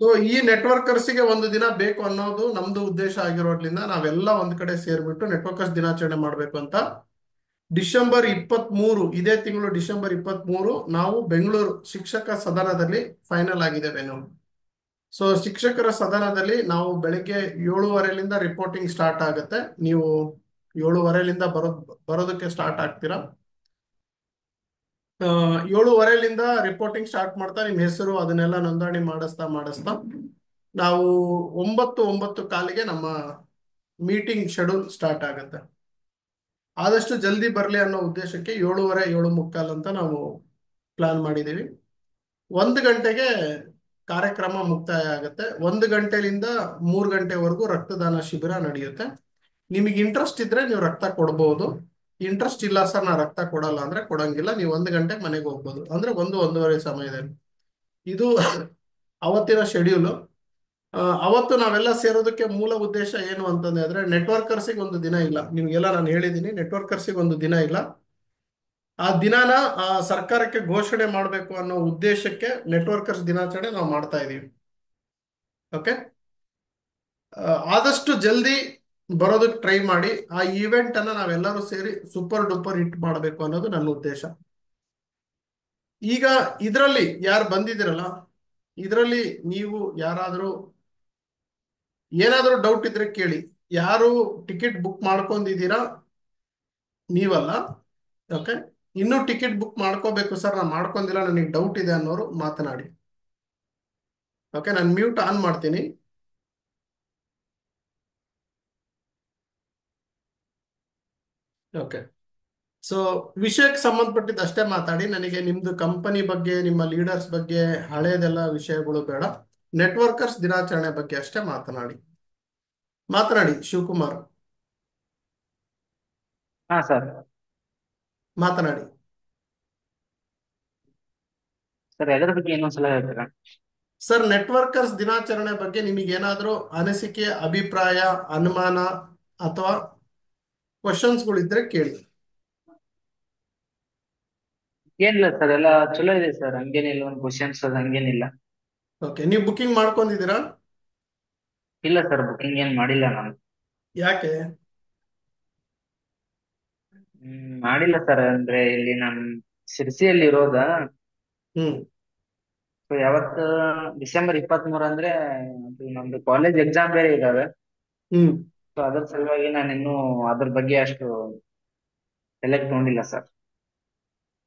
So ಈ ನೆಟ್ವರ್ಕರ್ಸ್ಗೆ ಒಂದು ದಿನ ಬೇಕು ಅನ್ನೋದು ನಮ್ದು ಉದ್ದೇಶ ಆಗಿರೋದ್ರಿಂದ ನಾವೆಲ್ಲ ಒಂದ್ ಕಡೆ ಸೇರ್ಬಿಟ್ಟು ನೆಟ್ವರ್ಕರ್ಸ್ ದಿನಾಚರಣೆ ಮಾಡ್ಬೇಕು ಅಂತ ಡಿಸೆಂಬರ್ 23, ಇದೇ ತಿಂಗಳು ಡಿಸೆಂಬರ್ 23 ನಾವು ಬೆಂಗಳೂರು ಶಿಕ್ಷಕ ಸದನದಲ್ಲಿ ಫೈನಲ್ ಆಗಿದ್ದೇವೆ ನಾವು. ಸೊ ಶಿಕ್ಷಕರ ಸದನದಲ್ಲಿ ನಾವು ಬೆಳಿಗ್ಗೆ 7:30ಲಿಂದ ರಿಪೋರ್ಟಿಂಗ್ ಸ್ಟಾರ್ಟ್ ಆಗುತ್ತೆ. ನೀವು 7:30ಲಿಂದ ಬರೋದಕ್ಕೆ ಸ್ಟಾರ್ಟ್ ಆಗ್ತೀರಾ. 7:30ಲಿಂದ ರಿಪೋರ್ಟಿಂಗ್ ಸ್ಟಾರ್ಟ್ ಮಾಡ್ತಾ ನಿಮ್ಮ ಹೆಸರು ಅದನ್ನೆಲ್ಲ ನೋಂದಣಿ ಮಾಡಿಸ್ತಾ ಮಾಡಿಸ್ತಾ ನಾವು 9 ಕಾಲಿಗೆ ನಮ್ಮ ಮೀಟಿಂಗ್ ಶೆಡ್ಯೂಲ್ ಸ್ಟಾರ್ಟ್ ಆಗುತ್ತೆ. ಆದಷ್ಟು ಜಲ್ದಿ ಬರಲಿ ಅನ್ನೋ ಉದ್ದೇಶಕ್ಕೆ 7:30 7:45 ಅಂತ ನಾವು ಪ್ಲಾನ್ ಮಾಡಿದ್ದೀವಿ. 1 ಗಂಟೆಗೆ ಕಾರ್ಯಕ್ರಮ ಮುಕ್ತಾಯ ಆಗುತ್ತೆ. 1 ಗಂಟೆಯಿಂದ 3 ಗಂಟೆವರೆಗೂ ರಕ್ತದಾನ ಶಿಬಿರ ನಡೆಯುತ್ತೆ. ನಿಮಗೆ ಇಂಟ್ರೆಸ್ಟ್ ಇದ್ರೆ ನೀವು ರಕ್ತ ಕೊಡ್ಬೋದು. ಇಂಟ್ರೆಸ್ಟ್ ಇಲ್ಲ ಸರ್ ನಾ ರಕ್ತ ಕೊಡಲ್ಲ ಅಂದ್ರೆ ಕೊಡಂಗಿಲ್ಲ. ನೀವು 1 ಗಂಟೆಗೆ ಮನೆಗೆ ಹೋಗ್ಬೋದು. ಅಂದ್ರೆ 1 1:30 ಸಮಯದಲ್ಲಿ ಇದು ಅವತ್ತಿನ ಶೆಡ್ಯೂಲು. ಅವತ್ತು ನಾವೆಲ್ಲ ಸೇರೋದಕ್ಕೆ ಮೂಲ ಉದ್ದೇಶ ಏನು ಅಂತಂದ್ರೆ ನೆಟ್ವರ್ಕರ್ಸಿಗೆ ಒಂದು ದಿನ ಇಲ್ಲ. ನಿಮ್ಗೆಲ್ಲ ನಾನು ಹೇಳಿದ್ದೀನಿ, ನೆಟ್ವರ್ಕರ್ಸಿಗೆ ಒಂದು ದಿನ ಇಲ್ಲ. ಆ ದಿನಾನ ಸರ್ಕಾರಕ್ಕೆ ಘೋಷಣೆ ಮಾಡಬೇಕು ಅನ್ನೋ ಉದ್ದೇಶಕ್ಕೆ ನೆಟ್ವರ್ಕರ್ಸ್ ದಿನಾಚರಣೆ ನಾವು ಮಾಡ್ತಾ ಇದೀವಿ. ಓಕೆ. ಆದಷ್ಟು ಜಲ್ದಿ ಬರೋದಕ್ಕೆ ಟ್ರೈ ಮಾಡಿ. ಆ ಈವೆಂಟ್ ಅನ್ನ ನಾವೆಲ್ಲರೂ ಸೇರಿ ಸೂಪರ್ ಡೂಪರ್ ಹಿಟ್ ಮಾಡಬೇಕು ಅನ್ನೋದು ನನ್ನ ಉದ್ದೇಶ. ಈಗ ಇದರಲ್ಲಿ ಯಾರು ಬಂದಿದ್ದೀರಲ್ಲ, ಇದರಲ್ಲಿ ನೀವು ಯಾರಾದರೂ ಏನಾದರೂ ಡೌಟ್ ಇದ್ರೆ ಕೇಳಿ. ಯಾರು ಟಿಕೆಟ್ ಬುಕ್ ಮಾಡ್ಕೊಂಡಿದ್ದೀರಾ ನೀವಲ್ಲ. ಓಕೆ. ಇನ್ನೂ ಟಿಕೆಟ್ ಬುಕ್ ಮಾಡ್ಕೋಬೇಕು ಸರ್ ನಾನು ಮಾಡ್ಕೊಂಡಿಲ್ಲ ನನಗೆ ಡೌಟ್ ಇದೆ ಅನ್ನೋರು ಮಾತನಾಡಿ. ಓಕೆ, ನಾನು ಮ್ಯೂಟ್ ಆನ್ ಮಾಡ್ತೀನಿ. ಓಕೆ. ಸೊ ವಿಷಯಕ್ಕೆ ಸಂಬಂಧಪಟ್ಟಿದ್ದು ಅಷ್ಟೇ ಮಾತಾಡಿ. ನನಗೆ ನಿಮ್ದು ಕಂಪನಿ ಬಗ್ಗೆ ನಿಮ್ಮ ಲೀಡರ್ಸ್ ಬಗ್ಗೆ ಹಳೇದೆಲ್ಲ ವಿಷಯಗಳು ಬೇಡ. ನೆಟ್ವರ್ಕರ್ಸ್ ದಿನಾಚರಣೆ ಬಗ್ಗೆ ಅಷ್ಟೇ ಮಾತನಾಡಿ. ಮಾತನಾಡಿ ಶಿವಕುಮಾರ್, ಹಾ ಸರ್. ಮಾತನಾಡಿ. ಸರ್ ಎದ್ರ ಬಗ್ಗೆ ಇನ್ನೊಂದ್ಸಲ ಹೇಳ್ತೀರಾ? ಸರ್ ನೆಟ್ವರ್ಕರ್ಸ್ ದಿನಾಚರಣೆ ಬಗ್ಗೆ ನಿಮಗೇನಾದರೂ ಅನಿಸಿಕೆ, ಅಭಿಪ್ರಾಯ, ಅನುಮಾನ ಅಥವಾ ಕ್ವಶನ್ಸ್ಗಳಿದ್ರೆ ಕೇಳಿ. ಏನಿಲ್ಲ ಸರ್, ಎಲ್ಲ ಚಲೋ ಇದೆ ಸರ್, ಹಂಗೇನಿಲ್ಲ. ಒಂದು ಕ್ವಶನ್ಸ್ ಅದು ಹಂಗೇನಿಲ್ಲ. ಓಕೆ, ನೀವು ಬುಕಿಂಗ್ ಮಾಡ್ಕೊಂಡಿದ್ದೀರಾ? ಇಲ್ಲ ಸರ್, ಬುಕಿಂಗ್ ಏನ್ ಮಾಡಿಲ್ಲ ನಾನು. ಯಾಕೆ? ಮಾಡಿಲ್ಲ ಸರ್. ಅಂದ್ರೆ ಇಲ್ಲಿ ನಾನು ಶಿರ್ಸಿಯಲ್ಲಿ ಇರೋದ. ಹ್ಮ್. ಸೊ ಯಾವತ್ತು ಡಿಸೆಂಬರ್ 23 ಅಂದ್ರೆ ಅದು ನಮ್ದು ಕಾಲೇಜ್ ಎಕ್ಸಾಮ್ ಬೇರೆ ಇದಾವೆ. ಹ್ಮ್. ಸೊ ಅದ್ರ ಸಲುವಾಗಿ ನಾನು ಇನ್ನೂ ಅದ್ರ ಬಗ್ಗೆ ಅಷ್ಟು ಸೆಲೆಕ್ಟ್ ತಗೊಂಡಿಲ್ಲ ಸರ್.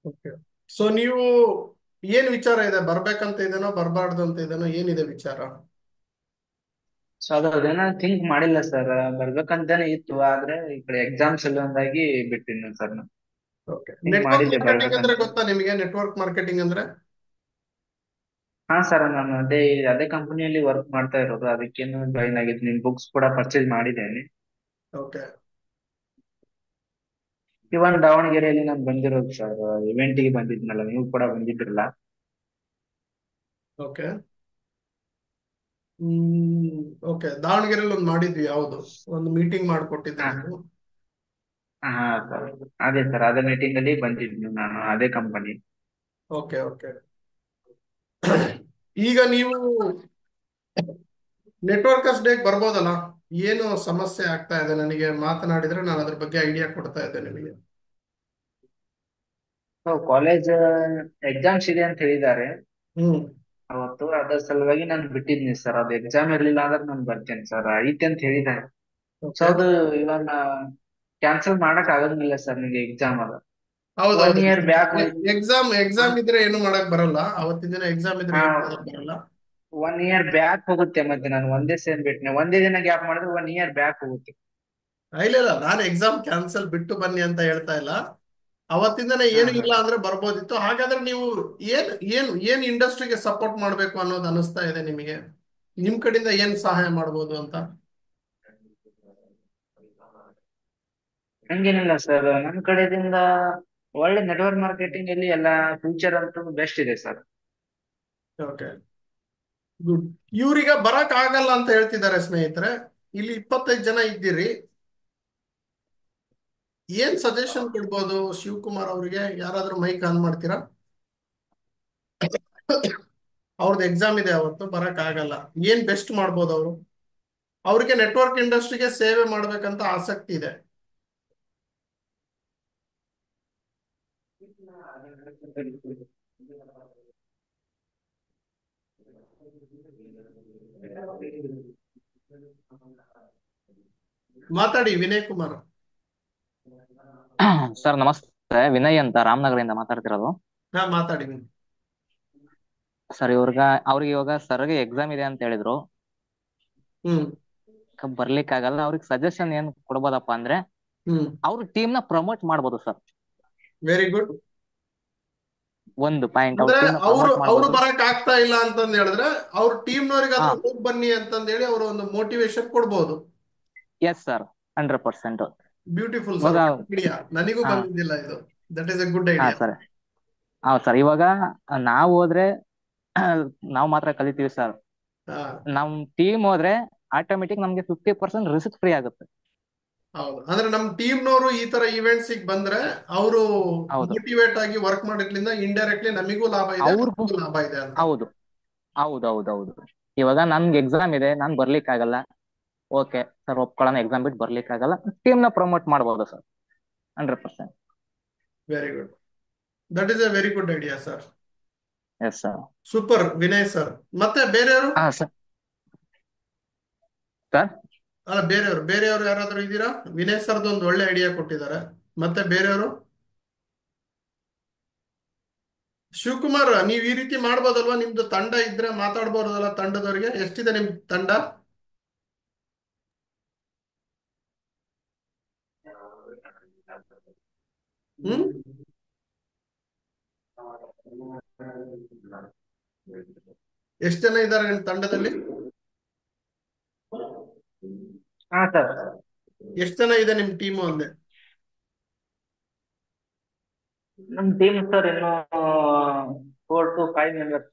ಓಕೆ. ಸೊ ನೀವು ಏನ್ ವಿಚಾರ ಇದೆ, ಬರ್ಬೇಕಂತ ಇದೆನೋ ಬರಬಾರ್ದು ಅಂತ ಇದೆನೋ, ಏನಿದೆ ವಿಚಾರ? ಸೊ ಅದೇನ ಥಿಂಕ್ ಮಾಡಿಲ್ಲ ಸರ್. ಬರ್ಬೇಕಂತಾನೆ ಇತ್ತು, ಆದ್ರೆ ಈ ಕಡೆ ಎಕ್ಸಾಮ್ಸ್ ಎಲ್ಲ ಒಂದಾಗಿ ಬಿಟ್ಟಿನಿ ಸರ್ ನಾನು. ಓಕೆ. ಥಿಂಕ್ ನೆಟ್ವರ್ಕ್ ಮಾಡಿದ್ದೆ ಮಾರ್ಕೆಟಿಂಗ್ ಅಂದ್ರೆ ಬರ್ಬೇಕಂತ. ಗೊತ್ತಾ ನಿಮಗೆ? ನೆಟ್ವರ್ಕ್ ಮಾರ್ಕೆಟಿಂಗ್ ಅಂದ್ರೆ ಹಾ ಸರ್, ನಾನು ಅದೇ ಅದೇ ಕಂಪನಿಯಲ್ಲಿ ವರ್ಕ್ ಮಾಡ್ತಾ ಇರೋದು. ಅದಕ್ಕೇನು ಜಾಯಿನ್ ಆಗಿದ್ದೀನಿ. ಬುಕ್ಸ್ ಕೂಡ ಪರ್ಚೇಸ್ ಮಾಡಿದ್ದೇನೆ. ಓಕೆ. ಇವನ್ ದಾವಣಗೆರೆಯಲ್ಲಿ ನಾನು ಬಂದಿರೋದು ಸರ್. ಇವೆಂಟಿಗೆ ಬಂದಿದ್ನಲ್ಲ, ನೀವು ಕೂಡ ಬಂದಿದ್ರಲ್ಲ. ಓಕೆ. ಹ್ಮ್. ಓಕೆ, ದಾವಣಗೆರೆಯಲ್ಲಿ ಒಂದು ಮಾಡಿದ್ವಿ. ಯಾವುದು? ಒಂದು ಮೀಟಿಂಗ್ ಮಾಡಿಕೊಟ್ಟಿದ್ದೆ ಹಾ ನೀವು. ಹಾ ಸರ್, ಅದೇ ಸರ್, ಅದೇ ಮೀಟಿಂಗ್ ಅಲ್ಲಿ ಬಂದಿದ್ನು ನಾನು, ಅದೇ ಕಂಪನಿ. ಓಕೆ. ಓಕೆ. ಈಗ ನೀವು ನೆಟ್ವರ್ಕರ್ಸ್ ಡೇಗೆ ಬರ್ಬೋದಲ್ಲ? ಏನು ಸಮಸ್ಯೆ ಆಗ್ತಾ ಇದೆ ನನಗೆ ಮಾತನಾಡಿದ್ರೆ ನಾನು ಅದ್ರ ಬಗ್ಗೆ ಐಡಿಯಾ ಕೊಡ್ತಾ ಇದ್ದೆ ನಿಮಗೆ. ಸೊ ಕಾಲೇಜ್ ಎಕ್ಸಾಮ್ಸ್ ಇದೆ ಅಂತ ಹೇಳಿದ್ದಾರೆ ಹ್ಮ್. ಅವತ್ತು. ಅದ್ರ ಸಲುವಾಗಿ ನಾನು ಬಿಟ್ಟಿದ್ನಿ ಸರ್. ಅದು ಎಕ್ಸಾಮ್ ಇರ್ಲಿಲ್ಲ ಅಂದ್ರೆ ನಾನು ಬರ್ತೇನೆ ಸರ್, ಐತೆ ಅಂತ ಹೇಳಿದ್ದಾರೆ. So okay. ಅದು ಇವನ್ ಕ್ಯಾನ್ಸಲ್ ಮಾಡಕ್ ಆಗಂಗಿಲ್ಲ ಸರ್, ನಿಮಗೆ ಎಕ್ಸಾಮ್ ಅದ. ಒನ್ ಹೌದೌದು. ಇಯರ್ ಬ್ಯಾಕ್ ಎಕ್ಸಾಮ್ ಎಕ್ಸಾಮ್ ಇದ್ರೆ ಏನು ಮಾಡಕ್ ಬರಲ್ಲ. ಅವತ್ತಿನ ದಿನ ಎಕ್ಸಾಮ್ ಇದ್ರೆ ಹಾ, ಏನು ಮಾಡಕ್ ಬರಲ್ಲ. 1 ಇಯರ್ ಬ್ಯಾಕ್ ಹೋಗುತ್ತೆ. ಮತ್ತೆ ನಾನು ಒಂದೇ ಸೇಮ್ ಬಿಟ್ನೆ, ಒಂದೇ ದಿನ ಗ್ಯಾಪ್ ಮಾಡಿದ್ರೆ 1 ಇಯರ್ ಬ್ಯಾಕ್ ಹೋಗುತ್ತೆ. ಇಲ್ಲ ಇಲ್ಲ, ನಾನು ಎಕ್ಸಾಮ್ ಕ್ಯಾನ್ಸಲ್ ಬಿಟ್ಟು ಬನ್ನಿ ಅಂತ ಹೇಳ್ತಾ ಇಲ್ಲ. ಅವತ್ತಿಂದನೇ ಹಾ ಏನು ಹಾ. ಇಲ್ಲ ಅಂದ್ರೆ ಬರ್ಬೋದಿತ್ತು. ಹಾಗಾದ್ರೆ ನೀವು ಏನ್ ಏನ್ ಏನ್ ಇಂಡಸ್ಟ್ರಿಗೆ ಸಪೋರ್ಟ್ ಮಾಡ್ಬೇಕು ಅನ್ನೋದು ಅನಿಸ್ತಾ ಇದೆ ನಿಮಗೆ? ನಿಮ್ ಕಡೆಯಿಂದ ಏನ್ ಸಹಾಯ ಮಾಡ್ಬೋದು ಅಂತ? ಹಂಗೇನಿಲ್ಲ ಸರ್, ನನ್ನ ಕಡೆಯಿಂದ ಒಳ್ಳೆ ನೆಟ್ವರ್ಕ್ ಮಾರ್ಕೆಟಿಂಗ್ ಅಲ್ಲಿ ಎಲ್ಲ ಫ್ಯೂಚರ್ ಅಂತೂ ಬೆಸ್ಟ್ ಇದೆ ಸರ್. Okay, good. ಇವ್ರೀಗ ಬರಕ್ ಆಗಲ್ಲ ಅಂತ ಹೇಳ್ತಿದ್ದಾರೆ ಸ್ನೇಹಿತರೆ. ಇಲ್ಲಿ 25 ಜನ ಇದ್ದೀರಿ. ಏನ್ ಸಜೆಷನ್ ಕೊಡ್ಬೋದು ಶಿವಕುಮಾರ್ ಅವರಿಗೆ? ಯಾರಾದ್ರೂ ಮೈಕ್ ಆನ್ ಮಾಡ್ತೀರಾ? ಅವ್ರದ್ದು ಎಕ್ಸಾಮ್ ಇದೆ ಅವತ್ತು, ಬರಕ್ ಆಗಲ್ಲ. ಏನ್ ಬೆಸ್ಟ್ ಮಾಡ್ಬೋದು ಅವರು? ಅವ್ರಿಗೆ ನೆಟ್ವರ್ಕ್ ಇಂಡಸ್ಟ್ರಿಗೆ ಸೇವೆ ಮಾಡ್ಬೇಕಂತ ಆಸಕ್ತಿ ಇದೆ. ಮಾತಾಡಿ ವಿನಯ್ ಕುಮಾರ್. ಸರ್ ನಮಸ್ತೆ, ವಿನಯ್ ಅಂತ ರಾಮನಗರದಿಂದ ಮಾತಾಡ್ತಿರೋದು. ಹಾ, ಮಾತಾಡಿ ವಿನಯ್. ಸರ್ ಅವ್ರಿಗೆ ಇವಾಗ ಸರ್ಗೆ ಎಕ್ಸಾಮ್ ಇದೆ ಅಂತ ಹೇಳಿದ್ರು, ಹ್ಮ್ ಬರ್ಲಿಕ್ಕೆ ಆಗಲ್ಲ. ಅವ್ರಿಗೆ ಸಜೆಷನ್ ಏನ್ ಕೊಡ್ಬೋದಪ್ಪ ಅಂದ್ರೆ, ಅವ್ರ ಟೀಮ್ ನ ಪ್ರಮೋಟ್ ಮಾಡ್ಬೋದು ಸರ್. Very good. ಒಂದು ಪಾಯಿಂಟ್, ಅವ್ರ ಅಂದ್ರೆ ಟೀಮ್ ನ ಅವ್ರು ಪ್ರಮೋಟ್ ಅವ್ರು ಮಾಡ್ಬೋದು. ಬರಕ್ ಆಗ್ತಾ ಇಲ್ಲ ಅಂತಂದ್ ಹೇಳಿದ್ರೆ ಅವ್ರ ಟೀಮ್ನವ್ರಿಗಾದ್ರೂ ಹಾ, ಹೋಗ್ ಬನ್ನಿ ಅಂತಂದ್ ಹೇಳಿ ಅವರು ಒಂದು ಮೋಟಿವೇಶನ್ ಕೊಡ್ಬೋದು. Yes sir, 100%. ಬ್ಯೂಟಿಫುಲ್ ಸರ್, ಇವಾಗ ಐಡಿಯಾ. ನನಗೂ ಹಾ ಬಂದಿದ್ದಿಲ್ಲ ಇದು. ದಟ್ ಈಸ್ ಎ ಗುಡ್ ಹಾ ಐಡಿಯಾ. ಸರ್, ಹೌದು ಸರ್. ಇವಾಗ ನಾವ್ ಹೋದ್ರೆ ನಾವ್ ಮಾತ್ರ ಕಲಿತೀವಿ ಸರ್. ಹಾ, ನಮ್ ಟೀಮ್ ಹೋದ್ರೆ ಆಟೋಮೆಟಿಕ್ ನಮ್ಗೆ 50% ರಿಸ್ಕ್ ಫ್ರೀ ಆಗುತ್ತೆ. ಹೌದು. ಅಂದ್ರೆ ನಮ್ ಟೀಮ್ನವರು ಈ ತರ ಇವೆಂಟ್ಸ್ ಬಂದ್ರೆ ಅವರು ಹೌದು, ಮೋಟಿವೇಟ್ ಆಗಿ ವರ್ಕ್ ಮಾಡೋದ್ರಿಂದ ಇಂಡೈರೆಕ್ಟ್ಲಿ ನಮಿಗೂ ಲಾಭ ಇದೆ, ಅವ್ರಿಗೂ ಅವ್ರಿಗೂ ಲಾಭ ಇದೆ ಅಂತ. ಹೌದು ಹೌದು. ಇವಾಗ ನನ್ಗೆ ಎಕ್ಸಾಮ್ ಇದೆ, ನಾನ್ ಬರ್ಲಿಕ್ಕೆ ಆಗಲ್ಲ. ಓಕೆ ಸರ್, ಒಪ್ಕೊಳ್ಳೋಣ, ಎಕ್ಸಾಮ್ ಬಿಟ್ಟು ಬರ್ಲಿಕ್ಕೆ ಆಗಲ್ಲ, ಟೀಮ್ ನ ಪ್ರಮೋಟ್ ಮಾಡ್ಬೋದು sir, 100%. Very good. That is A very good idea sir. Yes sir. Super Vinay sir. ಮತ್ತೆ ಬೇರೆಯವರು? ಹಾ ಸರ್. ಸರ್ ಅಲ್ಲ, ಬೇರೆಯವರು ಯಾರಾದ್ರೂ ಇದ್ದೀರಾ? ವಿನಯ್ ಸರ್ದು ಒಂದು ಒಳ್ಳೆ ಐಡಿಯಾ ಕೊಟ್ಟಿದ್ದಾರೆ. ಮತ್ತೆ ಬೇರೆಯವರು? ಶಿವಕುಮಾರ್, ನೀವ್ ಈ ರೀತಿ ಮಾಡ್ಬೋದಲ್ವಾ? ನಿಮ್ದು ತಂಡ ಇದ್ರೆ ಮಾತಾಡ್ಬೋದಲ್ಲ ತಂಡದವರಿಗೆ. ಎಷ್ಟಿದೆ ನಿಮ್ ತಂಡ? ಹ್ಮ್ ಎಷ್ಟು ಜನ ಇದ್ದಾರೆ ನಿಮ್ ತಂಡದಲ್ಲಿ? ಹಾ ಸರ್, ಎಷ್ಟು ಜನ ಇದೆ ನಿಮ್ ಟೀಮು ಅಂದೆ? ನಮ್ ಟೀಮ್ ಸರ್ ಇನ್ನು 4 to 5 members.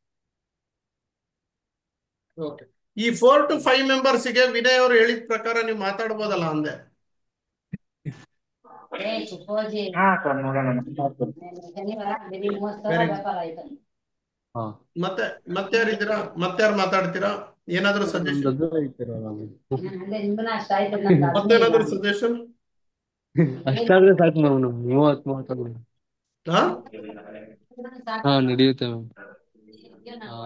ಓಕೆ. ಈ 4 to 5 ಮೆಂಬರ್ಸ್ಗೆ ವಿನಯ್ ಅವರು ಹೇಳಿದ ಪ್ರಕಾರ ನೀವು ಮಾತಾಡ್ಬೋದಲ್ಲ ಅಂದೆ. ಹಾ ಸರ್, ನೋಡೋಣ. Very good. ಹಾ ಮತ್ತೆ ಮತ್ತೆ ಯಾರಿದ್ದೀರಾ? ಮತ್ತೆ ಯಾರು ಮಾತಾಡ್ತೀರಾ? ಏನಾದ್ರೂ ಸಜೆಷನ್? ಮತ್ತೇನಾದ್ರೂ ಸಜೆಷನ್? ಅಷ್ಟಾದ್ರೆ ಸಾಕು ಮ್ಯಾಮ್, 30 ಹಾ, ಹಾ ನಡೆಯುತ್ತೆ ಮ್ಯಾಮ್. ಹಾ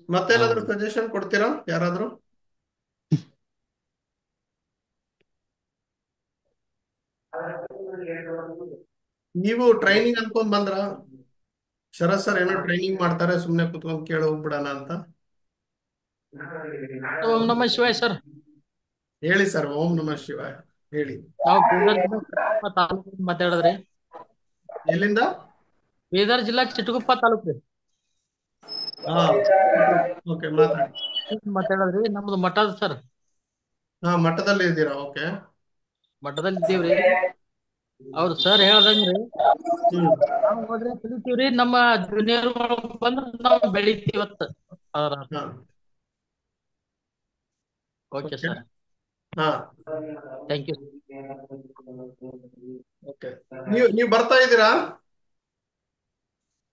ಮತ್ತೇನಾದ್ರೂ ಸಜೆಷನ್ ಕೊಡ್ತೀರಾ ಯಾರಾದ್ರೂ? ನೀವು ಟ್ರೈನಿಂಗ್ ಅನ್ಕೊಂಡ್ ಬಂದ್ರ? ಶರತ್ ಸರ್ ಏನೋ ಟ್ರೈನಿಂಗ್ ಮಾಡ್ತಾರೆ, ಸುಮ್ನೆ ಕುತ್ಕೊಂಡ್ ಕೇಳಿ ಹೋಗ್ಬಿಡೋಣ ಅಂತ. ಓಂ ನಮಃ ಶಿವಾಯ ಸರ್. ಹೇಳಿ ಸರ್. ಓಂ ನಮಃ ಶಿವಾಯ. ಹೇಳಿ. ನಾವು ಬೀದರ್ ಜಿಲ್ಲಾ ಚಿಟ್ಟಗುಪ್ಪ ತಾಲೂಕಿಂದ ಮಾತಾಡೋದ್ರಿ. ಎಲ್ಲಿಂದ? ಬೀದರ್ ಜಿಲ್ಲಾ ಚಿಟ್ಟಗುಪ್ಪ ತಾಲೂಕು ರೀ. ಹಾ, ಓಕೆ, ಮಾತಾಡಿ. ಮಾತಾಡೋದ್ರಿ. ನಮ್ದು ಮಠದ ಸರ್, ಹಾ, ಮಠದಲ್ಲಿ ಇದ್ದೀರಾ? ಓಕೆ. ಮಠದಲ್ಲಿ ಇದ್ದೀವ್ರಿ. ಅವ್ರು ಸರ್ ಹೇಳ್ದಂಗ್ರಿ, ಹ್ಮ್ ನಾವು ಹೋದ್ರೆ ಕಲಿತೀವ್ರಿ, ನಮ್ಮ ಜೂನಿಯರ್ ಬಂದ್ರ ನಾವು ಬೆಳಿತೀವತ್ತ. ಹಾ, ಓಕೆ ಓಕೆ. ಸರ್, ಹಾ, ಥ್ಯಾಂಕ್ ಯು. ಓಕೆ. ನೀವು ಬರ್ತಾ ಇದ್ದೀರಾ?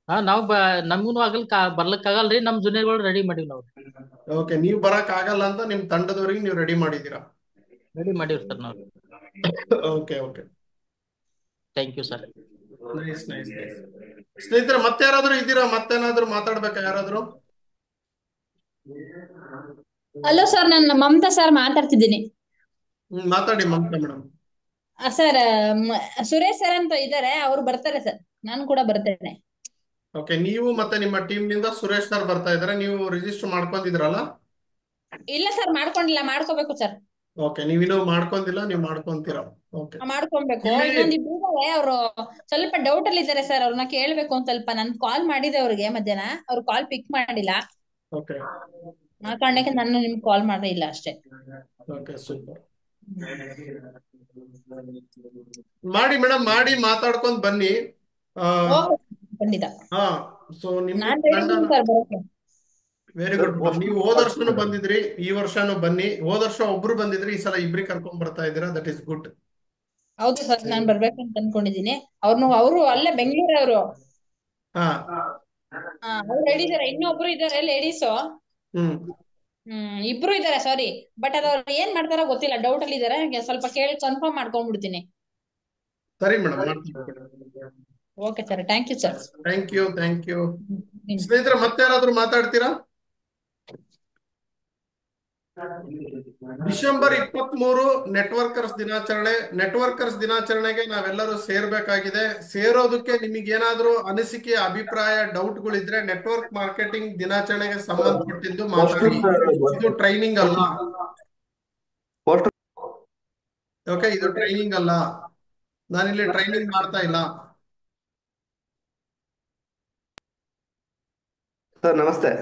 ಹಾ, ನಾವು ನಮ್ಗೂ ಬರ್ಲಕ್ ಆಗಲ್ರಿ. ನಮ್ ಜೂನಿಯರ್ಗಳು ರೆಡಿ ಮಾಡಿವಿ, ನಾವು ಓಕೆ. ನೀವು ಬರಕ್ ಆಗಲ್ಲ ಅಂತ ನಿಮ್ ತಂಡದವರಿಗೆ ನೀವು ರೆಡಿ ಮಾಡಿದ್ದೀರಾ? ರೆಡಿ ಮಾಡಿವ್ರಿ ಸರ್ ನಾವು. Okay, okay. Thank you sir. Nice, nice, nice. ಸ್ನೇಹಿತರೆ, ಮತ್ತೆ ಯಾರಾದ್ರೂ ಇದ್ದೀರಾ? ಮತ್ತೇನಾದ್ರೂ ಮಾತಾಡ್ಬೇಕಾ ಯಾರಾದ್ರೂ? ಹಲೋ ಸರ್, ನಾನು ಮಮತಾ ಸರ್ ಮಾತಾಡ್ತಿದ್ದೀನಿ. ಮಾತಾಡಿ Mamata madam. Sir, Suresh sir ಅಂತ ಇದ್ದಾರೆ, ಅವ್ರು ಬರ್ತಾರೆ ಸರ್. ನಾನು ಕೂಡ ಬರ್ತೇನೆ. ಓಕೆ. ನೀವು ಮತ್ತೆ ನಿಮ್ಮ ಟೀಮ್ ನಿಂದ ಸುರೇಶ್ ಸರ್ ಬರ್ತಾ ಇದಾರೆ. ನೀವು ರಿಜಿಸ್ಟರ್ ಮಾಡ್ಕೊಂಡಿದ್ರಲ್ಲ? ಇಲ್ಲ ಸರ್, ಮಾಡ್ಕೊಂಡಿಲ್ಲ, ಮಾಡ್ಕೋಬೇಕು ಸರ್. ಓಕೆ. ನೀವಿನ್ನೂ ಮಾಡ್ಕೊಂಡಿಲ್ಲ, ನೀವು ಮಾಡ್ಕೊಂತೀರಾ? ಓಕೆ. ಮಾಡ್ಕೊಬೇಕು. ಇಲ್ಲಿ ಇನ್ನೊಂದಿಬ್ರು ಇದ್ದಾರೆ, ಅವರು ಸ್ವಲ್ಪ ಡೌಟ್ ಅಲ್ಲಿ ಇದ್ದಾರೆ ಸರ್. ಅವ್ರನ್ನ ಕೇಳ್ಬೇಕು ಒಂದ್ ಸ್ವಲ್ಪ. ನನ್ ಕಾಲ್ ಮಾಡಿದೆ ಅವ್ರಿಗೆ ಮಧ್ಯಾಹ್ನ, ಅವ್ರು ಕಾಲ್ ಪಿಕ್ ಮಾಡಿಲ್ಲ. ಓಕೆ, ಆ ಕಾರಣಕ್ಕೆ ನಾನು ನಿಮ್ಗೆ ಕಾಲ್ ಮಾಡಿಲ್ಲ ಅಷ್ಟೇ. Okay, super. ಮಾಡಿ ಮೇಡಮ್, ಮಾಡಿ ಮಾತಾಡ್ಕೊಂಡ್ ಬನ್ನಿ. ಓಕೆ, ಖಂಡಿತ. ಹಾ, ಸೊ ನಿಮ್ ನಾನ್ ರೆಡಿ ತಂಡ. ಇದ್ದೀನಿ ಸರ್ ಬರೋಕೆ. Very good madam. ನೀವು ಹೋದ ವರ್ಷನೂ ಬಂದಿದ್ರಿ, ಈ ವರ್ಷನೂ ಬನ್ನಿ. ಹೋದ ವರ್ಷ ಒಬ್ರು ಬಂದಿದ್ರಿ, ಈ ಸಲ ಇಬ್ರಿಗೆ ಕರ್ಕೊಂಡ್ ಬರ್ತಾ ಇದ್ದೀರಾ. That is good. ಹೌದು ಸರ್, ನಾನ್ ಬರ್ಬೇಕಂತ ಅನ್ಕೊಂಡಿದೀನಿ. ಅವರು ಅಲ್ಲೇ ಬೆಂಗಳೂರವರು. ಹಾ, ಅವ್ರು ಹೇಳಿದಾರೆ, ಇನ್ನೊಬ್ರು ಇದಾರೆ ಲೇಡೀಸು. ಹ್ಮ್ ಇಬ್ರು ಇದಾರೆ ಸಾರಿ. ಬಟ್ ಅದು ಅವ್ರು ಏನ್ ಮಾಡ್ತಾರೋ ಗೊತ್ತಿಲ್ಲ, ಡೌಟ್ ಅಲ್ಲಿ ಇದಾರೆ. ಸ್ವಲ್ಪ ಕೇಳಿ ಕನ್ಫರ್ಮ್ ಮಾಡ್ಕೊಂಡ್ಬಿಡ್ತೀನಿ. ಸರಿ ಮೇಡಮ್, ಮಾಡ್ತೀನಿ. Okay sir, thank you sir. Thank you, thank you. ಸ್ನೇಹಿತರೆ, ಮತ್ತೆ ಯಾರಾದ್ರೂ ಮಾತಾಡ್ತೀರಾ? ಡಿಸೆಂಬರ್ 23 ನೆಟ್ವರ್ಕರ್ಸ್ ದಿನಾಚರಣೆ. ನೆಟ್ವರ್ಕರ್ಸ್ ದಿನಾಚರಣೆಗೆ ನಾವೆಲ್ಲರೂ ಸೇರ್ಬೇಕಾಗಿದೆ. ಸೇರೋದಕ್ಕೆ ನಿಮಗೇನಾದ್ರೂ ಅನಿಸಿಕೆ, ಅಭಿಪ್ರಾಯ, ಡೌಟ್ಗಳಿದ್ರೆ ನೆಟ್ವರ್ಕ್ ಮಾರ್ಕೆಟಿಂಗ್ ದಿನಾಚರಣೆಗೆ ಸಂಬಂಧಪಟ್ಟಿದ್ದು ಮಾತಾಡಿ. ಇದು ಟ್ರೈನಿಂಗ್ ಅಲ್ಲ. ಓಕೆ, ಇದು ಟ್ರೈನಿಂಗ್ ಅಲ್ಲ. ನಾನಿಲ್ಲಿ ಟ್ರೈನಿಂಗ್ ಮಾಡ್ತಾ ಇಲ್ಲ. ಸರ್ ನಮಸ್ತೆ.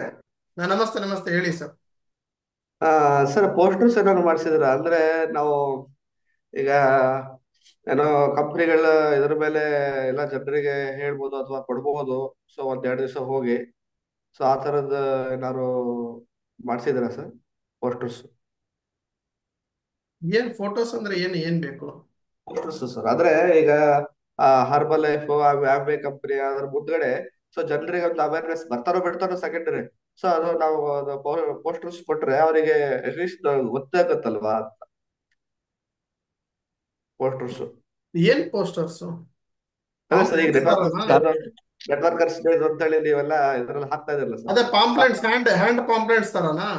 ನಮಸ್ತೆ, ನಮಸ್ತೆ, ಹೇಳಿ ಸರ್. ಸರ್ ಪೋಸ್ಟರ್ಸ್ ಏನಾದ್ರು ಮಾಡಿಸಿದ್ರ? ಅಂದ್ರೆ ನಾವು ಈಗ ಏನೋ ಕಂಪ್ನಿಗಳ ಇದ್ರ ಮೇಲೆ ಎಲ್ಲ ಜನರಿಗೆ ಹೇಳ್ಬೋದು ಅಥವಾ ಕೊಡ್ಬೋದು. ಸೊ ಒಂದೆರಡು ದಿವಸ ಹೋಗಿ ಸೊ ಆ ಥರದ್ದು ಏನಾದ್ರು ಮಾಡಿಸಿದ್ರ ಸರ್ ಪೋಸ್ಟರ್ಸ್? ಏನ್ ಫೋಟೋಸ್ ಅಂದ್ರೆ ಏನ್ ಬೇಕು? ಪೋಸ್ಟರ್ಸ್ ಸರ್, ಅಂದ್ರೆ ಈಗ ಹರ್ಬಲ್ ಲೈಫ್, ಆಂಬೆ ಕಂಪ್ನಿ ಅದ್ರ ಮುಂದ್ಗಡೆ ಸೊ ಜನರಿಗೆ ಒಂದು ಅವೇರ್ನೆಸ್ ಬರ್ತಾರೋ ಬಿಡ್ತಾರೋ ಸೆಕೆಂಡರಿ. ಸೊ ಅದು ನಾವು ಪೋಸ್ಟರ್ಸ್ ಕೊಟ್ರೆ ಅವರಿಗೆ ಅಟ್ಲೀಸ್ಟ್ ಗೊತ್ತಾಗತ್ತಲ್ವಾ ಅಂತ. ಪೋಸ್ಟರ್ಸ್ ಏನ್ ಪೋಸ್ಟರ್ಸ್? ಅದೇ ಸರ್, ಈಗ ನೆಟ್ವರ್ಕರ್ಸ್ ಡೇ ಅಂತ ಹೇಳಿ ನೀವೆಲ್ಲ ಇದ್ರಲ್ಲಿ ಹಾಕ್ತಾ ಇದಿರಲ್ಲ ಸರ್? ಅದೇ ಪಾಂಪ್ಲೆಟ್ಸ್, ಹ್ಯಾಂಡ್ ಪಾಂಪ್ಲೆಟ್ಸ್ ತರನಾ?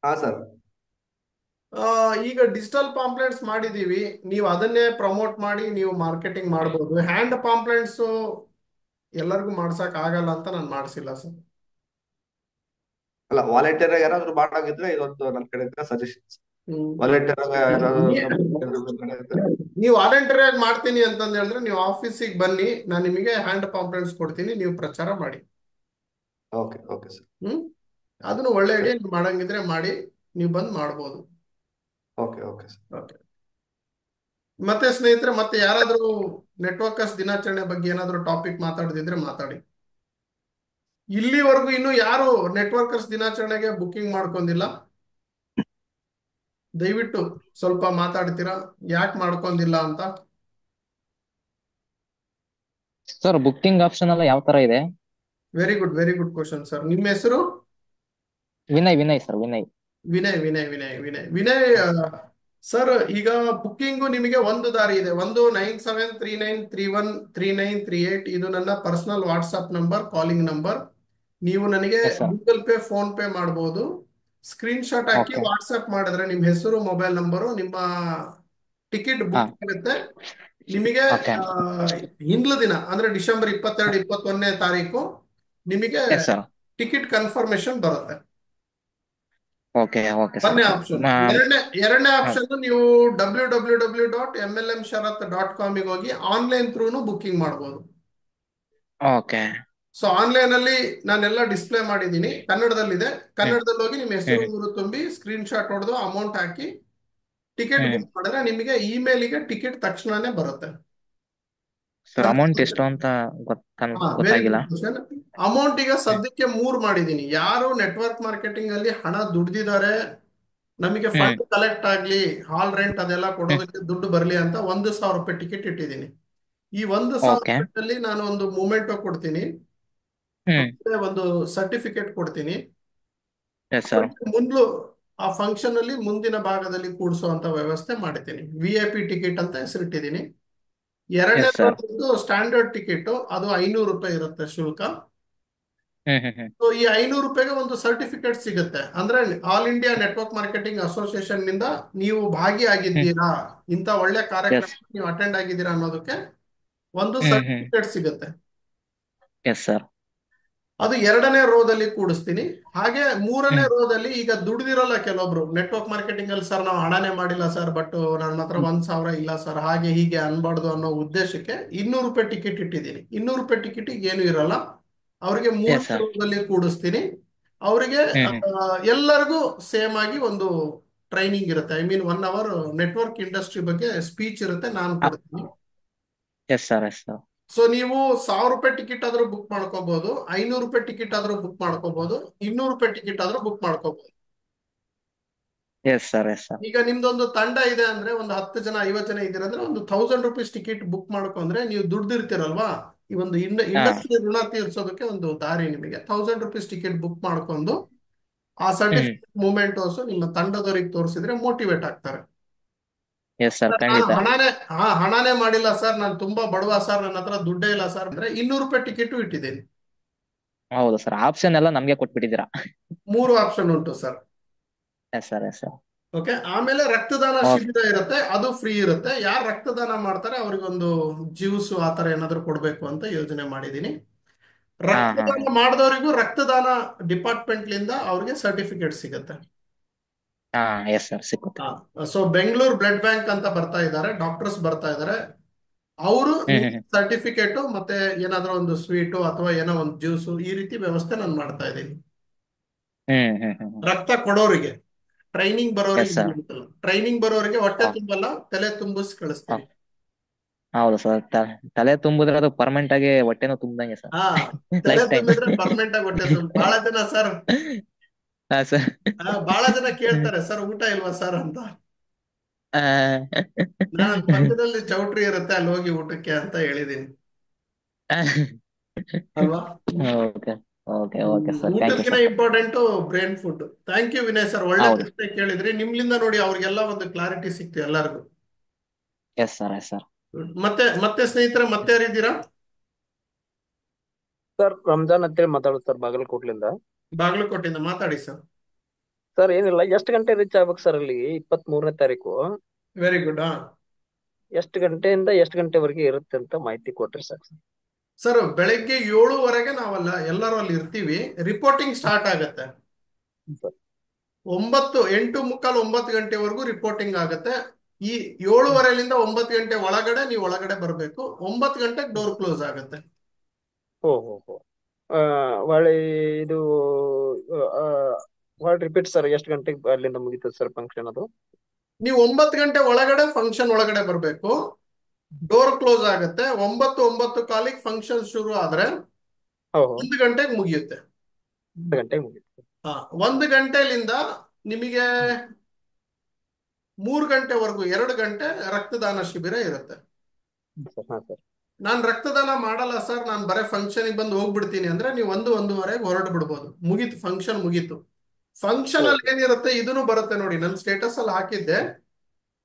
ಹಾ ಸರ್. ಈಗ ಡಿಜಿಟಲ್ ಪಾಂಪ್ಲೆಟ್ಸ್ ಮಾಡಿದೀವಿ. ನೀವು ಅದನ್ನೇ ಪ್ರಮೋಟ್ ಮಾಡಿ ನೀವು ಮಾರ್ಕೆಟಿಂಗ್ ಮಾಡಬಹುದು. ಹ್ಯಾಂಡ್ ಪಾಂಪ್ಲೆಟ್ಸ್ ಎಲ್ಲರಿಗೂ ಮಾಡ್ಸಕ್ ಆಗಲ್ಲ ಅಂತ ನಾನು ಮಾಡಿಸಿಲ್ಲ ಸರ್. ಅಲ್ಲ, ವಾಲಂಟಿಯರ್ ಯಾರಾದ್ರೂ ಮಾಡಾಗಿದ್ರೆ ಇದೊಂದು ನನ್ನ ಕಡೆಯಿಂದ ಸಜೆಷನ್. ವಾಲಂಟಿಯರ್ ನೀವು ವಾಲಂಟಿಯರ್ ಆಗಿ ಮಾಡ್ತೀನಿ ಅಂತಂದ್ ಹೇಳಿದ್ರೆ ನೀವು ಆಫೀಸಿಗೆ ಬನ್ನಿ, ನಾನು ನಿಮಗೆ ಹ್ಯಾಂಡ್ ಪಾಂಪ್ಲೆಟ್ಸ್ ಕೊಡ್ತೀನಿ, ನೀವು ಪ್ರಚಾರ ಮಾಡಿ. Okay okay sir. ಅದನ್ನು ಒಳ್ಳೆ ಐಡಿಯಾ. ನೀವು ಮಾಡಂಗಿದ್ರೆ ಮಾಡಿ, ನೀವು ಬಂದ್ ಮಾಡ್ಬೋದು. Okay okay sir. ಓಕೆ. ಮತ್ತೆ ಸ್ನೇಹಿತರೆ, ಮತ್ತೆ ಯಾರಾದ್ರೂ ನೆಟ್ವರ್ಕರ್ಸ್ ದಿನಾಚರಣೆ ಬಗ್ಗೆ ಏನಾದ್ರೂ ಟಾಪಿಕ್ ಮಾತಾಡದಿದ್ರೆ ಮಾತಾಡಿ. ಇಲ್ಲಿವರೆಗೂ ಇನ್ನು ಯಾರು ನೆಟ್ವರ್ಕರ್ಸ್ ದಿನಾಚರಣೆಗೆ ಬುಕಿಂಗ್ ಮಾಡ್ಕೊಂಡಿಲ್ಲ? ದಯವಿಟ್ಟು ಸ್ವಲ್ಪ ಮಾತಾಡ್ತೀರಾ, ಯಾಕೆ ಮಾಡ್ಕೊಂಡಿಲ್ಲ ಅಂತ? ಸರ್ ಬುಕ್ಕಿಂಗ್ ಆಪ್ಷನ್ ಎಲ್ಲ ಯಾವ ತರ ಇದೆ? Very good, very good question sir. ನಿಮ್ಮ ಹೆಸರು? ವಿನಯ್ ಸರ್, ವಿನಯ್. ವಿನಯ್ ವಿನಯ್ ವಿನಯ್ ವಿನಯ್ ವಿನಯ್ ಸರ್, ಈಗ ಬುಕ್ಕಿಂಗು ನಿಮಗೆ ಒಂದು ದಾರಿ ಇದೆ. ಒಂದು 9739313938. ಇದು ನನ್ನ personal WhatsApp number, calling number. ನೀವು ನನಗೆ ಗೂಗಲ್ ಪೇ, ಫೋನ್ ಪೇ ಮಾಡಬಹುದು. ಸ್ಕ್ರೀನ್ ಶಾಟ್ ಹಾಕಿ ವಾಟ್ಸ್ಆಪ್ ಮಾಡಿದ್ರೆ ನಿಮ್ಮ ಹೆಸರು, ಮೊಬೈಲ್ ನಂಬರು, ನಿಮ್ಮ ಟಿಕೆಟ್ ಬುಕ್ ಆಗುತ್ತೆ. ನಿಮಗೆ ಹಿಂದ್ಲ ದಿನ ಅಂದ್ರೆ ಡಿಸೆಂಬರ್ 22, 21ನೇ ತಾರೀಕು ನಿಮಗೆ ಟಿಕೆಟ್ ಕನ್ಫರ್ಮೇಶನ್ ಬರುತ್ತೆ. ಒಂದನೇ ಆಪ್ಷನ್. ಎರಡನೇ ಆಪ್ಷನ್, ನೀವು www.mlmsharath.com ಹೋಗಿ ಆನ್ಲೈನ್ ಥ್ರೂನು ಬುಕ್ಕಿಂಗ್ ಮಾಡಬಹುದು. ಸೊ ಆನ್ಲೈನ್ ಅಲ್ಲಿ ನಾನೆಲ್ಲ ಡಿಸ್ಪ್ಲೇ ಮಾಡಿದ್ದೀನಿ, ಕನ್ನಡದಲ್ಲಿದೆ. ಕನ್ನಡದಲ್ಲಿ ಹೋಗಿ ನಿಮ್ಮ ಹೆಸರು, ಊರು ತುಂಬಿ ಸ್ಕ್ರೀನ್ ಶಾಟ್ ಹೊಡೆದು ಅಮೌಂಟ್ ಹಾಕಿ ಟಿಕೆಟ್ ಬುಕ್ ಮಾಡಿದ್ರೆ ನಿಮಗೆ ಇಮೇಲಿಗೆ ಟಿಕೆಟ್ ತಕ್ಷಣನೇ ಬರುತ್ತೆ. ಅಮೌಂಟ್ ಎಷ್ಟು ಅಂತ ಗೊತ್ತಾಗಿಲ್ಲ. ಅಮೌಂಟ್ ಈಗ ಸದ್ಯಕ್ಕೆ 3 ಮಾಡಿದೀನಿ. ಯಾರು ನೆಟ್ವರ್ಕ್ ಮಾರ್ಕೆಟಿಂಗ್ ಅಲ್ಲಿ ಹಣ ದುಡ್ದಿದ್ದಾರೆ, ನಮಗೆ ಫಂಡ್ ಕಲೆಕ್ಟ್ ಆಗ್ಲಿ, ಹಾಲ್ ರೆಂಟ್ ಅದೆಲ್ಲ ಕೊಡೋದಕ್ಕೆ ದುಡ್ಡು ಬರ್ಲಿ ಅಂತ 1,000 ರೂಪಾಯಿ ಟಿಕೆಟ್ ಇಟ್ಟಿದ್ದೀನಿ. ಈ 1,000 ರೂಪಾಯಿ ನಾನು ಒಂದು ಮೂಮೆಂಟೋ ಕೊಡ್ತೀನಿ, ಒಂದು ಸರ್ಟಿಫಿಕೇಟ್ ಕೊಡ್ತೀನಿ. ಮುಂದ್ಲು ಆ ಫಂಕ್ಷನ್ ಅಲ್ಲಿ ಮುಂದಿನ ಭಾಗದಲ್ಲಿ ಕೂಡಿಸುವಂತ ವ್ಯವಸ್ಥೆ ಮಾಡಿದ್ದೀನಿ. VIP ಟಿಕೆಟ್ ಅಂತ ಹೆಸರಿಟ್ಟಿದ್ದೀನಿ. ಎರಡನೇ ಸ್ಟ್ಯಾಂಡರ್ಡ್ ಟಿಕೆಟ್, ಅದು 500 ರೂಪಾಯಿ ಇರುತ್ತೆ ಶುಲ್ಕ. ಸೊ ಈ 500 ರೂಪಾಯಿಗೆ ಒಂದು ಸರ್ಟಿಫಿಕೇಟ್ ಸಿಗುತ್ತೆ. ಅಂದ್ರೆ all India network marketing association ನಿಂದ ನೀವು ಭಾಗಿಯಾಗಿದ್ದೀರಾ, ಇಂತ ಒಳ್ಳೆ ಕಾರ್ಯಕ್ರಮ ನೀವು ಅಟೆಂಡ್ ಆಗಿದ್ದೀರಾ ಅನ್ನೋದಕ್ಕೆ ಒಂದು ಸರ್ಟಿಫಿಕೇಟ್ ಸಿಗುತ್ತೆ. ಅದು ಎರಡನೇ ರೋದಲ್ಲಿ ಕೂಡಿಸ್ತೀನಿ. ಹಾಗೆ ಮೂರನೇ ರೋದಲ್ಲಿ ಈಗ ದುಡ್ದಿರಲ್ಲ ಕೆಲವೊಬ್ರು ನೆಟ್ವರ್ಕ್ ಮಾರ್ಕೆಟಿಂಗ್ ಅಲ್ಲಿ, ಸರ್ ನಾವು ಹಣನೇ ಮಾಡಿಲ್ಲ ಸರ್, ಬಟ್ ನನ್ನ ಹತ್ರ 1,000 ಇಲ್ಲ ಸರ್, ಹಾಗೆ ಹೀಗೆ ಅನ್ಬಾರ್ದು ಅನ್ನೋ ಉದ್ದೇಶಕ್ಕೆ 200 ರೂಪಾಯಿ ಟಿಕೆಟ್ ಇಟ್ಟಿದ್ದೀನಿ. 200 ರೂಪಾಯಿ ಟಿಕೆಟ್ ಏನು ಇರಲ್ಲ, ಅವ್ರಿಗೆ 3 ರೋದಲ್ಲಿ ಕೂಡಿಸ್ತೀನಿ. ಅವರಿಗೆ ಎಲ್ಲರಿಗೂ ಸೇಮ್ ಆಗಿ ಒಂದು ಟ್ರೈನಿಂಗ್ ಇರುತ್ತೆ. I mean 1 hour network industry ಬಗ್ಗೆ ಸ್ಪೀಚ್ ಇರುತ್ತೆ, ನಾನು ಕೊಡ್ತೀನಿ. ಸೊ ನೀವು 1,000 ರೂಪಾಯಿ ಟಿಕೆಟ್ ಆದ್ರೂ ಬುಕ್ ಮಾಡ್ಕೋಬಹುದು, 500 ರೂಪಾಯಿ ಟಿಕೆಟ್ ಆದ್ರೂ ಬುಕ್ ಮಾಡ್ಕೋಬಹುದು, 200 ರೂಪಾಯಿ ಟಿಕೆಟ್ ಆದ್ರೂ ಬುಕ್ ಮಾಡ್ಕೋಬಹುದು. ಈಗ ನಿಮ್ದೊಂದು ತಂಡ ಇದೆ ಅಂದ್ರೆ, ಒಂದು 10 ಜನ 50 ಜನ ಇದ್ದೀರ ಅಂದ್ರೆ, ಒಂದು 1,000 ರೂಪೀಸ್ ಟಿಕೆಟ್ ಬುಕ್ ಮಾಡ್ಕೊಂಡ್ರೆ ನೀವು ದುಡ್ದಿರ್ತೀರಲ್ವಾ, ಈ ಒಂದು ಇಂಡಸ್ಟ್ರಿ ಋಣ ತೀರ್ಸೋದಕ್ಕೆ ಒಂದು ದಾರಿ ನಿಮಗೆ. ₹1000 ಟಿಕೆಟ್ ಬುಕ್ ಮಾಡ್ಕೊಂಡು ಆ ಸರ್ಟಿಫಿಕೇಟ್ ಮೂಮೆಂಟೋಸ್ ನಿಮ್ಮ ತಂಡದವರಿಗೆ ತೋರಿಸಿದ್ರೆ ಮೋಟಿವೇಟ್ ಆಗ್ತಾರೆ. ಎಸ್ ಸರ್, ನಾನು ಖಂಡಿತ. ಹಣನೇ ಮಾಡಿಲ್ಲ ಸರ್, ನಾನು ತುಂಬಾ ಬಡವ ಸರ್, ನನ್ನ ಹತ್ರ ದುಡ್ಡೇ ಇಲ್ಲ ಸರ್ ಅಂದ್ರೆ ₹200 ಟಿಕೆಟ್ ಇಟ್ಟಿದ್ದೀನಿ. ಹೌದು ಸರ್, ಆಪ್ಷನ್ ಎಲ್ಲ ನಮ್ಗೆ ಕೊಟ್ಬಿಟ್ಟಿದ್ದೀರಾ. 3 ಆಪ್ಷನ್ ಉಂಟು sir. Yes sir, yes sir. Okay, ಆಮೇಲೆ ರಕ್ತದಾನ ಶಿಬಿರ ಇರುತ್ತೆ, ಅದು ಫ್ರೀ ಇರುತ್ತೆ. ಯಾರು ರಕ್ತದಾನ ಮಾಡ್ತಾರೆ ಅವ್ರಿಗೊಂದು ಜ್ಯೂಸ್ ಆತರ ಏನಾದ್ರು ಕೊಡ್ಬೇಕು ಅಂತ ಯೋಜನೆ ಮಾಡಿದೀನಿ. ರಕ್ತದಾನ ಮಾಡಿದವರಿಗೂ ರಕ್ತದಾನ ಡಿಪಾರ್ಟ್ಮೆಂಟ್ ಅವ್ರಿಗೆ ಸರ್ಟಿಫಿಕೇಟ್ ಸಿಗುತ್ತೆ. ಎಸ್ ಸರ್, ಸಿಕ್ಕುತ್ತೆ. ಸೊ ಬೆಂಗಳೂರು ಬ್ಲಡ್ ಬ್ಯಾಂಕ್ ಅಂತ ಬರ್ತಾ ಇದ್ದಾರೆ, ಡಾಕ್ಟರ್ಸ್ ಬರ್ತಾ ಇದ್ದಾರೆ. ಅವರು ಸರ್ಟಿಫಿಕೇಟು ಮತ್ತೆ ಏನಾದ್ರೂ ಒಂದು ಸ್ವೀಟು ಅಥವಾ ಏನೋ ಒಂದು ಜ್ಯೂಸು ಈ ರೀತಿ ವ್ಯವಸ್ಥೆ ನಾನು ಮಾಡ್ತಾ ಇದ್ದೀನಿ. ರಕ್ತ ಕೊಡೋರಿಗೆ, ಟ್ರೈನಿಂಗ್ ಬರೋರಿಗೆ, ಟ್ರೈನಿಂಗ್ ಬರೋರಿಗೆ ಹೊಟ್ಟೆ ತುಂಬಲ್ಲ, ತಲೆ ತುಂಬಿಸಿ ಕಳಿಸ್ತೀವಿ. ಹೌದು ಸರ್, ತಲೆ ತುಂಬಿದ್ರೆ ಅದು ಪರ್ಮನೆಂಟ್ ಆಗಿ ಹೊಟ್ಟೆನೂ ತುಂಬ್ದಂಗೆ ಸರ್. ತಲೆ ತುಂಬಿದ್ರೆ ಪರ್ಮನೆಂಟ್ ಆಗಿ ಹೊಟ್ಟೆ ತುಂಬ. ಬಹಳ ಜನ ಸರ್ ಬಹಳ ಜನ ಕೇಳ್ತಾರೆ, ಸರ್ ಊಟ ಇಲ್ವಾ ಸರ್ ಅಂತ. ನಾನು ಪಕ್ಕದಲ್ಲಿ ಚೌಟ್ರಿ ಇರುತ್ತೆ, ಅಲ್ಲಿ ಹೋಗಿ ಊಟಕ್ಕೆ ಅಂತ ಹೇಳಿದೀನಿ ಅಲ್ವಾ. ಊಟಕ್ಕಿಂತ important brain food. Thank you Vinay sir, ಒಳ್ಳೆ ಪ್ರಶ್ನೆ ಕೇಳಿದ್ರಿ. ನಿಮ್ಲಿಂದ ನೋಡಿ ಅವ್ರಿಗೆಲ್ಲ ಒಂದು ಕ್ಲಾರಿಟಿ ಸಿಕ್ತು ಎಲ್ಲರಿಗೂ. S sir, yes sir. ಮತ್ತೆ ಸ್ನೇಹಿತರೆ, ಮತ್ತೆ ಯಾರಿದ್ದೀರಾ? ಸರ್ ರಂಜಾನ್ ಅಂತೇಳಿ ಮಾತಾಡೋದು ಸರ್, ಬಾಗಲಕೋಟ್ಲಿಂದ. ಬಾಗಲಕೋಟೆಯಿಂದ ಮಾತಾಡಿ ಸರ್. ಸರ್ ಏನಿಲ್ಲ, ಎಷ್ಟು ಗಂಟೆ ರೀಚ್ ಆಗ್ಬೇಕು ಸರ್ ಅಲ್ಲಿ 23ನೇ ತಾರೀಕು? Very good. ಎಷ್ಟು ಗಂಟೆಯಿಂದ ಎಷ್ಟು ಗಂಟೆವರೆಗೆ ಇರುತ್ತೆ ಅಂತ ಮಾಹಿತಿ ಕೊಟ್ರಿ ಸರ್. ಸರ್ ಬೆಳಗ್ಗೆ 7:00ವರೆಗೆ ನಾವಲ್ಲ ಎಲ್ಲರೂ ಅಲ್ಲಿ ಇರ್ತೀವಿ. ರಿಪೋರ್ಟಿಂಗ್ ಸ್ಟಾರ್ಟ್ ಆಗತ್ತೆ 8:45 9 ಗಂಟೆವರೆಗೂ ರಿಪೋರ್ಟಿಂಗ್ ಆಗತ್ತೆ. ಈ 7:15ರಿಂದ 9 ಗಂಟೆ ಒಳಗಡೆ ನೀವು ಒಳಗಡೆ ಬರಬೇಕು. 9 ಗಂಟೆಗೆ ಡೋರ್ ಕ್ಲೋಸ್ ಆಗತ್ತೆ. ಒಳ್ಳೆ ಇದು ರಿಪೀಟ್ ಸರ್, ಎಷ್ಟು ಗಂಟೆಗೆ ಅಲ್ಲಿಂದ ಮುಗಿತದೆ ಸರ್ ಫಂಕ್ಷನ್? ಅದು ನೀವು 9 ಗಂಟೆ ಒಳಗಡೆ ಫಂಕ್ಷನ್ ಒಳಗಡೆ ಬರಬೇಕು. ಡೋರ್ ಕ್ಲೋಸ್ ಆಗತ್ತೆ 9:15 ಫಂಕ್ಷನ್ ಶುರು ಆದ್ರೆ 1 ಗಂಟೆಗೆ ಮುಗಿಯುತ್ತೆ. 1 ಗಂಟೆಗೆ ಮುಗಿಯುತ್ತೆ. 1 ಗಂಟೆಲಿಂದ ನಿಮಗೆ 3 ಗಂಟೆವರೆಗೂ 2 ಗಂಟೆ ರಕ್ತದಾನ ಶಿಬಿರ ಇರುತ್ತೆ. ನಾನು ರಕ್ತದಾನ ಮಾಡಲ್ಲ ಸರ್, ನಾನು ಬರೀ ಫಂಕ್ಷನ್ ಬಂದು ಹೋಗ್ಬಿಡ್ತೀನಿ ಅಂದ್ರೆ ನೀವು 1-1:30 ಹೊರಟು ಬಿಡ್ಬೋದು. ಮುಗೀತು, ಫಂಕ್ಷನ್ ಮುಗೀತು. ಫಂಕ್ಷನ್ ಅಲ್ಲಿ ಏನಿರುತ್ತೆ ಇದನ್ನು ಬರುತ್ತೆ ನೋಡಿ, ನನ್ನ ಸ್ಟೇಟಸ್ ಅಲ್ಲಿ ಹಾಕಿದ್ದೆ.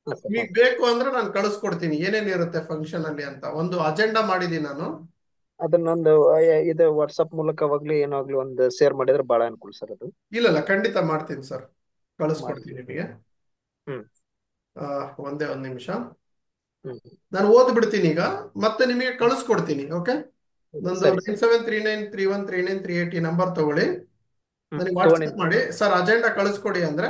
ನಿಮಗೆ ಬೇಕು ಅಂದ್ರೆ ನಾನು ಕಳಿಸ್ಕೊಡ್ತೀನಿ ಏನೇನಿರುತ್ತೆ ಫಂಕ್ಷನ್ ಅಲ್ಲಿ ಅಂತ. ಒಂದು ಅಜೆಂಡಾ ಮಾಡಿದೀನಿ ನಾನು. ಅದನ್ನೊಂದು ಇದು ವಾಟ್ಸ್ಆಪ್ ಮೂಲಕವಾಗ್ಲಿ ಏನಾಗ್ಲಿ ಒಂದು ಶೇರ್ ಮಾಡಿದ್ರೆ ಬಹಳ ಅನುಕೂಲ ಸರ್. ಅದು ಇಲ್ಲ ಖಂಡಿತ ಮಾಡ್ತೀನಿ ಸರ್, ಕಳಿಸ್ಕೊಡ್ತೀನಿ ನಿಮಗೆ. ಒಂದೇ 1 ನಿಮಿಷ ನಾನು ಓದ್ಬಿಡ್ತೀನಿ ಈಗ, ಮತ್ತೆ ನಿಮಗೆ ಕಳಿಸ್ಕೊಡ್ತೀನಿ. ಓಕೆ, ನಂದು 9739313938 ನಂಬರ್ ತಗೊಳ್ಳಿ, ನನಗೆ ವಾಟ್ಸ್ಆಪ್ ಮಾಡಿ. ಸರ್ ಅಜೆಂಡಾ ಕಳಿಸ್ಕೊಡಿ ಅಂದ್ರೆ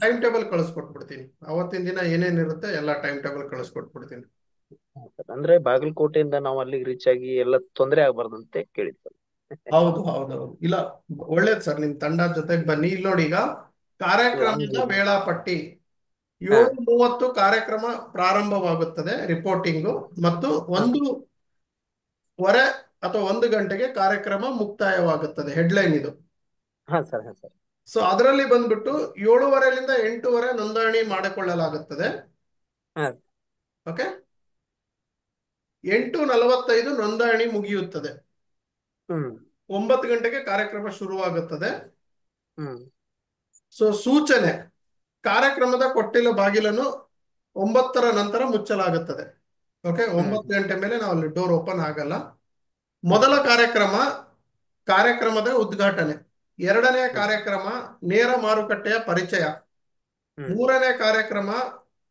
ಟೈಮ್ ಟೇಬಲ್ ಕಳಿಸ್ಕೊಟ್ಬಿಡ್ತೀನಿ. ಅವತ್ತಿನ ದಿನ ಏನೇನಿರುತ್ತೆ ಎಲ್ಲ ಟೈಮ್ ಟೇಬಲ್ ಕಳಿಸ್ಕೊಟ್ಬಿಡ್ತೀನಿ. ಅಂದ್ರೆ ಬಾಗಲಕೋಟೆಯಿಂದ ನಾವು ಅಲ್ಲಿಗೆ ರೀಚ್ ಆಗಿ ಎಲ್ಲ ತೊಂದರೆ ಆಗ್ಬಾರ್ದಂತೆ ಕೇಳಿದ್ವಿ. ಹೌದು ಇಲ್ಲ, ಒಳ್ಳೇದು ಸರ್, ನಿಮ್ ತಂಡ ಜೊತೆಗೆ ಬನ್ನಿ. ಇಲ್ಲಿ ನೋಡಿ, ಈಗ ಕಾರ್ಯಕ್ರಮದ ವೇಳಾಪಟ್ಟಿ 7:30 ಕಾರ್ಯಕ್ರಮ ಪ್ರಾರಂಭವಾಗುತ್ತದೆ ರಿಪೋರ್ಟಿಂಗು, ಮತ್ತು 1:15 ಅಥವಾ 1 ಗಂಟೆಗೆ ಕಾರ್ಯಕ್ರಮ ಮುಕ್ತಾಯವಾಗುತ್ತದೆ. ಹೆಡ್ಲೈನ್ ಇದು. ಸೊ ಅದರಲ್ಲಿ ಬಂದ್ಬಿಟ್ಟು 7:15ರಿಂದ 8:30 ನೋಂದಣಿ ಮಾಡಿಕೊಳ್ಳಲಾಗುತ್ತದೆ. ಓಕೆ, 8:45 ನೋಂದಣಿ ಮುಗಿಯುತ್ತದೆ. 9 ಗಂಟೆಗೆ ಕಾರ್ಯಕ್ರಮ ಶುರುವಾಗುತ್ತದೆ. ಸೊ ಸೂಚನೆ, ಕಾರ್ಯಕ್ರಮದ ಕೊಟ್ಟಿಲ ಬಾಗಿಲನ್ನು 9ರ ನಂತರ ಮುಚ್ಚಲಾಗುತ್ತದೆ. ಓಕೆ, 9 ಗಂಟೆ ಮೇಲೆ ನಾವು ಅಲ್ಲಿ ಡೋರ್ ಓಪನ್ ಆಗಲ್ಲ. ಮೊದಲ ಕಾರ್ಯಕ್ರಮದ ಉದ್ಘಾಟನೆ. 2ನೇ ಕಾರ್ಯಕ್ರಮ ನೇರ ಮಾರುಕಟ್ಟೆಯ ಪರಿಚಯ. 3ನೇ ಕಾರ್ಯಕ್ರಮ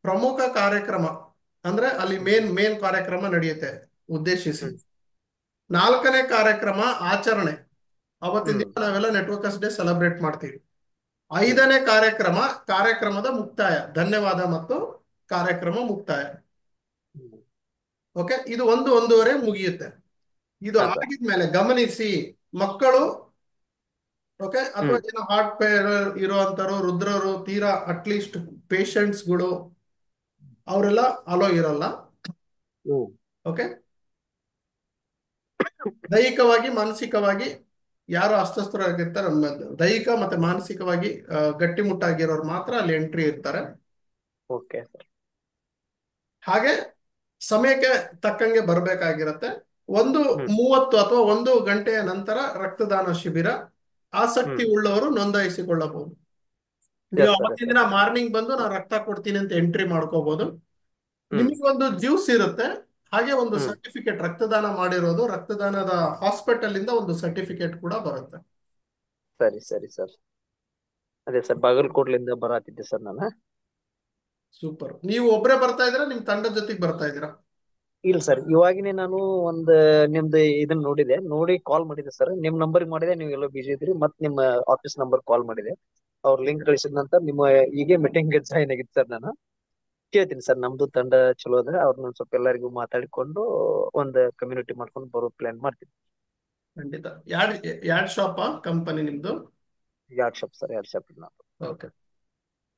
ಪ್ರಮುಖ ಕಾರ್ಯಕ್ರಮ, ಅಂದ್ರೆ ಅಲ್ಲಿ ಮೇನ್ ಕಾರ್ಯಕ್ರಮ ನಡೆಯುತ್ತೆ ಉದ್ದೇಶಿಸಿ. 4ನೇ ಕಾರ್ಯಕ್ರಮ ಆಚರಣೆ, ಅವತ್ತಿನ ದಿನ ನಾವೆಲ್ಲ ನೆಟ್ವರ್ಕರ್ಸ್ ಡೇ ಸೆಲೆಬ್ರೇಟ್ ಮಾಡ್ತೀವಿ. 5ನೇ ಕಾರ್ಯಕ್ರಮದ ಮುಕ್ತಾಯ, ಧನ್ಯವಾದ ಮತ್ತು ಕಾರ್ಯಕ್ರಮ ಮುಕ್ತಾಯ. ಓಕೆ, ಇದು 1-1:30 ಮುಗಿಯುತ್ತೆ. ಇದು ಆಗಿದ್ಮೇಲೆ ಗಮನಿಸಿ, ಮಕ್ಕಳು ಓಕೆ ಅಥವಾ ಏನೋ ಹಾರ್ಟ್ ಫೇಲ್ಯೂರ್ ಇರುವಂತರು, ರುದ್ರರು, ತೀರಾ ಅಟ್ಲೀಸ್ಟ್ ಪೇಷಂಟ್ಸ್ಗಳು ಅವರೆಲ್ಲ ಅಲೋ ಇರಲ್ಲ. ಓಕೆ, ದೈಹಿಕವಾಗಿ ಮಾನಸಿಕವಾಗಿ ಯಾರು ಅಸ್ವಸ್ಥರಾಗಿರ್ತಾರೆ, ದೈಹಿಕ ಮತ್ತೆ ಮಾನಸಿಕವಾಗಿ ಗಟ್ಟಿಮುಟ್ಟಾಗಿರೋರು ಮಾತ್ರ ಅಲ್ಲಿ ಎಂಟ್ರಿ ಇರ್ತಾರೆ. ಹಾಗೆ ಸಮಯಕ್ಕೆ ತಕ್ಕಂಗೆ ಬರ್ಬೇಕಾಗಿರತ್ತೆ. ಒಂದು ಹ್ಮ್ 30 ಅಥವಾ 1 ಗಂಟೆಯ ನಂತರ ರಕ್ತದಾನ ಶಿಬಿರ. ಆಸಕ್ತಿ ಹ್ಮ್ ಉಳ್ಳವರು ನೋಂದಾಯಿಸಿಕೊಳ್ಳಬಹುದು. ನೀವು ಎಸ್ ಸರ್ ಎಸ್ ಅವತ್ತಿನ ಸರ್ ದಿನ ಮಾರ್ನಿಂಗ್ ಬಂದು ನಾನು ರಕ್ತ ಕೊಡ್ತೀನಿ ಅಂತ ಎಂಟ್ರಿ ಮಾಡ್ಕೋಬಹುದು. ಹ್ಮ್ ನಿಮಗೆ ಒಂದು ಜ್ಯೂಸ್ ಇರುತ್ತೆ, ಹಾಗೆ ಒಂದು ಹ್ಮ್ ಸರ್ಟಿಫಿಕೇಟ್, ರಕ್ತದಾನ ಮಾಡಿರೋದು, ರಕ್ತದಾನದ ಹಾಸ್ಪಿಟಲ್ ಇಂದ ಒಂದು ಸರ್ಟಿಫಿಕೇಟ್ ಕೂಡ ಬರುತ್ತೆ. ಸರಿ ಸರಿ ಸರ್. ಅದೇ ಸರ್ ಬಾಗಲಕೋಟ್ಲಿಂದ ಬರತ್ತಿದ್ದೆ ಸರ್ ನಾನು. ಸೂಪರ್. ನೀವು ಒಬ್ರೇ ಬರ್ತಾ ಇದ್ದೀರಾ, ನಿಮ್ ತಂಡದ ಜೊತೆಗೆ ಬರ್ತಾ ಇದ್ದೀರಾ? ಇಲ್ಲ ಸರ್, ಇವಾಗಿನೇ ನಾನು ಒಂದ್ ನಿಮ್ದು ಇದನ್ನ ನೋಡಿ ಕಾಲ್ ಮಾಡಿದೆ ಸರ್. ನಿಮ್ ನಂಬರ್ ಮಾಡಿದೆ, ನೀವು ಎಲ್ಲೋ ಬಿಜಿ ಇದ್ರಿ, ಮತ್ ನಿಮ್ಮ ಆಫೀಸ್ ನಂಬರ್ ಕಾಲ್ ಮಾಡಿದೆ. ಅವ್ರ ಲಿಂಕ್ ಕಳಿಸಿದ ನಂತರ ನಿಮ್ಮ ಹೀಗೆ ಮೀಟಿಂಗ್ ಜಾಯ್ನ್ ಆಗಿತ್ತು ಸರ್. ನಾನು ಕೇಳ್ತೀನಿ ಸರ್, ನಮ್ದು ತಂಡ ಚಲೋ ಅದ, ಅವ್ರನ್ನ ಸ್ವಲ್ಪ ಎಲ್ಲರಿಗೂ ಮಾತಾಡಿಕೊಂಡು ಒಂದ್ ಕಮ್ಯುನಿಟಿ ಮಾಡ್ಕೊಂಡು ಬರೋ ಪ್ಲಾನ್ ಮಾಡ್ತೀನಿ. ಖಂಡಿತ. ಯಾಡ್ ಯಾಡ್ ಶಾಪಾ ಕಂಪನಿ ನಿಮ್ದು? 2 ಶಾಪ್ ಸರ್, 2 ಶಾಪ್ ನಾವು. ಓಕೆ.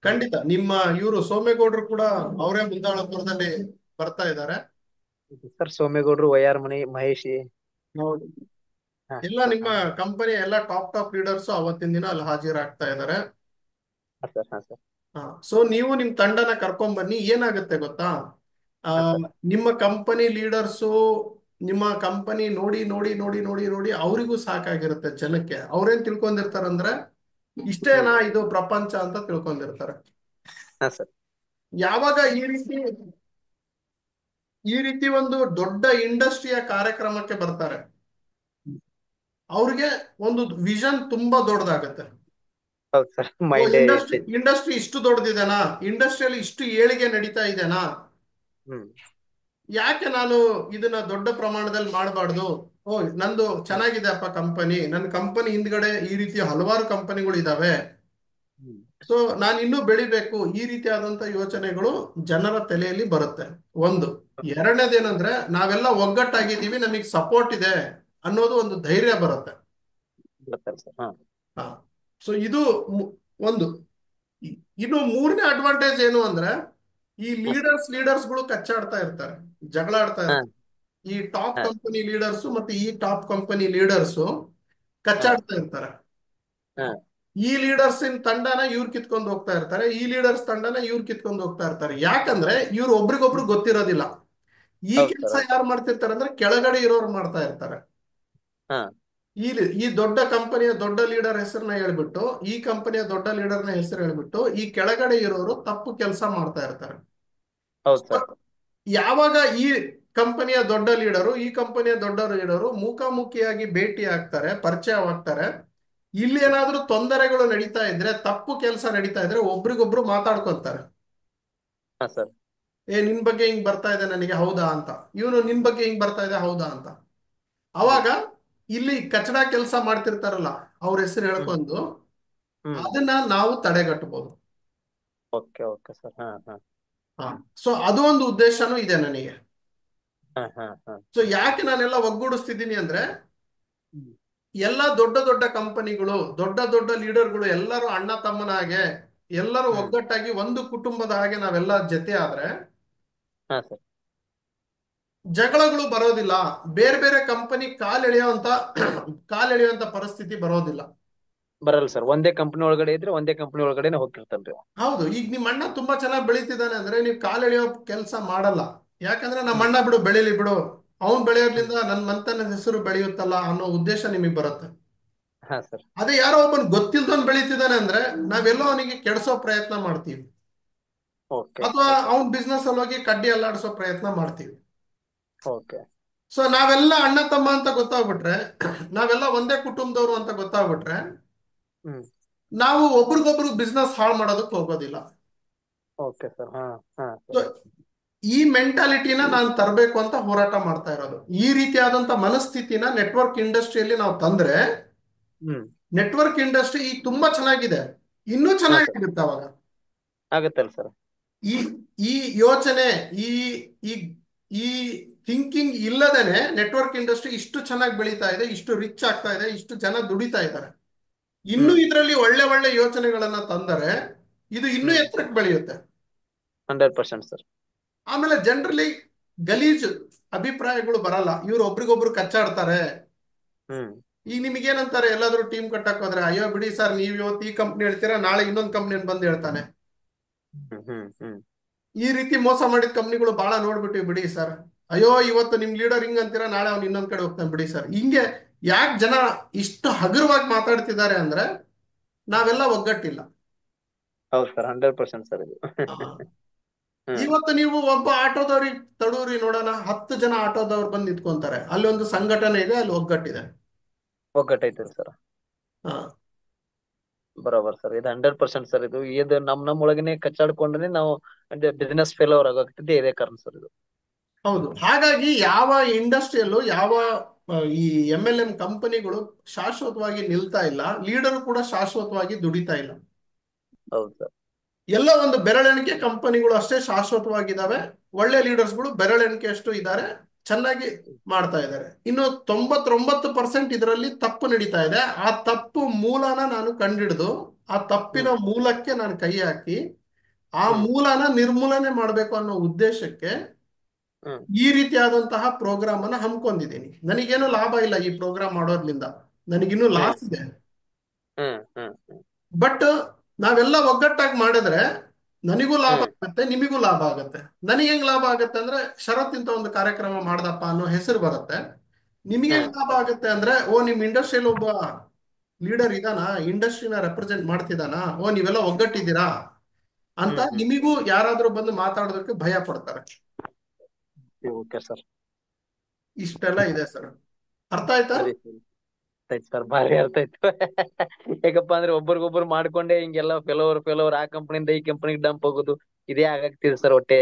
ಖಂಡಿತ. ನಿಮ್ಮ ಇವರು ಸೋಮೇಗೌಡರು ಕೂಡ ಅವರೇ ಮುದ್ದಾಳಪುರದಲ್ಲಿ ಬರ್ತಾ ಇದ್ದಾರೆ. ಸರ್ ಸೋಮೇಗೌಡರು, ವೈಆರ್ ಮನಿ, ಮಹೇಶಿ. ಹೌದು. ಹಾ ಎಲ್ಲ ಸರ್. ನಿಮ್ಮ ಕಂಪನಿ ಎಲ್ಲ ಟಾಪ್ ಲೀಡರ್ಸ್ ಅವತ್ತಿನ ದಿನ ಅಲ್ಲಿ ಹಾಜರಾಗ್ತಾ ಇದ್ದಾರೆ. ಹಾ ಸರ್. ಹಾ ಸರ್. ಸೊ ನೀವು ನಿಮ್ ತಂಡನ ಕರ್ಕೊಂಡ್ ಬನ್ನಿ. ಏನಾಗುತ್ತೆ ಗೊತ್ತಾ, ಆ, ಹಾ ಸರ್. ನಿಮ್ಮ ಕಂಪನಿ ಲೀಡರ್ಸು ನಿಮ್ಮ ಕಂಪನಿ ನೋಡಿ ನೋಡಿ ನೋಡಿ ನೋಡಿ ನೋಡಿ ಅವರಿಗೂ ಸಾಕಾಗಿರುತ್ತೆ. ಜನಕ್ಕೆ ಅವ್ರೇನ್ ತಿಳ್ಕೊಂಡಿರ್ತಾರಂದ್ರೆ ಇಷ್ಟೇನಾ ಇದು ಪ್ರಪಂಚ ಅಂತ ತಿಳ್ಕೊಂಡಿರ್ತಾರೆ. ಹಾ ಸರ್. ಯಾವಾಗ ಈ ರೀತಿ ಒಂದು ದೊಡ್ಡ ಇಂಡಸ್ಟ್ರಿಯ ಕಾರ್ಯಕ್ರಮಕ್ಕೆ ಬರ್ತಾರೆ, ಅವ್ರಿಗೆ ಒಂದು ವಿಷನ್ ತುಂಬಾ ದೊಡ್ಡದಾಗತ್ತೆ. ಹೌದು ಸರ್, ಮೈಂಡ್ ಇಂಡಸ್ಟ್ರಿ ಇಷ್ಟು ದೊಡ್ಡದಿದೆನಾ, ಇಂಡಸ್ಟ್ರಿಯಲ್ಲಿ ಇಷ್ಟು ಏಳಿಗೆ ನಡೀತಾ ಇದೆನಾ, ಹ್ಮ್ ಯಾಕೆ ನಾನು ಇದನ್ನ ದೊಡ್ಡ ಪ್ರಮಾಣದಲ್ಲಿ ಮಾಡಬಾರ್ದು? ಓ, ನಂದು ಚೆನ್ನಾಗಿದೆ ಅಪ್ಪ ಕಂಪನಿ, ನನ್ನ ಕಂಪನಿ ಹಿಂದ್ಗಡೆ ಈ ರೀತಿಯ ಹಲವಾರು ಕಂಪನಿಗಳು ಇದಾವೆ, ಹ್ಮ್ ಸೊ ನಾನು ಇನ್ನೂ ಬೆಳಿಬೇಕು. ಈ ರೀತಿಯಾದಂತ ಯೋಚನೆಗಳು ಜನರ ತಲೆಯಲ್ಲಿ ಬರುತ್ತೆ. ಒಂದು. ಎರಡನೇದೇನಂದ್ರೆ ನಾವೆಲ್ಲ ಒಗ್ಗಟ್ಟಾಗಿದ್ದೀವಿ, ನಮಗೆ ಸಪೋರ್ಟ್ ಇದೆ ಅನ್ನೋದು ಒಂದು ಧೈರ್ಯ ಬರುತ್ತೆ. ಗೊತ್ತಲ್ಲ ಸರ್. ಹಾ ಹಾ. ಸೊ ಇದು ಒಂದು. ಇನ್ನು ಮೂರನೇ ಅಡ್ವಾಂಟೇಜ್ ಏನು ಅಂದ್ರೆ, ಈ ಲೀಡರ್ಸ್ಗಳು ಕಚ್ಚಾಡ್ತಾ ಇರ್ತಾರೆ, ಜಗಳ ಆಡ್ತಾ ಹಾ ಇರ್ತಾರೆ. ಈ ಟಾಪ್ ಹಾ ಕಂಪನಿ ಲೀಡರ್ಸು ಮತ್ತೆ ಈ ಟಾಪ್ ಕಂಪನಿ ಲೀಡರ್ಸು ಹಾ ಕಚ್ಚಾಡ್ತಾ ಇರ್ತಾರೆ. ಹಾ ಈ ಲೀಡರ್ಸ್ ತಂಡನ ಇವ್ರು ಕಿತ್ಕೊಂಡು ಹೋಗ್ತಾ ಇರ್ತಾರೆ, ಈ ಲೀಡರ್ಸ್ ತಂಡನ ಇವ್ರು ಕಿತ್ಕೊಂಡು ಹೋಗ್ತಾ ಇರ್ತಾರೆ. ಯಾಕಂದ್ರೆ ಇವ್ರು ಒಬ್ರಿಗೊಬ್ರು ಗೊತ್ತಿರೋದಿಲ್ಲ. ಈ ಹೌದು ಕೆಲಸ ಸರ್. ಯಾರು ಮಾಡ್ತಿರ್ತಾರೆ ಅಂದ್ರೆ ಕೆಳಗಡೆ ಇರೋರು ಮಾಡ್ತಾ ಇರ್ತಾರೆ. ಹಾ ಈ ದೊಡ್ಡ ಕಂಪನಿಯ ದೊಡ್ಡ ಲೀಡರ್ ಹೆಸರನ್ನ ಹೇಳ್ಬಿಟ್ಟು, ಈ ಕಂಪನಿಯ ದೊಡ್ಡ ಲೀಡರ್ನ ಹೆಸರು ಹೇಳ್ಬಿಟ್ಟು ಈ ಕೆಳಗಡೆ ಇರೋರು ತಪ್ಪು ಕೆಲಸ ಮಾಡ್ತಾ ಇರ್ತಾರೆ. ಹೌದು ಸರ್. ಯಾವಾಗ ಈ ಕಂಪನಿಯ ದೊಡ್ಡ ಲೀಡರು ಈ ಕಂಪನಿಯ ದೊಡ್ಡ ಲೀಡರು ಮುಖಾಮುಖಿಯಾಗಿ ಭೇಟಿ ಆಗ್ತಾರೆ, ಪರಿಚಯವಾಗ್ತಾರೆ, ಇಲ್ಲಿ ಏನಾದ್ರೂ ತೊಂದರೆಗಳು ನಡೀತಾ ಇದ್ರೆ, ತಪ್ಪು ಕೆಲಸ ನಡೀತಾ ಇದ್ರೆ ಒಬ್ರಿಗೊಬ್ರು ಮಾತಾಡ್ಕೊತಾರೆ. ಹಾ ಸರ್. ನಿನ್ ಬಗ್ಗೆ ಹಿಂಗ್ ಬರ್ತಾ ಇದೆ ನನಗೆ, ಹೌದಾ ಅಂತ. ಇವನು ನಿನ್ ಬಗ್ಗೆ ಹಿಂಗ್ ಬರ್ತಾ ಇದೆ, ಹೌದಾ ಅಂತ. ಅವಾಗ ಇಲ್ಲಿ ಕಚಡ ಕೆಲಸ ಮಾಡ್ತಿರ್ತಾರಲ್ಲ ಅವ್ರ ಹೆಸರು ಹೇಳ್ಕೊಂಡು ಅದನ್ನ ನಾವು ತಡೆಗಟ್ಟಬಹುದು. Okay okay sir. ಹಾ ಹಾ ಸೊ ಅದು ಒಂದು ಉದ್ದೇಶನೂ ಇದೆ ನನಗೆ. ಹಾ ಹಾ ಹಾ ಸೊ ಯಾಕೆ ನಾನೆಲ್ಲ ಒಗ್ಗೂಡಿಸ್ತಿದ್ದೀನಿ ಅಂದ್ರೆ, ಎಲ್ಲ ದೊಡ್ಡ ದೊಡ್ಡ ಕಂಪನಿಗಳು, ದೊಡ್ಡ ದೊಡ್ಡ ಲೀಡರ್ಗಳು ಎಲ್ಲರೂ ಅಣ್ಣ ತಮ್ಮನ ಹಾಗೆ, ಎಲ್ಲರೂ ಒಗ್ಗಟ್ಟಾಗಿ ಒಂದು ಕುಟುಂಬದ ಹಾಗೆ ನಾವೆಲ್ಲ ಜೊತೆ ಆದ್ರೆ ಹಾ ಸರ್. ಜಗಳಗಳು ಬರೋದಿಲ್ಲ. ಬೇರೆ ಬೇರೆ ಕಂಪನಿ ಕಾಲೆಳೆಯುವಂತ ಪರಿಸ್ಥಿತಿ ಬರೋದಿಲ್ಲ. ಬರಲ್ಲ ಸರ್, ಒಂದೇ ಕಂಪನಿ ಒಳಗಡೆ ಇದ್ರೆ ಒಂದೇ ಕಂಪನಿ ಒಳಗಡೆನೆ ಹೋಗ್ತಿರ್ತಾನ್ರಿ. ಹೌದು. ಈಗ ನಿಮ್ ಅಣ್ಣ ತುಂಬಾ ಚೆನ್ನಾಗಿ ಬೆಳೀತಿದ್ದಾನೆ ಅಂದ್ರೆ ನೀವು ಕಾಲೆಳೆಯೋ ಕೆಲಸ ಮಾಡಲ್ಲ. ಯಾಕಂದ್ರೆ ನಮ್ಮ ಅಣ್ಣ ಬಿಡು ಬೆಳೀಲಿ ಬಿಡು, ಅವ್ನ್ ಬೆಳೆಯೋದ್ರಿಂದ ನನ್ನ ಮಂತನ ಹೆಸರು ಬೆಳೆಯುತ್ತಲ್ಲ ಅನ್ನೋ ಉದ್ದೇಶ ನಿಮಗೆ ಬರುತ್ತೆ. ಹಾ ಸರ್. ಅದೇ ಯಾರೋ ಒಬ್ಬನ್ ಗೊತ್ತಿಲ್ದವನ್ ಬೆಳೀತಿದ್ದಾನೆ ಅಂದ್ರೆ ನಾವೆಲ್ಲೋ ಅವನಿಗೆ ಕೆಡಿಸೋ ಪ್ರಯತ್ನ ಮಾಡ್ತೀವಿ, ಓಕೆ ಅಥವಾ ಅವನ್ ಬಿಸ್ನೆಸ್ ಅಲ್ಲಿ ಹೋಗಿ ಕಡ್ಡಿ ಅಲ್ಲಾಡಿಸೋ ಪ್ರಯತ್ನ ಮಾಡ್ತೀವಿ. ಓಕೆ. ಸೊ ನಾವೆಲ್ಲ ಅಣ್ಣ ತಮ್ಮ ಅಂತ ಗೊತ್ತಾಗ್ಬಿಟ್ರೆ, ನಾವೆಲ್ಲ ಒಂದೇ ಕುಟುಂಬದವರು ಅಂತ ಗೊತ್ತಾಗ್ಬಿಟ್ರೆ, ನಾವು ಒಬ್ರಿಗೊಬ್ರು ಬಿಸ್ನೆಸ್ ಹಾಳು ಮಾಡೋದಕ್ಕೆ ಹೋಗೋದಿಲ್ಲ. Okay sir. ಹಾ ಹಾ ಸೊ ಈ ಮೆಂಟಾಲಿಟಿನ ನಾನು ತರಬೇಕು ಅಂತ ಹೋರಾಟ ಮಾಡ್ತಾ ಇರೋದು. ಈ ರೀತಿಯಾದಂತ ಮನಸ್ಥಿತಿನ ನೆಟ್ವರ್ಕ್ ಇಂಡಸ್ಟ್ರಿಯಲ್ಲಿ ನಾವು ತಂದ್ರೆ, ನೆಟ್ವರ್ಕ್ ಇಂಡಸ್ಟ್ರಿ ಈಗ ತುಂಬಾ ಚೆನ್ನಾಗಿದೆ, ಇನ್ನೂ ಚೆನ್ನಾಗಿರುತ್ತೆ. ಅವಾಗ ಆಗತ್ತಲ್ಲ ಸರ್. ಈ ಈ ಯೋಚನೆ, ಈ ಈ ಈ ಥಿಂಕಿಂಗ್ ಇಲ್ಲದೇನೆ ನೆಟ್ವರ್ಕ್ ಇಂಡಸ್ಟ್ರಿ ಇಷ್ಟು ಚೆನ್ನಾಗಿ ಬೆಳೀತಾ ಇದೆ, ಇಷ್ಟು ರಿಚ್ ಆಗ್ತಾ ಇದೆ, ಇಷ್ಟು ಜನ ದುಡಿತಾ ಇದ್ದಾರೆ. ಇನ್ನು ಇದರಲ್ಲಿ ಒಳ್ಳೆ ಒಳ್ಳೆ ಯೋಚನೆಗಳನ್ನ ತಂದರೆ ಇದು ಇನ್ನೂ ಎತ್ತರಕ್ಕೆ ಬೆಳೆಯುತ್ತೆ. 100% ಸರ್. ಆಮೇಲೆ ಜನರಲಿ ಗಲೀಜು ಅಭಿಪ್ರಾಯಗಳು ಬರಲ್ಲ. ಇವ್ರು ಒಬ್ರಿಗೊಬ್ರು ಕಚ್ಚಾಡ್ತಾರೆ. ಈಗ ನಿಮಗೇನಂತಾರೆ, ಎಲ್ಲಾದ್ರೂ ಟೀಮ್ ಕಟ್ಟಕ್ ಹೋದ್ರೆ, ಅಯ್ಯೋ ಬಿಡಿ ಸರ್, ನೀವ್ ಇವತ್ತು ಈ ಕಂಪ್ನಿ ಹೇಳ್ತೀರಾ, ನಾಳೆ ಇನ್ನೊಂದು ಕಂಪ್ನಿ ಬಂದು ಹೇಳ್ತಾನೆ. ಈ ರೀತಿ ಮೋಸ ಮಾಡಿದ ಕಂಪ್ನಿಗಳು ಬಹಳ ನೋಡ್ಬಿಟ್ಟಿವಿ ಬಿಡಿ ಸರ್, ಅಯ್ಯೋ ಇವತ್ತು ನಿಮ್ ಲೀಡರ್ ಹಿಂಗ್ ಅಂತೀರಾ, ನಾಳೆ ಅವ್ನು ಇನ್ನೊಂದ್ ಕಡೆ ಹೋಗ್ತಾನೆ ಬಿಡಿ ಸರ್. ಹಿಂಗೆ ಯಾಕೆ ಜನ ಇಷ್ಟು ಹಗುರವಾಗಿ ಮಾತಾಡ್ತಿದ್ದಾರೆ ಅಂದ್ರೆ ನಾವೆಲ್ಲ ಒಗ್ಗಟ್ಟಿಲ್ಲ. ಹೌದು ಸರ್, 100% ಸರ್ ಇದು. ಆ, ಹ್ಮ್ ಇವತ್ತು ನೀವು ಒಬ್ಬ ಆಟೋದವ್ರಿಗೆ ತಡೂರಿ ನೋಡೋಣ, 10 ಜನ ಆಟೋದವ್ರು ಬಂದು ನಿಂತ್ಕೊಂತಾರೆ, ಅಲ್ಲಿ ಒಂದು ಸಂಘಟನೆ ಇದೆ, ಅಲ್ಲಿ ಒಗ್ಗಟ್ಟಿದೆ. ಒಗ್ಗಟ್ಟೈತ್ರಿ ಸರ್. ಹಾ ಬರೋಬರ್ ಸರ್, ಇದು 100% ಸರ್. ಇದು ನಮ್ ಒಳಗನೆ ಕಚ್ಚಾಡ್ಕೊಂಡ್ರೆ ನಾವು ಬಿಸಿನೆಸ್ ಫೇಲ್ಯೂರ್ ಆಗೋಗ್ತಿದ್ದೆ ಇದೇ ಕಾರಣ ಸರ್ ಇದು. ಹೌದು. ಹಾಗಾಗಿ ಯಾವ ಇಂಡಸ್ಟ್ರಿಯಲ್ಲೂ ಯಾವ ಈ MLM ಕಂಪನಿಗಳು ಶಾಶ್ವತವಾಗಿ ನಿಲ್ತಾ ಇಲ್ಲ, ಲೀಡರ್ ಕೂಡ ಶಾಶ್ವತವಾಗಿ ದುಡಿತಾ ಇಲ್ಲ. ಹೌದು ಸರ್. ಎಲ್ಲ ಒಂದು ಬೆರಳೆಣಿಕೆ ಕಂಪನಿಗಳು ಅಷ್ಟೇ ಶಾಶ್ವತವಾಗಿದ್ದಾವೆ, ಒಳ್ಳೆ ಲೀಡರ್ಸ್ಗಳು ಬೆರಳೆಣಿಕೆ ಅಷ್ಟು ಇದ್ದಾರೆ, ಚೆನ್ನಾಗಿ ಮಾಡ್ತಾ ಇದ್ದಾರೆ. ಇನ್ನು 99% ಇದರಲ್ಲಿ ತಪ್ಪು ನಡೀತಾ ಇದೆ. ಆ ತಪ್ಪು ಮೂಲನ ನಾನು ಕಂಡಿಡಿದು ಆ ತಪ್ಪಿನ ಮೂಲಕ್ಕೆ ನಾನು ಕೈ ಹಾಕಿ ಆ ಮೂಲನ ನಿರ್ಮೂಲನೆ ಮಾಡಬೇಕು ಅನ್ನೋ ಉದ್ದೇಶಕ್ಕೆ ಈ ರೀತಿಯಾದಂತಹ ಪ್ರೋಗ್ರಾಮ್ ಅನ್ನ ಹಮ್ಮಿಕೊಂಡಿದ್ದೀನಿ. ನನಗೇನು ಲಾಭ ಇಲ್ಲ ಈ ಪ್ರೋಗ್ರಾಮ್ ಮಾಡೋದ್ರಿಂದ, ನನಗಿನ್ನೂ ಲಾಸ್ ಇದೆ. ಬಟ್ ನಾವೆಲ್ಲ ಒಗ್ಗಟ್ಟಾಗಿ ಮಾಡಿದ್ರೆ ನನಗೂ ಲಾಭ ಆಗುತ್ತೆ, ನಿಮಗೂ ಲಾಭ ಆಗುತ್ತೆ. ನನಗೆ ಹೆಂಗ್ ಲಾಭ ಆಗುತ್ತೆ ಅಂದ್ರೆ ಶರತ್ ಇಂತ ಒಂದು ಕಾರ್ಯಕ್ರಮ ಮಾಡ್ದಪ್ಪ ಅನ್ನೋ ಹೆಸರು ಬರುತ್ತೆ. ನಿಮಗೆ ಹೆಂಗ್ ಲಾಭ ಆಗುತ್ತೆ ಅಂದ್ರೆ, ಓ ನಿಮ್ ಇಂಡಸ್ಟ್ರಿಯಲ್ಲಿ ಒಬ್ಬ ಲೀಡರ್ ಇದಾನ, ಇಂಡಸ್ಟ್ರಿನ ರೆಪ್ರೆಸೆಂಟ್ ಮಾಡ್ತಿದಾನ, ಓ ನೀವೆಲ್ಲ ಒಗ್ಗಟ್ಟಿದ್ದೀರಾ ಅಂತ ನಿಮಗೂ ಯಾರಾದ್ರೂ ಬಂದು ಮಾತಾಡೋದಕ್ಕೆ ಭಯ ಪಡ್ತಾರೆ. ಓಕೆ ಸರ್, ಇಷ್ಟೆಲ್ಲ ಇದೆ ಸರ್. ಅರ್ಥ ಆಯ್ತಾ? ಆಯ್ತು ಸರ್, ಭಾರಿ ಅರ್ಥ ಆಯ್ತು. ಯಾಕಪ್ಪ ಅಂದ್ರೆ ಒಬ್ರಿಗೊಬ್ರು ಮಾಡ್ಕೊಂಡೆ ಹಿಂಗೆಲ್ಲ ಫೆಲೋವರ್ ಆ ಕಂಪನಿಯಿಂದ ಈ ಕಂಪನಿಗೆ ಡಂಪ್ ಹೋಗೋದು ಇದೇ ಆಗಾಗ್ತಿದೆ ಸರ್ ಒಟ್ಟೆ.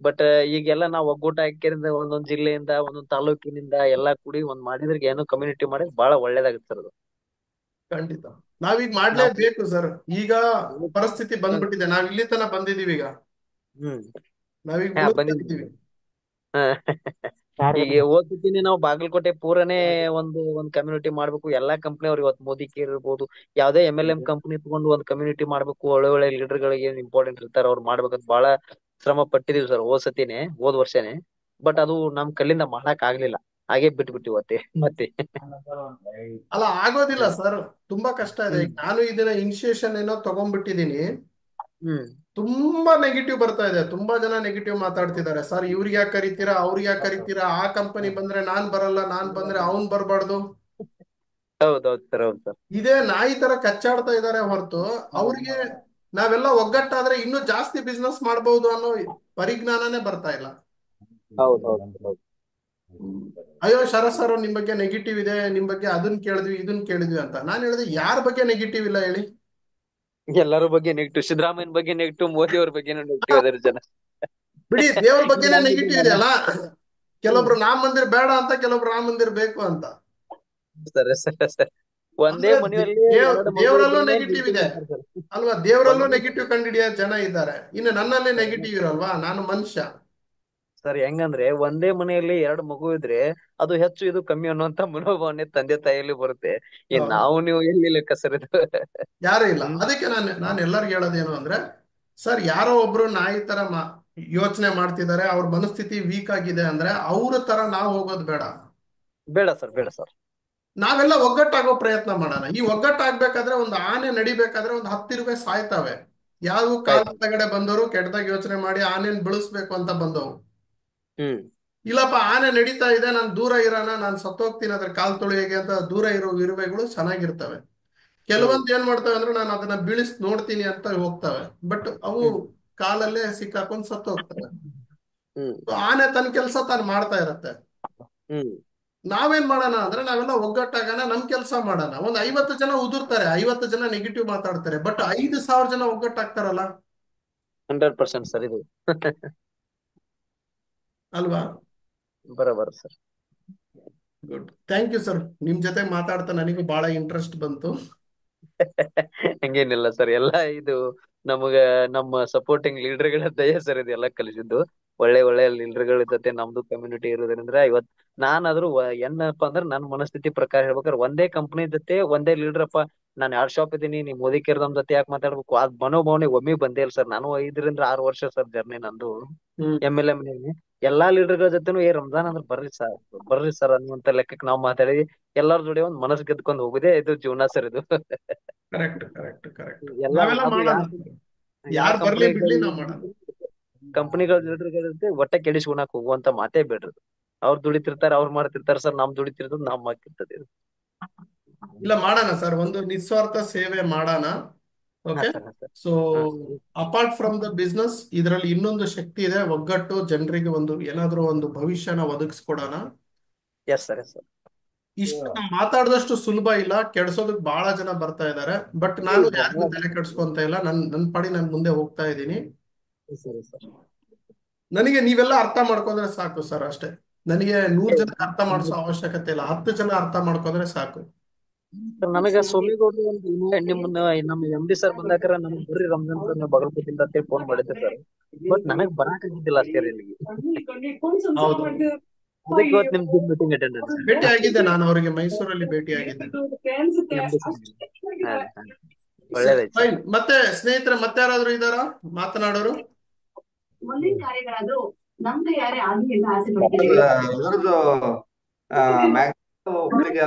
ಬಟ್ ಈಗೆಲ್ಲ ನಾವು ಒಗ್ಗೂಟ ಹಾಕಿರಿಂದ ಒಂದೊಂದ್ ಜಿಲ್ಲೆಯಿಂದ ಒಂದೊಂದ್ ತಾಲೂಕಿನಿಂದ ಎಲ್ಲಾ ಕೂಡಿ ಒಂದ್ ಮಾಡಿದ್ರೆ ಏನೋ ಕಮ್ಯುನಿಟಿ ಮಾಡಿ ಬಹಳ ಒಳ್ಳೇದಾಗುತ್ತೆ ಸರ್ ಅದು. ಖಂಡಿತ ನಾವೀಗ ಮಾಡ್ಲೇಬೇಕು ಸರ್. ಈಗ ಪರಿಸ್ಥಿತಿ ಬಂದ್ಬಿಟ್ಟಿದೆ, ನಾವ್ ಇಲ್ಲಿ ತನಕ ಬಂದಿದೀವಿ. ಈಗ ನಾವೀಗ ಬಂದಿದೀವಿ. ಈಗ ಓದ್ತಿದ್ದೀನಿ ನಾವು ಬಾಗಲಕೋಟೆ ಪೂರನೇ ಒಂದ್ ಕಮ್ಯುನಿಟಿ ಮಾಡ್ಬೇಕು. ಎಲ್ಲಾ ಕಂಪನಿ ಅವ್ರು ಇವತ್ತು ಮೋದಿ ಕೇರ್ ಇರ್ಬೋದು, ಯಾವ್ದೇ MLM ಕಂಪನಿ ತಗೊಂಡು ಒಂದ್ ಕಮ್ಯುನಿಟಿ ಮಾಡ್ಬೇಕು. ಒಳ್ಳೆ ಲೀಡರ್ ಗಳಿಗೆ ಇಂಪಾರ್ಟೆಂಟ್ ಇರ್ತಾರ, ಅವ್ರು ಮಾಡ್ಬೇಕಂತ ಬಹಳ ಶ್ರಮ ಪಟ್ಟಿದೀವಿ ಸರ್ ಹೋದ್ ವರ್ಷನೇ. ಬಟ್ ಅದು ನಮ್ ಕಲ್ಲಿಂದ ಮಾಡಕ್ ಆಗ್ಲಿಲ್ಲ, ಹಾಗೆ ಬಿಟ್ಬಿಟ್ಟಿವತ್ತೆ ಮತ್ತೆ. ಅಲ್ಲ ಆಗೋದಿಲ್ಲ ಸರ್, ತುಂಬಾ ಕಷ್ಟ ಇದೆ. ನಾನು ಇದನ್ನ ಇನಿಷಿಯೇಷನ್ ಏನೋ ತಗೊಂಡ್ಬಿಟ್ಟಿದೀನಿ, ತುಂಬಾ ನೆಗೆಟಿವ್ ಬರ್ತಾ ಇದೆ. ತುಂಬಾ ಜನ ನೆಗೆಟಿವ್ ಮಾತಾಡ್ತಿದ್ದಾರೆ. ಸರ್ ಇವ್ರಿಗೆ ಯಾಕೆ ಕರಿತೀರಾ, ಅವ್ರಿಗೆ ಯಾಕೆ ಕರಿತೀರಾ, ಆ ಕಂಪನಿ ಬಂದ್ರೆ ನಾನ್ ಬರಲ್ಲ, ನಾನ್ ಬಂದ್ರೆ ಅವ್ನ್ ಬರ್ಬಾರ್ದು. ಹೌದೌದು ಸರ್, ಹೌದು ಸರ್. ಇದೇ ನಾಯಿ ತರ ಕಚ್ಚಾಡ್ತಾ ಇದಾರೆ ಹೊರತು ಅವ್ರಿಗೆ ನಾವೆಲ್ಲ ಒಗ್ಗಟ್ಟಾದ್ರೆ ಇನ್ನೂ ಜಾಸ್ತಿ ಬಿಸ್ನೆಸ್ ಮಾಡಬಹುದು ಅನ್ನೋ ಪರಿಜ್ಞಾನನೇ ಬರ್ತಾ ಇಲ್ಲ. ಅಯ್ಯೋ ಶರತ್ ಸರ್ ನಿಮ್ ಬಗ್ಗೆ ನೆಗೆಟಿವ್ ಇದೆ, ನಿಮ್ ಬಗ್ಗೆ ಅದನ್ನ ಕೇಳಿದ್ವಿ ಇದನ್ನ ಕೇಳಿದ್ವಿ ಅಂತ. ನಾನು ಹೇಳಿದೆ ಯಾರ ಬಗ್ಗೆ ನೆಗೆಟಿವ್ ಇಲ್ಲ ಹೇಳಿ? ಎಲ್ಲರ ಬಗ್ಗೆ ನೆಗೆಟಿವ್, ಸಿದ್ದರಾಮಯ್ಯನ ಬಗ್ಗೆ ನೆಗೆಟಿವ್, ಮೋದಿ ಅವ್ರ ಬಗ್ಗೆ ನೆಗೆಟಿವ್ ಅದರ ಜನ. ಬಿಡಿ, ದೇವ್ರ ಬಗ್ಗೆನೇ ನೆಗೆಟಿವ್ ಇದೆ ಅಲ್ಲ. ಕೆಲವೊಬ್ರು ರಾಮ ಮಂದಿರ್ ಬೇಡ ಅಂತ, ಕೆಲವೊಬ್ರು ರಾಮ ಮಂದಿರ್ ಬೇಕು ಅಂತ. ಸರಿ ಸರಿ ಸರಿ, ಒಂದೇ ಮನೆಯಲ್ಲಿ ದೇವರಲ್ಲೂ ನೆಗೆಟಿವ್ ಇದೆ ಅಲ್ವಾ? ದೇವರಲ್ಲೂ ನೆಗೆಟಿವ್ ಕಂಡಿಡಿಯೋ ಜನ ಇದ್ದಾರೆ. ಇನ್ನು ನನ್ನಲ್ಲಿ ನೆಗೆಟಿವ್ ಇರಲ್ವಾ? ನಾನು ಮನುಷ್ಯ. ಸರ್ ಹೆಂಗಂದ್ರೆ ಒಂದೇ ಮನೆಯಲ್ಲಿ 2 ಮಗು ಇದ್ರೆ ಅದು ಹೆಚ್ಚು ಇದು ಕಮ್ಮಿ ಅನ್ನುವಂತ ಮನೋಭಾವನೆ ತಂದೆ ತಾಯಿಯಲ್ಲಿ ಬರುತ್ತೆ. ನಾವು ನೀವು ಎಲ್ಲಿ ಲೆಕ್ಕ ಸರ್ ಇದು? ಯಾರು ಇಲ್ಲ. ಅದಕ್ಕೆ ನಾನು ಎಲ್ಲರಿಗೂ ಹೇಳೋದೇನು ಅಂದ್ರೆ, ಸರ್ ಯಾರೋ ಒಬ್ರು ನಾಯಿ ತರ ಯೋಚನೆ ಮಾಡ್ತಿದ್ದಾರೆ, ಅವ್ರ ಮನಸ್ಥಿತಿ ವೀಕ್ ಆಗಿದೆ ಅಂದ್ರೆ ಅವ್ರ ತರ ನಾವು ಹೋಗೋದು ಬೇಡ. ಬೇಡ ಸರ್, ಬೇಡ ಸರ್. ನಾವೆಲ್ಲ ಒಗ್ಗಟ್ಟಾಗೋ ಪ್ರಯತ್ನ ಮಾಡೋಣ. ಈ ಒಗ್ಗಟ್ಟಾಗ್ಬೇಕಾದ್ರೆ ಒಂದು ಆನೆ ನಡಿಬೇಕಾದ್ರೆ ಒಂದು 10 ರೂಪಾಯಿ ಸಾಯ್ತಾವೆ. ಯಾವ ಕಾಲ ತಗಡೆ ಬಂದವರು ಕೆಟ್ಟದಾಗ ಯೋಚನೆ ಮಾಡಿ ಆನೆನ್ ಬೆಳೆಸ್ಬೇಕು ಅಂತ ಬಂದವು. ಇಲ್ಲಪ್ಪ ಆನೆ ನಡೀತಾ ಇದೆ, ನಾನು ದೂರ ಇರೋಣ, ನಾನು ಸತ್ತೋಗ್ತೀನಿ ಅದ್ರ ಕಾಲ್ ತೊಳೆಯೋಗೆ ಅಂತ ದೂರ ಇರೋ ಇರುವೆಗಳು ಚೆನ್ನಾಗಿರ್ತವೆ. ಕೆಲವೊಂದು ಏನ್ ಮಾಡ್ತವೆ ಅಂದ್ರೆ ನಾನು ಅದನ್ನ ಬೀಳಿಸ್ ನೋಡ್ತೀನಿ ಅಂತ ಹೋಗ್ತವೆ, ಬಟ್ ಅವು ಕಾಲಲ್ಲೇ ಸಿಕ್ಕಾಕೊಂಡ್ ಸತ್ತೋಗ್ತವೆ. ಆನೆ ತನ್ನ ಕೆಲಸ ತಾನು ಮಾಡ್ತಾ ಇರತ್ತೆ. ನಾವೇನ್ ಮಾಡೋಣ ಅಂದ್ರೆ ನಾವೆಲ್ಲ ಒಗ್ಗಟ್ಟಾಗೋಣ, ನಮ್ ಕೆಲಸ ಮಾಡೋಣ. ಒಂದ್ 50 ಜನ ಉದುರ್ತಾರೆ, 50 ಜನ ನೆಗೆಟಿವ್ ಮಾತಾಡ್ತಾರೆ, ಬಟ್ 5,000 ಜನ ಒಗ್ಗಟ್ಟಾಗ್ತಾರಲ್ಲ. 100% ಸರ್ ಇದು ಅಲ್ವಾ? ಬರೋಬರ್ sir. Good, thank you sir. ನಿಮ್ ಜೊತೆ ಮಾತಾಡ್ತಾ ನನಗೂ ಬಹಳ ಇಂಟ್ರೆಸ್ಟ್ ಬಂತು. ಹಂಗೇನಿಲ್ಲ ಸರ್, ಎಲ್ಲಾ ಇದು ನಮಗ ನಮ್ಮ ಸಪೋರ್ಟಿಂಗ್ ಲೀಡರ್ಗಳ ದಯ ಸರ್ ಇದೆಲ್ಲ ಕಲಿಸಿದ್ದು. ಒಳ್ಳೆ ಲೀಡರ್ಗಳ ಜೊತೆ ನಮ್ದು ಕಮ್ಯುನಿಟಿ ಇರೋದ್ರಿಂದ ಇವತ್ ನಾನಾದ್ರೂ ಏನಪ್ಪಾ ಅಂದ್ರೆ ನನ್ನ ಮನಸ್ಥಿತಿ ಪ್ರಕಾರ ಹೇಳ್ಬೇಕಾದ್ರೆ ಒಂದೇ ಕಂಪನಿ ಜೊತೆ ಒಂದೇ ಲೀಡರ್ ಅಪ್ಪ, ನಾನು 2 ಶಾಪ್ ಇದೀನಿ, ನೀವ್ ಮೋದಿ ಕೇರ್ದಮ್ ಜೊತೆ ಯಾಕೆ ಮಾತಾಡ್ಬೇಕು, ಅದ್ ಮನೋಭಾವನೆ ಒಮ್ಮೆ ಬಂದೇ ಇಲ್ಲ ಸರ್. ನಾನು 5 ರಿಂದ 6 ವರ್ಷ ಸರ್ ಜರ್ನಿ ನಂದು MLM. ಎಲ್ಲಾ ಲೀಡರ್ಗಳ ಜೊತೆನು ರಂಜಾನ್ ಅಂದ್ರೆ ಬರ್ರಿ ಸರ್ ಅನ್ನುವಂತ ಲೆಕ್ಕಕ್ಕೆ ನಾವ್ ಮಾತಾಡಿ ಎಲ್ಲಾರ ಜೋಡಿ ಒಂದ್ ಮನಸ್ಸು ಗೆದ್ಕೊಂಡ್ ಹೋಗುದೇ ಇದು ಜೀವನ ಸರ್ ಇದು. Correct correct correct. ಎಲ್ಲ ನಾವೆಲ್ಲ ಮಾಡೋಣ, ಯಾರು ಬರ್ಲಿ ಬಿಡ್ಲಿ ನಾವು ಮಾಡೋಣ. ಕಂಪನಿಗಳ ಜನರಿಗೆ ಒಟ್ಟ ಕೆಡಿಸ್ಕೊಳಕ್ ಹೋಗುವಂತ ಮಾತೇ ಬೇಡ್ರಿ. ಅವ್ರು ದುಡಿತಿರ್ತಾರ, ಅವ್ರು ಮಾಡ್ತಿರ್ತಾರ ಸರ್, ನಮ್ ದುಡಿತಿರ್ತದ ನಮ್ ಮಾಡ್ತಿರ್ತದೆ. ಇಲ್ಲ ಮಾಡೋಣ ಸರ್, ಒಂದು ನಿಸ್ವಾರ್ಥ ಸೇವೆ ಮಾಡೋಣ. ಹಾ ಓಕೆ. ಸರ್, ಹಾ ಸರ್, ಸೊ ಹಾ ಅಪಾರ್ಟ್ ಫ್ರಮ್ ದ ಬಿಸ್ನೆಸ್ ಇದರಲ್ಲಿ ಇನ್ನೊಂದು ಶಕ್ತಿ ಇದೆ, ಒಗ್ಗಟ್ಟು, ಜನರಿಗೆ ಒಂದು ಏನಾದ್ರೂ ಒಂದು ಭವಿಷ್ಯನ ಒದಗಿಸ್ಕೊಡೋಣ. Yes sir, yes sir. ಇಷ್ಟು ಮಾತಾಡಿದಷ್ಟು ಸುಲಭ ಇಲ್ಲ, ಕೆಡ್ಸೋದಕ್ಕೆ ಬಹಳ ಜನ ಬರ್ತಾ ಇದ್ದಾರೆ. ಬಟ್ ನಾನು ಯಾರಿಗೂ ತಲೆ ಕೆಡ್ಸ್ಕೊಂತ ಇಲ್ಲ, ನನ್ನ ಪಾಡಿ ನಾನು ಮುಂದೆ ಹೋಗ್ತಾ ಇದ್ದೀನಿ. ನನಗೆ ನೀವೆಲ್ಲ ಅರ್ಥ ಮಾಡ್ಕೊಂಡ್ರೆ ಸಾಕು ಸರ್, ಅಷ್ಟೇ. ನನಗೆ 100 ಜನಕ್ಕೆ ಅರ್ಥ ಮಾಡಿಸೋ ಅವಶ್ಯಕತೆ ಇಲ್ಲ, 10 ಜನ ಅರ್ಥ ಮಾಡ್ಕೊಂಡ್ರೆ ಸಾಕು. ನನಗ ಸೋಮಿಗೌಡ್ರು ಒಂದು ನಿಮ್ಮನ್ನ ನಮ್ಮ MD ಸರ್ ಬಂದಾಕರ ನಮ್ಗೆ ಬರ್ರಿ ರಂಜಾನ್ ಸರ್ ನೀವು ಬಾಗಲಕೋಟಿಂದ ಅಂತೇಳಿ ಫೋನ್ ಮಾಡಿದ್ದೆ ಸರ್. ಬಟ್ ನನಗ್ ಬರಾಕ್ ಆಗಿದ್ದಿಲ್ಲ ಅಷ್ಟೇ ರೀ ಇಲ್ಲಿಗೆ. ಹೌದು, ಅದಕ್ಕೆ ಇವತ್ತು ನಿಮ್ ಮೀಟಿಂಗ್ ಅಟೆಂಡ್ ಭೇಟಿ ಆಗಿದ್ದೆ ನಾನು ಅವರಿಗೆ, ಮೈಸೂರಲ್ಲಿ ಭೇಟಿ ಆಗಿದ್ದೆ. ಒಳ್ಳೇದಾಯ್ತು ಸರ್. ಫೈನ್. ಮತ್ತೆ ಸ್ನೇಹಿತರೆ, ಮತ್ತೆ ಯಾರಾದ್ರೂ ಇದ್ದಾರಾ ಮಾತನಾಡೋರು? ಇದ್ರದ್ದು ಹುಬ್ಳಿಗೆ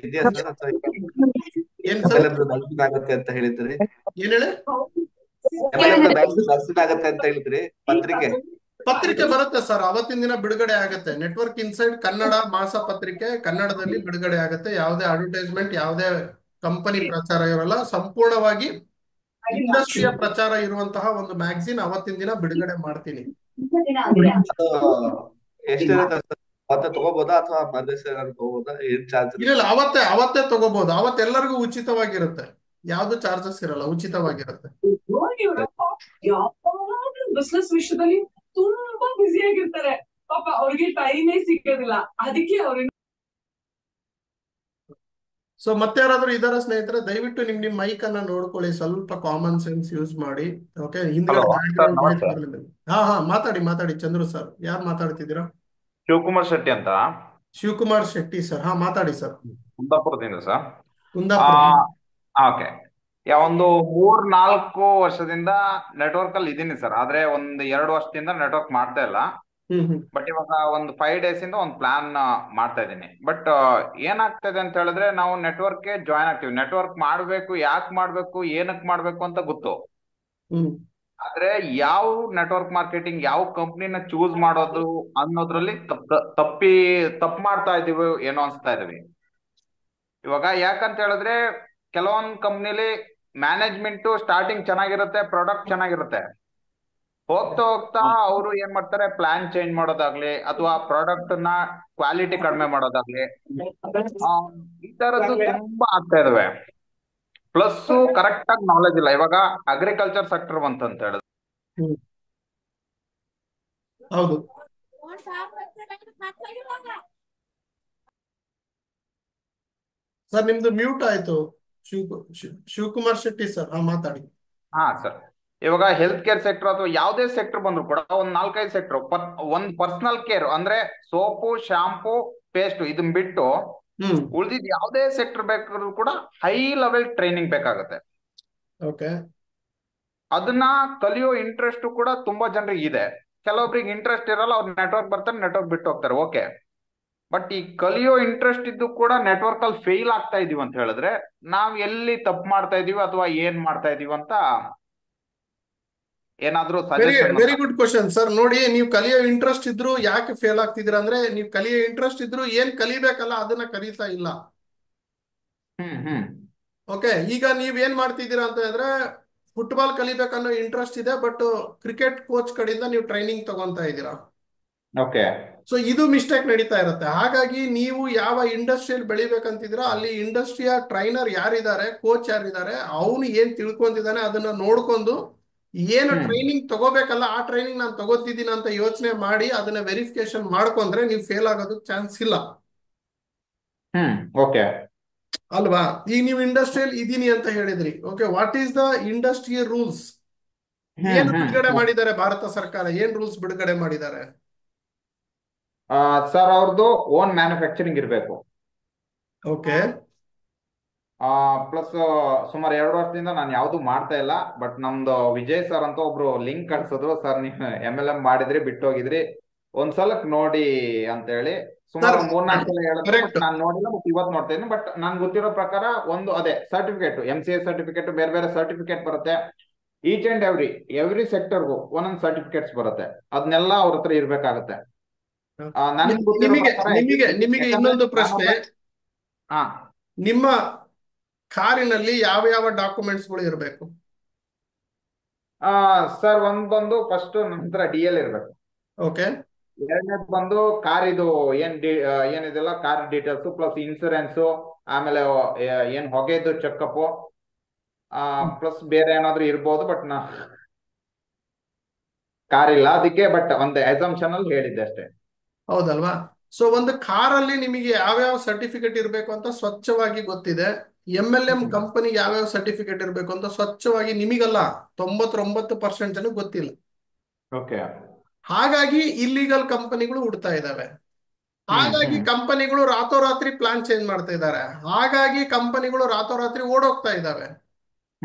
ಇದೆಯಾ ಸರ್, ಅಥವಾ ಏನ್ ಸರ್? ಮ್ಯಾಗ್ಝಿನ್ ಆಗತ್ತೆ ಅಂತ ಹೇಳಿದ್ರಿ? ಏನ್ ಹೇಳಿ? ಮ್ಯಾಗ್ಝಿನ್ ಆಗತ್ತೆ ಅಂತ ಹೇಳಿದ್ರಿ, ಪತ್ರಿಕೆ ಬರುತ್ತೆ ಸರ್, ಅವತ್ತಿನ ದಿನ ಬಿಡುಗಡೆ ಆಗುತ್ತೆ. ನೆಟ್ವರ್ಕ್ ಇನ್ಸೈಡ್ ಕನ್ನಡ ಮಾಸ ಪತ್ರಿಕೆ ಕನ್ನಡದಲ್ಲಿ ಬಿಡುಗಡೆ ಆಗುತ್ತೆ. ಯಾವುದೇ ಅಡ್ವರ್ಟೈಸ್ಮೆಂಟ್, ಯಾವುದೇ ಕಂಪನಿ ಪ್ರಚಾರ ಇರಲ್ಲ, ಸಂಪೂರ್ಣವಾಗಿ ಇಂಡಸ್ಟ್ರಿಯ ಪ್ರಚಾರ ಇರುವಂತಹ ಒಂದು ಮ್ಯಾಗ್ಝಿನ್ ಅವತ್ತಿನ ದಿನ ಬಿಡುಗಡೆ ಮಾಡ್ತೀನಿ. ಎಷ್ಟಿರುತ್ತೆ ಸರ್? ಅವತ್ತೆ ತಗೋಬೋದಾ ಅಥವಾ ಮಧ್ಯೆ ತಗೋಬೋದಾ? ಏನ್ ಚಾರ್ಜ್? ಇಲ್ಲ, ಅವತ್ತೇ ತಗೋಬಹುದು. ಅವತ್ತೆಲ್ಲರಿಗೂ ಉಚಿತವಾಗಿರುತ್ತೆ, ಯಾವ್ದು ಚಾರ್ಜಸ್ ಇರಲ್ಲ, ಉಚಿತವಾಗಿರುತ್ತೆ. ಬಿಸ್ನೆಸ್ ವಿಷಯದಲ್ಲಿ ತುಂಬಾ ಬ್ಯುಸಿ ಆಗಿರ್ತಾರೆ ಪಾಪ, ಅವ್ರಿಗೆ ಟೈಮೇ ಸಿಗೋದಿಲ್ಲ. ಅದಕ್ಕೆ ಅವ್ರಿಗೆ ಸೊ ಮತ್ತೆ ಯಾರಾದ್ರೂ ಇದಾರ ಸ್ನೇಹಿತರೆ? ದಯವಿಟ್ಟು ನಿಮ್ ಮೈಕ್ ಅನ್ನ ನೋಡ್ಕೊಳ್ಳಿ, ಸ್ವಲ್ಪ ಕಾಮನ್ ಸೆನ್ಸ್ ಯೂಸ್ ಮಾಡಿ. ಓಕೆ, ಹಿಂದ್ಗಡೆ ಬ್ಯಾಕ್ಗ್ರೌಂಡ್ ನಾಯ್ಸ್ ಬರಲಿಲ್ಲ. ಹಾ, ಮಾತಾಡಿ ಚಂದ್ರು ಸರ್. ಯಾರು ಮಾತಾಡ್ತಿದ್ದೀರಾ? ಶಿವಕುಮಾರ್ ಶೆಟ್ಟಿ ಅಂತ. ಶಿವಕುಮಾರ್ ಶೆಟ್ಟಿ ಸರ್, ಹಾ ಮಾತಾಡಿ ಸರ್. ಕುಂದಾಪುರದಿಂದ ಸರ್. ಕುಂದಾಪುರ. ಓಕೆ. ಒಂದು 3-4 ವರ್ಷದಿಂದ ನೆಟ್ವರ್ಕ್ ಅಲ್ಲಿ ಇದೀನಿ ಸರ್, ಆದ್ರೆ 1-2 ವರ್ಷದಿಂದ ನೆಟ್ವರ್ಕ್ ಮಾಡ್ತಾ ಇಲ್ಲ. ಬಟ್ ಇವಾಗ 5 days ಇಂದ ಒಂದು ಪ್ಲಾನ್ ಮಾಡ್ತಾ ಇದ್ದೀನಿ. ಬಟ್ ಏನಾಗ್ತದೆ ಅಂತ ಹೇಳಿದ್ರೆ, ನಾವು ನೆಟ್ವರ್ಕ್ ಜಾಯ್ನ್ ಆಗ್ತೀವಿ, ನೆಟ್ವರ್ಕ್ ಮಾಡ್ಬೇಕು, ಯಾಕೆ ಮಾಡ್ಬೇಕು, ಏನಕ್ ಮಾಡ್ಬೇಕು ಅಂತ ಗೊತ್ತು. ಆದ್ರೆ ಯಾವ ನೆಟ್ವರ್ಕ್ ಮಾರ್ಕೆಟಿಂಗ್, ಯಾವ ಕಂಪ್ನಿನ ಚೂಸ್ ಮಾಡೋದು ಅನ್ನೋದ್ರಲ್ಲಿ ತಪ್ಪು ಮಾಡ್ತಾ ಇದೀವಿ ಏನೋ ಅನ್ಸ್ತಾ ಇದೀವಿ ಇವಾಗ. ಯಾಕಂತ ಹೇಳಿದ್ರೆ ಕೆಲವೊಂದ್ ಕಂಪ್ನಿಲಿ ಮ್ಯಾನೇಜ್ಮೆಂಟ್ ಸ್ಟಾರ್ಟಿಂಗ್ ಚೆನ್ನಾಗಿರುತ್ತೆ, ಪ್ರಾಡಕ್ಟ್ ಚೆನ್ನಾಗಿರುತ್ತೆ, ಹೋಗ್ತಾ ಹೋಗ್ತಾ ಅವರು ಏನ್ ಮಾಡ್ತಾರೆ, ಪ್ಲಾನ್ ಚೇಂಜ್ ಮಾಡೋದಾಗ್ಲಿ ಅಥವಾ ಪ್ರಾಡಕ್ಟ್ ನ ಕ್ವಾಲಿಟಿ ಕಡಿಮೆ ಮಾಡೋದಾಗ್ಲಿ, ಈ ತರದ್ದು ತುಂಬಾ ಆಗ್ತಾ ಇದಾವೆ. ಪ್ಲಸ್ ಕರೆಕ್ಟ್ ಆಗಿ ನಾಲೆಜ್ ಇಲ್ಲ. ಇವಾಗ ಅಗ್ರಿಕಲ್ಚರ್ ಸೆಕ್ಟರ್ ಬಂತಂತ ಹೇಳಿದ್ರೆ, ಹೌದು ಸರ್, ನಿಮ್ದು ಮ್ಯೂಟ್ ಆಯ್ತು. ಶಿವಕುಮಾರ್ ಶೆಟ್ಟಿ ಸರ್, ಮಾತಾಡಿ. ಹಾ ಸರ್, ಇವಾಗ ಹೆಲ್ತ್ ಕೇರ್ ಸೆಕ್ಟರ್ ಅಥವಾ ಯಾವುದೇ ಸೆಕ್ಟರ್ ಬಂದ್ರು ಕೂಡ 4-5 ಸೆಕ್ಟರ್, ಒಂದ್ ಪರ್ಸನಲ್ ಕೇರ್ ಅಂದ್ರೆ ಸೋಪು, ಶಾಂಪೂ, ಪೇಸ್ಟ್ ಇದನ್ ಬಿಟ್ಟು ಉಳಿದಿದ್ ಯಾವುದೇ ಸೆಕ್ಟರ್ ಬೇಕಾದ್ರೂ ಕೂಡ ಹೈ ಲೆವೆಲ್ ಟ್ರೈನಿಂಗ್ ಬೇಕಾಗುತ್ತೆ. ಓಕೆ, ಅದನ್ನ ಕಲಿಯೋ ಇಂಟ್ರೆಸ್ಟ್ ಕೂಡ ತುಂಬಾ ಜನರಿಗೆ ಇದೆ. ಕೆಲವೊಬ್ರಿಗೆ ಇಂಟ್ರೆಸ್ಟ್ ಇರಲ್ಲ, ಅವ್ರು ನೆಟ್ವರ್ಕ್ ಬರ್ತಾರೆ, ನೆಟ್ವರ್ಕ್ ಬಿಟ್ಟು ಹೋಗ್ತಾರೆ. ಓಕೆ, ಬಟ್ ಈ ಕಲಿಯೋ ಇಂಟ್ರೆಸ್ಟ್ ಇದ್ದು ಕೂಡ ನೆಟ್ವರ್ಕ್ ಅಲ್ಲಿ ಫೇಲ್ ಆಗ್ತಾ ಇದೀವಿ ಅಂತ ಹೇಳಿದ್ರೆ, ನಾವ್ ಎಲ್ಲಿ ತಪ್ಪು ಮಾಡ್ತಾ ಇದೀವಿ ಅಥವಾ ಏನ್ ಮಾಡ್ತಾ ಇದೀವಿ ಅಂತ ಏನಾದ್ರೂ suggestion? Very good question sir. ನೋಡಿ, ನೀವು ಕಲಿಯೋ ಇಂಟ್ರೆಸ್ಟ್ ಇದ್ರು ಯಾಕೆ ಫೇಲ್ ಆಗ್ತಿದ್ದೀರಾ ಅಂದ್ರೆ, ನೀವು ಕಲಿಯೋ ಇಂಟ್ರೆಸ್ಟ್ ಇದ್ರು ಏನ್ ಕಲಿಬೇಕಲ್ಲ ಅದನ್ನ ಕಲಿತಾ ಇಲ್ಲ. ಓಕೆ, ಈಗ ನೀವ್ ಏನ್ ಮಾಡ್ತಿದ್ದೀರಾ ಅಂತ ಹೇಳಿದ್ರೆ, ಫುಟ್ಬಾಲ್ ಕಲಿಬೇಕನ್ನೋ ಇಂಟ್ರೆಸ್ಟ್ ಇದೆ, ಬಟ್ ಕ್ರಿಕೆಟ್ ಕೋಚ್ ಕಡೆಯಿಂದ ನೀವು ಟ್ರೈನಿಂಗ್ ತಗೊಂತಾ ಇದ್ದೀರಾ. ಓಕೆ, ಸೊ ಇದು ಮಿಸ್ಟೇಕ್ ನಡೀತಾ ಇರುತ್ತೆ. ಹಾಗಾಗಿ ನೀವು ಯಾವ ಇಂಡಸ್ಟ್ರಿಯಲ್ಲಿ ಬೆಳಿಬೇಕಂತಿದ್ದೀರಾ, ಅಲ್ಲಿ ಇಂಡಸ್ಟ್ರಿಯ ಟ್ರೈನರ್ ಯಾರಿದ್ದಾರೆ, ಕೋಚ್ ಯಾರಿದ್ದಾರೆ, ಅವನು ಏನ್ ತಿಳ್ಕೊಂತಿದ್ದಾನೆ ಅದನ್ನ ನೋಡ್ಕೊಂಡು, ಏನು ಟ್ರೈನಿಂಗ್ ತಗೋಬೇಕಲ್ಲ ಆ ಟ್ರೈನಿಂಗ್ ನಾನು ತಗೋತಿದ್ದೀನಿ ಅಂತ ಯೋಚನೆ ಮಾಡಿ ಅದನ್ನ ವೆರಿಫಿಕೇಶನ್ ಮಾಡ್ಕೊಂಡ್ರೆ ನೀವು ಫೇಲ್ ಆಗೋದಕ್ಕೆ ಚಾನ್ಸ್ ಇಲ್ಲ. ಓಕೆ ಅಲ್ವಾ? ಈಗ ನೀವು ಇಂಡಸ್ಟ್ರಿಯಲ್ ಇದೀನಿ ಅಂತ ಹೇಳಿದ್ರಿ. Okay, what is the industry rules? ಏನು ಬಿಡುಗಡೆ ಮಾಡಿದ್ದಾರೆ ಭಾರತ ಸರ್ಕಾರ? ಏನ್ ರೂಲ್ಸ್ ಬಿಡುಗಡೆ ಮಾಡಿದ್ದಾರೆ ಸರ್? ಅವ್ರದ್ದು ಓನ್ ಮ್ಯಾನುಫ್ಯಾಕ್ಚರಿಂಗ್ ಇರಬೇಕು. ಓಕೆ, ಪ್ಲಸ್ ಸುಮಾರು 2 ವರ್ಷದಿಂದ ನಾನು ಯಾವ್ದು ಮಾಡ್ತಾ ಇಲ್ಲ. ಬಟ್ ನಮ್ದು ವಿಜಯ್ ಸರ್ ಅಂತ ಒಬ್ರು ಲಿಂಕ್ ಕಳ್ಸಿದ್ರು, ಸರ್ ನೀವು MLM ಮಾಡಿದ್ರಿ, ಬಿಟ್ಟೋಗಿದ್ರಿ, ಒಂದ್ಸಲಕ್ ನೋಡಿ ಅಂತ ಹೇಳಿ. ಸುಮಾರು 3-4 ಸಲ ಹೇಳಿದ್ರು, ಬಟ್ ನಾನು ನೋಡಿಲ್ಲ. ಬಟ್ ಇವತ್ತು ನೋಡ್ತಾ ಇದ್ದೀನಿ. ಬಟ್ ನನ್ಗೆ ಗೊತ್ತಿರೋ ಪ್ರಕಾರ ಒಂದು ಅದೇ ಸರ್ಟಿಫಿಕೇಟ್, MCA ಸರ್ಟಿಫಿಕೇಟ್, ಬೇರೆ ಬೇರೆ ಸರ್ಟಿಫಿಕೇಟ್ ಬರುತ್ತೆ. ಈಚ್ ಅಂಡ್ ಎವ್ರಿ ಸೆಕ್ಟರ್ಗೂ ಒಂದೊಂದು ಸರ್ಟಿಫಿಕೇಟ್ಸ್ ಬರುತ್ತೆ, ಅದನ್ನೆಲ್ಲ ಅವ್ರ ಹತ್ರ ಇರ್ಬೇಕಾಗತ್ತೆ. ನನಗೆ ಗೊತ್ತಿರೋ ನಿಮಗೆ ಪ್ರಕಾರ ನಿಮಗೆ ನಿಮಗೆ ಯಾಕಂದ್ರೆ ಇನ್ನೊಂದು ಪ್ರಶ್ನೆ, ಹಾ ನಿಮ್ಮ ಕಾರಿನಲ್ಲಿ ಯಾವ ಯಾವ ಡಾಕ್ಯುಮೆಂಟ್ಸ್ಗಳು ಇರಬೇಕು? ಸರ್, ಒಂದ್ ಬಂದು ಫಸ್ಟ್ ನನ್ನ ಹತ್ರ DL ಇರ್ಬೇಕು. ಓಕೆ. ಎರಡನೇದು ಬಂದು ಕಾರ್ ಇದು ಏನಿದೆಲ್ಲ ಕಾರ್ ಡೀಟೇಲ್ಸ್ ಪ್ಲಸ್ ಇನ್ಸೂರೆನ್ಸ್, ಆಮೇಲೆ ಏನ್ ಹೊಗೆದು ಚೆಕಪ್, ಪ್ಲಸ್ ಬೇರೆ ಏನಾದ್ರು ಇರ್ಬೋದು, ಬಟ್ ನಾ ಕಾರ್ ಇಲ್ಲ ಅದಕ್ಕೆ, ಬಟ್ ಒಂದು ಅಸಂಪ್ಷನ್ ಅಲ್ಲಿ ಹೇಳಿದ್ದೆ ಅಷ್ಟೇ. ಹೌದಲ್ವಾ? ಸೊ ಒಂದು ಕಾರಲ್ಲಿ ನಿಮಗೆ ಯಾವ್ಯಾವ ಸರ್ಟಿಫಿಕೇಟ್ ಇರಬೇಕು ಅಂತ ಸ್ವಚ್ಛವಾಗಿ ಗೊತ್ತಿದೆ. MLM ಕಂಪನಿ ಯಾವ್ಯಾವ ಸರ್ಟಿಫಿಕೇಟ್ ಇರಬೇಕು ಅಂತ ಸ್ವಚ್ಛವಾಗಿ ನಿಮಗಲ್ಲ 99% ಜನಕ್ಕೆ ಗೊತ್ತಿಲ್ಲ. ಓಕೆ. ಹಾಗಾಗಿ ಇಲ್ಲಿಗಲ್ ಕಂಪನಿಗಳು ಹುಡ್ತಾ ಇದಾವೆ. ಹಾಗಾಗಿ ಕಂಪನಿಗಳು ರಾತ್ರೋರಾತ್ರಿ ಪ್ಲಾನ್ ಚೇಂಜ್ ಮಾಡ್ತಾ ಇದ್ದಾರೆ. ಹಾಗಾಗಿ ಕಂಪನಿಗಳು ರಾತ್ರೋರಾತ್ರಿ ಓಡೋಗ್ತಾ ಇದ್ದಾವೆ.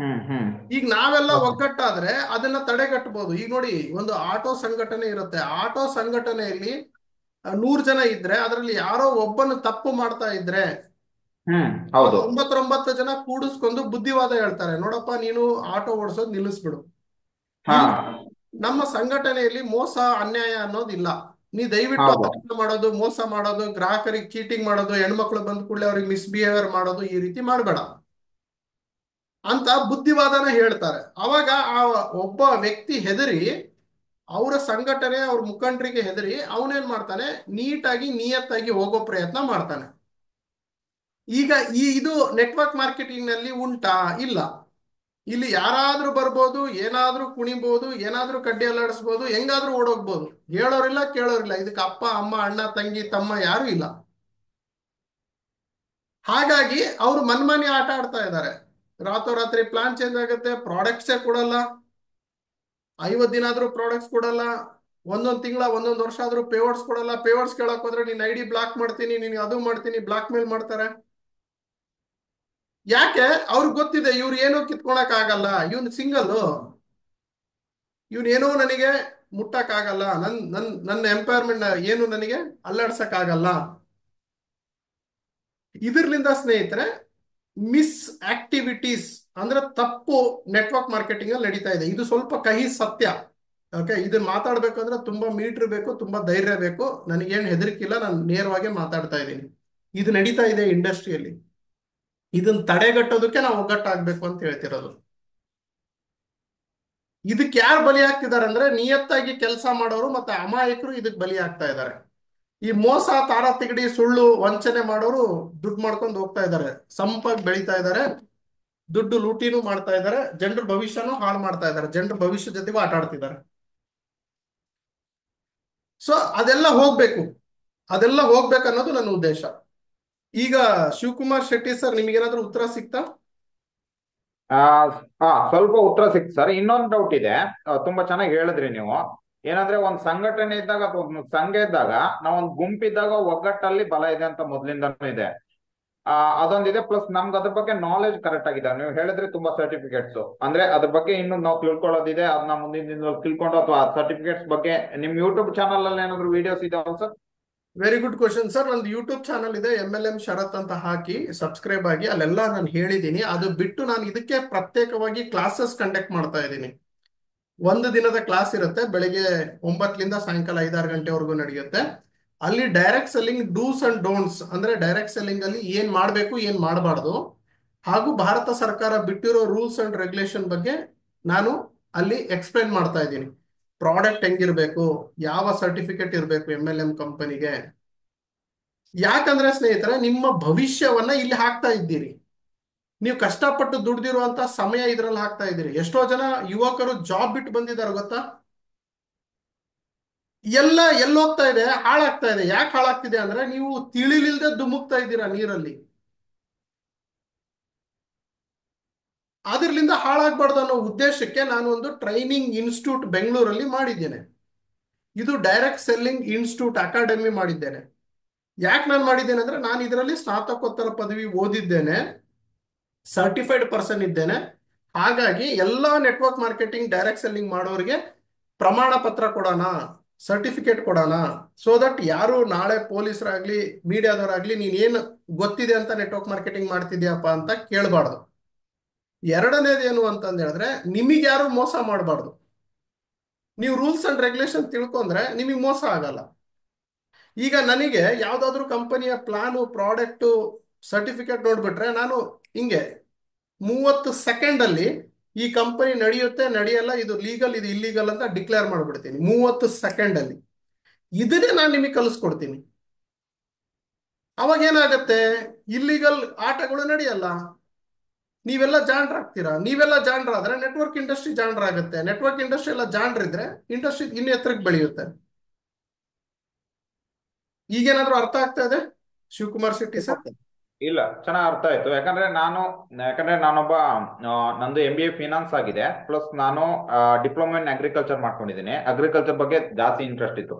ಈಗ ನಾವೆಲ್ಲ ಒಗ್ಗಟ್ಟಾದ್ರೆ ಅದನ್ನ ತಡೆಗಟ್ಟಬಹುದು. ಈಗ ನೋಡಿ, ಒಂದು ಆಟೋ ಸಂಘಟನೆ ಇರುತ್ತೆ. ಆಟೋ ಸಂಘಟನೆಯಲ್ಲಿ 100 ಜನ ಇದ್ರೆ ಅದರಲ್ಲಿ ಯಾರೋ ಒಬ್ಬನು ತಪ್ಪು ಮಾಡ್ತಾ ಇದ್ರೆ 99 ಜನ ಕೂಡಿಸ್ಕೊಂಡು ಬುದ್ಧಿವಾದ ಹೇಳ್ತಾರೆ, ನೋಡಪ್ಪ ನೀನು ಆಟೋ ಓಡಿಸೋದು ನಿಲ್ಲಿಸ್ಬಿಡು. ನಮ್ಮ ಸಂಘಟನೆಯಲ್ಲಿ ಮೋಸ ಅನ್ಯಾಯ ಅನ್ನೋದಿಲ್ಲ. ನೀ ದಯವಿಟ್ಟು ಅನ್ಯಾಯ ಮಾಡೋದು, ಮೋಸ ಮಾಡೋದು, ಗ್ರಾಹಕರಿಗೆ ಚೀಟಿಂಗ್ ಮಾಡೋದು, ಹೆಣ್ಮಕ್ಳು ಬಂದ ಕೂಡಲೇ ಅವ್ರಿಗೆ ಮಿಸ್ಬಿಹೇವಿಯರ್ ಮಾಡೋದು, ಈ ರೀತಿ ಮಾಡಬೇಡ ಅಂತ ಬುದ್ಧಿವಾದನ ಹೇಳ್ತಾರೆ. ಅವಾಗ ಆ ಒಬ್ಬ ವ್ಯಕ್ತಿ ಹೆದರಿ, ಅವರ ಸಂಘಟನೆ ಅವ್ರ ಮುಖಂಡರಿಗೆ ಹೆದರಿ ಅವನೇನ್ ಮಾಡ್ತಾನೆ, ನೀಟಾಗಿ ನಿಯತ್ತಾಗಿ ಹೋಗೋ ಪ್ರಯತ್ನ ಮಾಡ್ತಾನೆ. ಈಗ ಇದು ನೆಟ್ವರ್ಕ್ ಮಾರ್ಕೆಟಿಂಗ್ ನಲ್ಲಿ ಉಂಟಾ? ಇಲ್ಲ. ಇಲ್ಲಿ ಯಾರಾದ್ರೂ ಬರ್ಬೋದು, ಏನಾದ್ರೂ ಕುಣಿಬಹುದು, ಏನಾದ್ರೂ ಕಡ್ಡಿ ಅಲ್ಲಾಡಿಸ್ಬೋದು, ಹೆಂಗಾದ್ರೂ ಓಡೋಗ್ಬೋದು. ಹೇಳೋರಿಲ್ಲ, ಕೇಳೋರಿಲ್ಲ. ಇದಕ್ಕೆ ಅಪ್ಪ ಅಮ್ಮ ಅಣ್ಣ ತಂಗಿ ತಮ್ಮ ಯಾರು ಇಲ್ಲ. ಹಾಗಾಗಿ ಅವರು ಮನ್ಮಾನಿ ಆಟ ಆಡ್ತಾ ಇದ್ದಾರೆ. ರಾತ್ರೋರಾತ್ರಿ ಪ್ಲಾನ್ ಚೇಂಜ್ ಆಗುತ್ತೆ, ಪ್ರಾಡಕ್ಟ್ಸೇ ಕೊಡಲ್ಲ, 50 ದಿನ ಆದ್ರೂ ಪ್ರಾಡಕ್ಟ್ಸ್ ಕೊಡಲ್ಲ, ಒಂದೊಂದು ತಿಂಗಳ ಒಂದೊಂದು ವರ್ಷ ಆದ್ರೂ ಪೇವರ್ಸ್ ಕೊಡಲ್ಲ. ಪೇವರ್ಸ್ ಕೇಳಕ್ ಹೋದ್ರೆ ನೀನ್ ID ಬ್ಲಾಕ್ ಮಾಡ್ತೀನಿ, ನೀನ್ ಅದು ಮಾಡ್ತೀನಿ, ಬ್ಲಾಕ್ ಮೇಲ್ ಮಾಡ್ತಾರೆ. ಯಾಕೆ? ಅವ್ರಿಗೆ ಗೊತ್ತಿದೆ ಇವ್ರು ಏನೋ ಕಿತ್ಕೊಳಕ್ ಆಗಲ್ಲ, ಇವನ್ ಸಿಂಗಲ್, ಇವನೇನೋ ನನಗೆ ಮುಟ್ಟಕ್ ಆಗಲ್ಲ, ನನ್ನ ಎಂಪೈರ್ಮೆಂಟ್ ಏನು ನನಗೆ ಅಲ್ಲಾಡ್ಸಕ್ ಆಗಲ್ಲ. ಇದರ್ಲಿಂದ ಸ್ನೇಹಿತರೆ ಮಿಸ್ ಆಕ್ಟಿವಿಟೀಸ್ ಅಂದ್ರೆ ತಪ್ಪು ನೆಟ್ವರ್ಕ್ ಮಾರ್ಕೆಟಿಂಗ್ ಅಲ್ಲಿ ನಡೀತಾ ಇದೆ. ಇದು ಸ್ವಲ್ಪ ಕಹಿ ಸತ್ಯ. ಓಕೆ, ಇದನ್ನ ಮಾತಾಡ್ಬೇಕಂದ್ರೆ ತುಂಬಾ ಮೀಟರ್ ಬೇಕು, ತುಂಬಾ ಧೈರ್ಯ ಬೇಕು. ನನಗೇನು ಹೆದರಿಕಿಲ್ಲ, ನಾನು ನೇರವಾಗಿ ಮಾತಾಡ್ತಾ ಇದ್ದೀನಿ. ಇದು ನಡೀತಾ ಇದೆ ಇಂಡಸ್ಟ್ರಿಯಲ್ಲಿ. ಇದನ್ನ ತಡೆಗಟ್ಟೋದಕ್ಕೆ ನಾವು ಒಗ್ಗಟ್ಟಾಗ್ಬೇಕು ಅಂತ ಹೇಳ್ತಿರೋದು. ಇದಕ್ಕೆ ಯಾರು ಬಲಿ ಆಗ್ತಿದ್ದಾರೆ ಅಂದ್ರೆ ನಿಯತ್ತಾಗಿ ಕೆಲಸ ಮಾಡೋರು ಮತ್ತೆ ಅಮಾಯಕರು ಇದಕ್ಕೆ ಬಲಿ ಆಗ್ತಾ ಇದ್ದಾರೆ. ಈ ಮೋಸ, ತಾರ ತಿಗಡಿ, ಸುಳ್ಳು, ವಂಚನೆ ಮಾಡೋರು ದುಡ್ಡು ಮಾಡ್ಕೊಂಡು ಹೋಗ್ತಾ ಇದ್ದಾರೆ, ಸಂಪಾಗಿ ಬೆಳೀತಾ ಇದ್ದಾರೆ, ದುಡ್ಡು ಲೂಟಿನೂ ಮಾಡ್ತಾ ಇದ್ದಾರೆ, ಜನರ ಭವಿಷ್ಯನೂ ಹಾಳು ಮಾಡ್ತಾ ಇದ್ದಾರೆ, ಜನರ ಭವಿಷ್ಯ ಜೊತೆಗೂ ಆಟ ಆಡ್ತಿದ್ದಾರೆ. ಸೊ ಅದೆಲ್ಲ ಹೋಗ್ಬೇಕನ್ನೋದು ನನ್ನ ಉದ್ದೇಶ. ಈಗ ಶಿವಕುಮಾರ್ ಶೆಟ್ಟಿ ಸರ್, ನಿಮ್ಗೇನಾದ್ರೂ ಉತ್ತರ ಸಿಕ್ತಾ? ಸ್ವಲ್ಪ ಉತ್ತರ ಸಿಕ್ತು ಸರ್. ಇನ್ನೊಂದು ಡೌಟ್ ಇದೆ, ತುಂಬಾ ಚೆನ್ನಾಗಿ ಹೇಳಿದ್ರಿ ನೀವು. ಏನಂದ್ರೆ ಒಂದ್ ಸಂಘಟನೆ ಇದ್ದಾಗ ಅಥವಾ ಒಂದ್ ಸಂಘ ಇದ್ದಾಗ, ನಾವೊಂದ್ ಗುಂಪಿದ್ದಾಗ ಒಗ್ಗಟ್ಟಲ್ಲಿ ಬಲ ಇದೆ ಅಂತ ಮೊದ್ಲಿಂದನೂ ಇದೆ. ಅದೊಂದಿದೆ. ಪ್ಲಸ್ ನಮ್ಗೆ ಅದ್ರ ಬಗ್ಗೆ ನಾಲೆಜ್ ಕರೆಕ್ಟ್ ಆಗಿದೆ. ನೀವು ಹೇಳಿದ್ರೆ ತುಂಬಾ ಸರ್ಟಿಫಿಕೇಟ್ಸ್, ಅಂದ್ರೆ ಅದ್ರ ಬಗ್ಗೆ ಇನ್ನು ನಾವು ತಿಳ್ಕೊಳ್ಳೋದಿದೆ. ಅದನ್ನ ಮುಂದಿನ ದಿನದಲ್ಲಿ ತಿಳ್ಕೊಂಡು, ಅಥವಾ ಸರ್ಟಿಫಿಕೇಟ್ಸ್ ಬಗ್ಗೆ ನಿಮ್ ಯೂಟ್ಯೂಬ್ ಚಾನಲ್ ಅಲ್ಲಿ ಏನಾದ್ರು ವಿಡಿಯೋಸ್ ಇದಾವ sir? Very good question sir. ನಂದು ಯೂಟ್ಯೂಬ್ ಚಾನಲ್ ಇದೆ, MLM ಶರತ್ ಅಂತ ಹಾಕಿ ಸಬ್ಸ್ಕ್ರೈಬ್ ಆಗಿ. ಅಲ್ಲೆಲ್ಲ ನಾನು ಹೇಳಿದ್ದೀನಿ. ಅದು ಬಿಟ್ಟು ನಾನು ಇದಕ್ಕೆ ಪ್ರತ್ಯೇಕವಾಗಿ ಕ್ಲಾಸಸ್ ಕಂಡಕ್ಟ್ ಮಾಡ್ತಾ ಇದ್ದೀನಿ. 1 ದಿನದ ಕ್ಲಾಸ್ ಇರುತ್ತೆ, ಬೆಳಿಗ್ಗೆ 9ರಿಂದ ಸಾಯಂಕಾಲ 5-6 ಗಂಟೆವರೆಗೂ ನಡೆಯುತ್ತೆ. ಅಲ್ಲಿ direct selling dos and don'ts, ಅಂದ್ರೆ ಡೈರೆಕ್ಟ್ ಸೆಲ್ಲಿಂಗ್ ಅಲ್ಲಿ ಏನ್ ಮಾಡಬೇಕು, ಏನ್ ಮಾಡಬಾರ್ದು, ಹಾಗೂ ಭಾರತ ಸರ್ಕಾರ ಬಿಟ್ಟಿರೋ ರೂಲ್ಸ್ ಅಂಡ್ ರೆಗ್ಯುಲೇಷನ್ ಬಗ್ಗೆ ನಾನು ಅಲ್ಲಿ ಎಕ್ಸ್ಪ್ಲೈನ್ ಮಾಡ್ತಾ ಇದ್ದೀನಿ. ಪ್ರಾಡಕ್ಟ್ ಹೆಂಗಿರ್ಬೇಕು, ಯಾವ ಸರ್ಟಿಫಿಕೇಟ್ ಇರಬೇಕು MLM ಕಂಪನಿಗೆ. ಯಾಕಂದ್ರೆ ಸ್ನೇಹಿತರೆ, ನಿಮ್ಮ ಭವಿಷ್ಯವನ್ನ ಇಲ್ಲಿ ಹಾಕ್ತಾ ಇದ್ದೀರಿ. ನೀವು ಕಷ್ಟಪಟ್ಟು ದುಡ್ದಿರುವಂತ ಸಮಯ ಇದ್ರಲ್ಲಿ ಹಾಕ್ತಾ ಇದ್ದೀರಿ. ಎಷ್ಟೋ ಜನ ಯುವಕರು ಜಾಬ್ ಬಿಟ್ಟು ಬಂದಿದ್ದಾರೆ ಗೊತ್ತಾ? ಎಲ್ಲ ಎಲ್ಲೋಗ್ತಾ ಇದೆ, ಹಾಳಾಗ್ತಾ ಇದೆ. ಯಾಕೆ ಹಾಳಾಗ್ತಿದೆ ಅಂದ್ರೆ ನೀವು ತಿಳಿಲಿಲ್ದೆ ಧುಮುಕ್ತಾ ಇದ್ದೀರಾ ನೀರಲ್ಲಿ. ಅದರಿಂದ ಹಾಳಾಗ್ಬಾರ್ದು ಅನ್ನೋ ಉದ್ದೇಶಕ್ಕೆ ನಾನು ಒಂದು ಟ್ರೈನಿಂಗ್ ಇನ್ಸ್ಟಿಟ್ಯೂಟ್ ಬೆಂಗಳೂರಲ್ಲಿ ಮಾಡಿದ್ದೇನೆ. ಇದು ಡೈರೆಕ್ಟ್ ಸೆಲ್ಲಿಂಗ್ ಇನ್ಸ್ಟಿಟ್ಯೂಟ್ ಅಕಾಡೆಮಿ ಮಾಡಿದ್ದೇನೆ. ಯಾಕೆ ನಾನು ಮಾಡಿದ್ದೇನೆ ಅಂದ್ರೆ, ನಾನು ಇದರಲ್ಲಿ ಸ್ನಾತಕೋತ್ತರ ಪದವಿ ಓದಿದ್ದೇನೆ, ಸರ್ಟಿಫೈಡ್ ಪರ್ಸನ್ ಇದ್ದೇನೆ. ಹಾಗಾಗಿ ಎಲ್ಲ ನೆಟ್ವರ್ಕ್ ಮಾರ್ಕೆಟಿಂಗ್ ಡೈರೆಕ್ಟ್ ಸೆಲ್ಲಿಂಗ್ ಮಾಡೋರಿಗೆ ಪ್ರಮಾಣ ಪತ್ರ ಕೊಡೋಣ, ಸರ್ಟಿಫಿಕೇಟ್ ಕೊಡೋಣ. ಸೊ ದಟ್ ಯಾರು ನಾಳೆ ಪೊಲೀಸರಾಗ್ಲಿ ಮೀಡಿಯಾದವರಾಗ್ಲಿ ನೀನ್ ಏನು ಗೊತ್ತಿದೆ ಅಂತ ನೆಟ್ವರ್ಕ್ ಮಾರ್ಕೆಟಿಂಗ್ ಮಾಡ್ತಿದ್ಯಪ್ಪ ಅಂತ ಕೇಳಬಾರ್ದು. ಎರಡನೇದೇನು ಅಂತಂದು ಹೇಳಿದ್ರೆ ನಿಮಗೆ ಯಾರು ಮೋಸ ಮಾಡಬಾರ್ದು. ನೀವು ರೂಲ್ಸ್ ಅಂಡ್ ರೆಗ್ಯುಲೇಷನ್ ತಿಳ್ಕೊಂಡ್ರೆ ನಿಮಗೆ ಮೋಸ ಆಗಲ್ಲ. ಈಗ ನನಗೆ ಯಾವ್ದಾದ್ರು ಕಂಪನಿಯ ಪ್ಲಾನು, ಪ್ರಾಡಕ್ಟು, ಸರ್ಟಿಫಿಕೇಟ್ ನೋಡ್ಬಿಟ್ರೆ ನಾನು ಹಿಂಗೆ 30 ಸೆಕೆಂಡಲ್ಲಿ ಈ ಕಂಪನಿ ನಡೆಯುತ್ತೆ ನಡೆಯಲ್ಲ, ಇದು ಲೀಗಲ್ ಇದು ಇಲ್ಲೀಗಲ್ ಅಂತ ಡಿಕ್ಲೇರ್ ಮಾಡ್ಬಿಡ್ತೀನಿ 30 ಸೆಕೆಂಡಲ್ಲಿ. ಇದನ್ನೇ ನಾನು ನಿಮಗೆ ಕಲಿಸ್ಕೊಡ್ತೀನಿ. ಅವಾಗ ಏನಾಗತ್ತೆ, ಇಲ್ಲೀಗಲ್ ಆಟಗಳು ನಡೆಯಲ್ಲ, ನೀವೆಲ್ಲ ಜಾಣರಾಗ್ತೀರಾ. ನೀವೆಲ್ಲ ಜಾಣರಾದ್ರೆ ನೆಟ್ವರ್ಕ್ ಇಂಡಸ್ಟ್ರಿ ಜಾಣರಾಗುತ್ತೆ. ನೆಟ್ವರ್ಕ್ ಇಂಡಸ್ಟ್ರಿ ಎಲ್ಲ ಜಾಣರಿದ್ರೆ ಇಂಡಸ್ಟ್ರಿ ಇನ್ನು ಎತ್ತರಕ್ಕೆ ಬೆಳೆಯುತ್ತೆ. ಈಗೇನಾದ್ರೂ ಅರ್ಥ ಆಗ್ತಾ ಇದೆ ಶಿವಕುಮಾರ್ ಶೆಟ್ಟಿ ಸರ್? ಇಲ್ಲ, ಚೆನ್ನಾಗಿ ಅರ್ಥ ಆಯ್ತು. ಯಾಕಂದ್ರೆ ನಾನೊಬ್ಬ ನಂದು MBA ಫಿನಾನ್ಸ್ ಆಗಿದೆ, ಪ್ಲಸ್ ನಾನು ಡಿಪ್ಲೊಮಾ ಇನ್ ಅಗ್ರಿಕಲ್ಚರ್ ಮಾಡ್ಕೊಂಡಿದ್ದೀನಿ. ಅಗ್ರಿಕಲ್ಚರ್ ಬಗ್ಗೆ ಜಾಸ್ತಿ ಇಂಟ್ರೆಸ್ಟ್ ಇತ್ತು.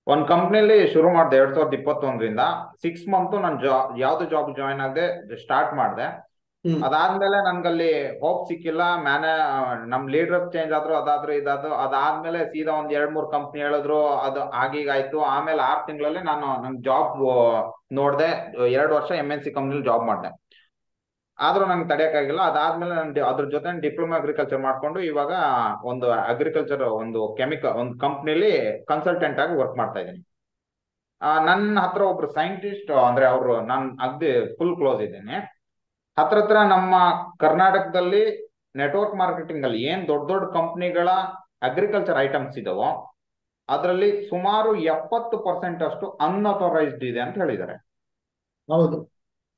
ಒಂದ್ ಕಂಪ್ನಿಲಿ ಶುರು ಮಾಡಿದೆ 2021ರಿಂದ. 6 ಮಂತ್ ನಾನು ಯಾವ್ದು ಜಾಬ್ ಜಾಯಿನ್ ಆಗದೆ ಸ್ಟಾರ್ಟ್ ಮಾಡಿದೆ. ಅದಾದ್ಮೇಲೆ ನನ್ಗಲ್ಲಿ ಹೋಪ್ ಸಿಕ್ಕಿಲ್ಲ. ನಮ್ ಲೀಡರ್ ಚೇಂಜ್ ಆದ್ರು, ಅದಾದ್ರು ಇದಾದ್ರು. ಅದಾದ್ಮೇಲೆ ಸೀದಾ ಒಂದ್ 2-3 ಕಂಪ್ನಿ ಹೇಳಿದ್ರು, ಅದು ಆಗೀಗಾಯ್ತು. ಆಮೇಲೆ 6 ತಿಂಗಳಲ್ಲಿ ನನ್ ಜಾಬ್ ನೋಡ್ದೆ. 2 ವರ್ಷ MNC ಕಂಪ್ನಿಲಿ ಜಾಬ್ ಮಾಡಿದೆ. ಆದ್ರೂ ನಂಗೆ ತಡೆಯಕ್ಕಾಗಿಲ್ಲ. ಅದಾದ್ಮೇಲೆ ಅದ್ರ ಜೊತೆ ಡಿಪ್ಲೊಮಾ ಅಗ್ರಿಕಲ್ಚರ್ ಮಾಡ್ಕೊಂಡು ಇವಾಗ ಒಂದು ಅಗ್ರಿಕಲ್ಚರ್ ಒಂದು ಕಂಪ್ನಿಲಿ ಕನ್ಸಲ್ಟೆಂಟ್ ಆಗಿ ವರ್ಕ್ ಮಾಡ್ತಾ ಇದ್ದೀನಿ. ನನ್ನ ಹತ್ರ ಒಬ್ರು ಸೈಂಟಿಸ್ಟ್, ಅಂದ್ರೆ ಅವರು ನಾನು ಅಗ್ದಿ ಫುಲ್ ಕ್ಲೋಸ್ ಇದ್ದೀನಿ. ಹತ್ರ ನಮ್ಮ ಕರ್ನಾಟಕದಲ್ಲಿ ನೆಟ್ವರ್ಕ್ ಮಾರ್ಕೆಟಿಂಗ್ ಅಲ್ಲಿ ಏನ್ ದೊಡ್ಡ ದೊಡ್ಡ ಕಂಪ್ನಿಗಳ ಅಗ್ರಿಕಲ್ಚರ್ ಐಟಮ್ಸ್ ಇದಾವೋ ಅದರಲ್ಲಿ ಸುಮಾರು 70% ಅಷ್ಟು ಅನ್ಅಥರೈಸ್ಡ್ ಇದೆ ಅಂತ ಹೇಳಿದ್ದಾರೆ. ಹೌದು.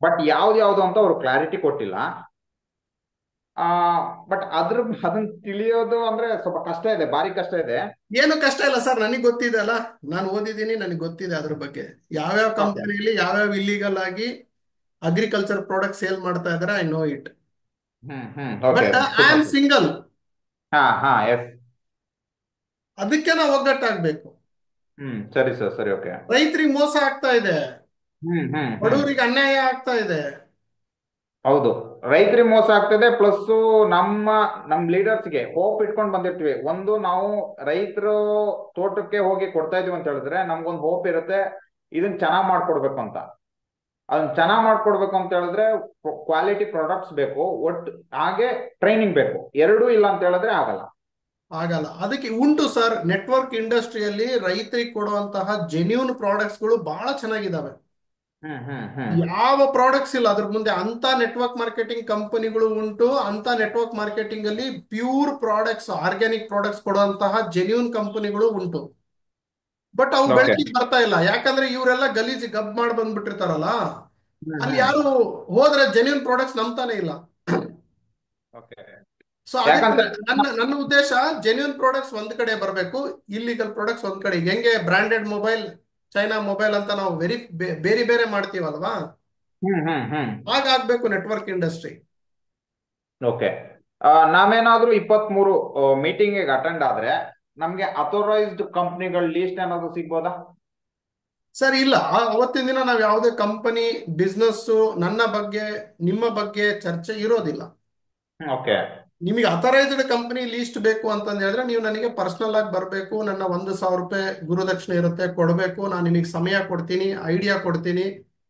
ಬಟ್ ಯಾವ್ದು ಅಂತ ಅವ್ರು ಕ್ಲಾರಿಟಿ ಕೊಟ್ಟಿಲ್ಲ. ಬಟ್ ಅದನ್ನ ತಿಳಿಯೋದು ಅಂದ್ರೆ ಸ್ವಲ್ಪ ಕಷ್ಟ ಇದೆ, ಭಾರಿ ಕಷ್ಟ ಇದೆ. ಏನು ಕಷ್ಟ ಇಲ್ಲ ಸರ್, ನನಗೆ ಗೊತ್ತಿದೆ ಅಲ್ಲ, ನಾನು ಓದಿದ್ದೀನಿ, ನನಗೆ ಗೊತ್ತಿದೆ ಅದ್ರ ಬಗ್ಗೆ. ಯಾವ್ಯಾವ ಕಂಪನಿಯಲ್ಲಿ ಯಾವ್ಯಾವ ಇಲ್ಲಿಗಲ್ ಆಗಿ ಅಗ್ರಿಕಲ್ಚರ್ ಪ್ರಾಡಕ್ಟ್ ಸೇಲ್ ಮಾಡ್ತಾ ಇದಾರೆ, I know it. But I am single, ಅದಕ್ಕೆ ನಾವು ಒಗ್ಗಟ್ಟಾಗ್ಬೇಕು. ಸರಿ ಸರ್, ಸರಿ, ಓಕೆ. ರೈತರಿಗೆ ಮೋಸ ಆಗ್ತಾ ಇದೆ, ಬಡವರಿಗೆ ಅನ್ಯಾಯ ಆಗ್ತಾ ಇದೆ. ಹೌದು, ರೈತರಿಗೆ ಮೋಸ ಆಗ್ತದೆ. ಪ್ಲಸ್ ನಮ್ ಲೀಡರ್ಸ್ಗೆ ಹೋಪ್ ಇಟ್ಕೊಂಡು ಬಂದಿರ್ತೀವಿ. ಒಂದು ನಾವು ರೈತರು ತೋಟಕ್ಕೆ ಹೋಗಿ ಕೊಡ್ತಾ ಇದೀವಿ ಅಂತ ಹೇಳಿದ್ರೆ ನಮ್ಗೊಂದು ಹೋಪ್ ಇರುತ್ತೆ, ಇದನ್ನ ಚೆನ್ನಾಗ್ ಮಾಡ್ಕೊಡ್ಬೇಕು ಅಂತ. ಅದನ್ನ ಚೆನ್ನಾಗ್ ಮಾಡ್ಕೊಡ್ಬೇಕು ಅಂತ ಹೇಳಿದ್ರೆ ಕ್ವಾಲಿಟಿ ಪ್ರಾಡಕ್ಟ್ಸ್ ಬೇಕು, ಹಾಗೆ ಟ್ರೈನಿಂಗ್ ಬೇಕು. ಎರಡೂ ಇಲ್ಲ ಅಂತ ಹೇಳಿದ್ರೆ ಆಗಲ್ಲ. ಅದಕ್ಕೆ ಉಂಟು ಸರ್, ನೆಟ್ವರ್ಕ್ ಇಂಡಸ್ಟ್ರಿಯಲ್ಲಿ ರೈತರಿಗೆ ಕೊಡುವಂತಹ ಜೆನ್ಯೂನ್ ಪ್ರಾಡಕ್ಟ್ಸ್ಗಳು ಬಹಳ ಚೆನ್ನಾಗಿದ್ದಾವೆ. ಯಾವ ಪ್ರಾಡಕ್ಟ್ಸ್ ಇಲ್ಲ ಅದ್ರ ಮುಂದೆ. ಅಂತ ನೆಟ್ವರ್ಕ್ ಮಾರ್ಕೆಟಿಂಗ್ ಕಂಪನಿಗಳು ಉಂಟು. ಅಂತ ನೆಟ್ವರ್ಕ್ ಮಾರ್ಕೆಟಿಂಗ್ ಅಲ್ಲಿ ಪ್ಯೂರ್ ಪ್ರಾಡಕ್ಟ್ಸ್, ಆರ್ಗ್ಯಾನಿಕ್ ಪ್ರಾಡಕ್ಟ್ಸ್ ಕೊಡುವಂತಹ ಜೆನ್ಯೂನ್ ಕಂಪನಿಗಳು ಉಂಟು. ಬಟ್ ಅವು ಬೆಳಕಿಗೆ ಬರ್ತಾ ಇಲ್ಲ. ಯಾಕಂದ್ರೆ ಇವರೆಲ್ಲ ಗಲೀಜ್ ಗಬ್ ಮಾಡಿ ಬಂದ್ಬಿಟ್ಟಿರ್ತಾರಲ್ಲ, ಅಲ್ಲಿ ಯಾರು ಹೋದ್ರೆ ಜೆನ್ಯೂನ್ ಪ್ರಾಡಕ್ಟ್ಸ್ ನಂಬ್ತಾನೆ ಇಲ್ಲ. ಸೊ ನನ್ನ ಉದ್ದೇಶ ಜೆನ್ಯೂನ್ ಪ್ರಾಡಕ್ಟ್ಸ್ ಒಂದ್ ಕಡೆ ಬರಬೇಕು, ಇಲ್ಲಿಗಲ್ ಪ್ರಾಡಕ್ಟ್ಸ್ ಒಂದ್ ಕಡೆ. ಹೆಂಗೆ ಬ್ರಾಂಡೆಡ್ ಮೊಬೈಲ್, ಚೈನಾ ಮೊಬೈಲ್ ಅಂತ ನಾವು ಬೇರೆ ಬೇರೆ ಮಾಡ್ತೀವಲ್ವಾ, ಹಾಗಾಗ್ಬೇಕು ನೆಟ್ವರ್ಕ್ ಇಂಡಸ್ಟ್ರಿ. ಓಕೆ, ನಾವೇನಾದ್ರೂ 23 ಮೀಟಿಂಗ್ ಅಟೆಂಡ್ ಆದ್ರೆ ನಮ್ಗೆ ಅಥರೈಸ್ಡ್ ಕಂಪ್ನಿಗಳ ಲೀಸ್ಟ್ ಏನಾದ್ರು ಸಿಗ್ಬೋದಾ ಸರ್? ಇಲ್ಲ, ಅವತ್ತಿನ ದಿನ ನಾವು ಯಾವುದೇ ಕಂಪನಿ, ಬಿಸ್ನೆಸ್, ನನ್ನ ಬಗ್ಗೆ ನಿಮ್ಮ ಬಗ್ಗೆ ಚರ್ಚೆ ಇರೋದಿಲ್ಲ. ಓಕೆ. ನಿಮಗೆ ಅಥರೈಸ್ಡ್ ಕಂಪನಿ ಲೀಸ್ಟ್ ಬೇಕು ಅಂತಂದು ಹೇಳಿದ್ರೆ ನೀವು ನನಗೆ ಪರ್ಸನಲ್ ಆಗಿ ಬರಬೇಕು. ನನ್ನ 1,000 ರೂಪಾಯಿ ಗುರುದಕ್ಷಿಣೆ ಇರುತ್ತೆ, ಕೊಡಬೇಕು. ನಾನು ನಿಮಗೆ ಸಮಯ ಕೊಡ್ತೀನಿ, ಐಡಿಯಾ ಕೊಡ್ತೀನಿ,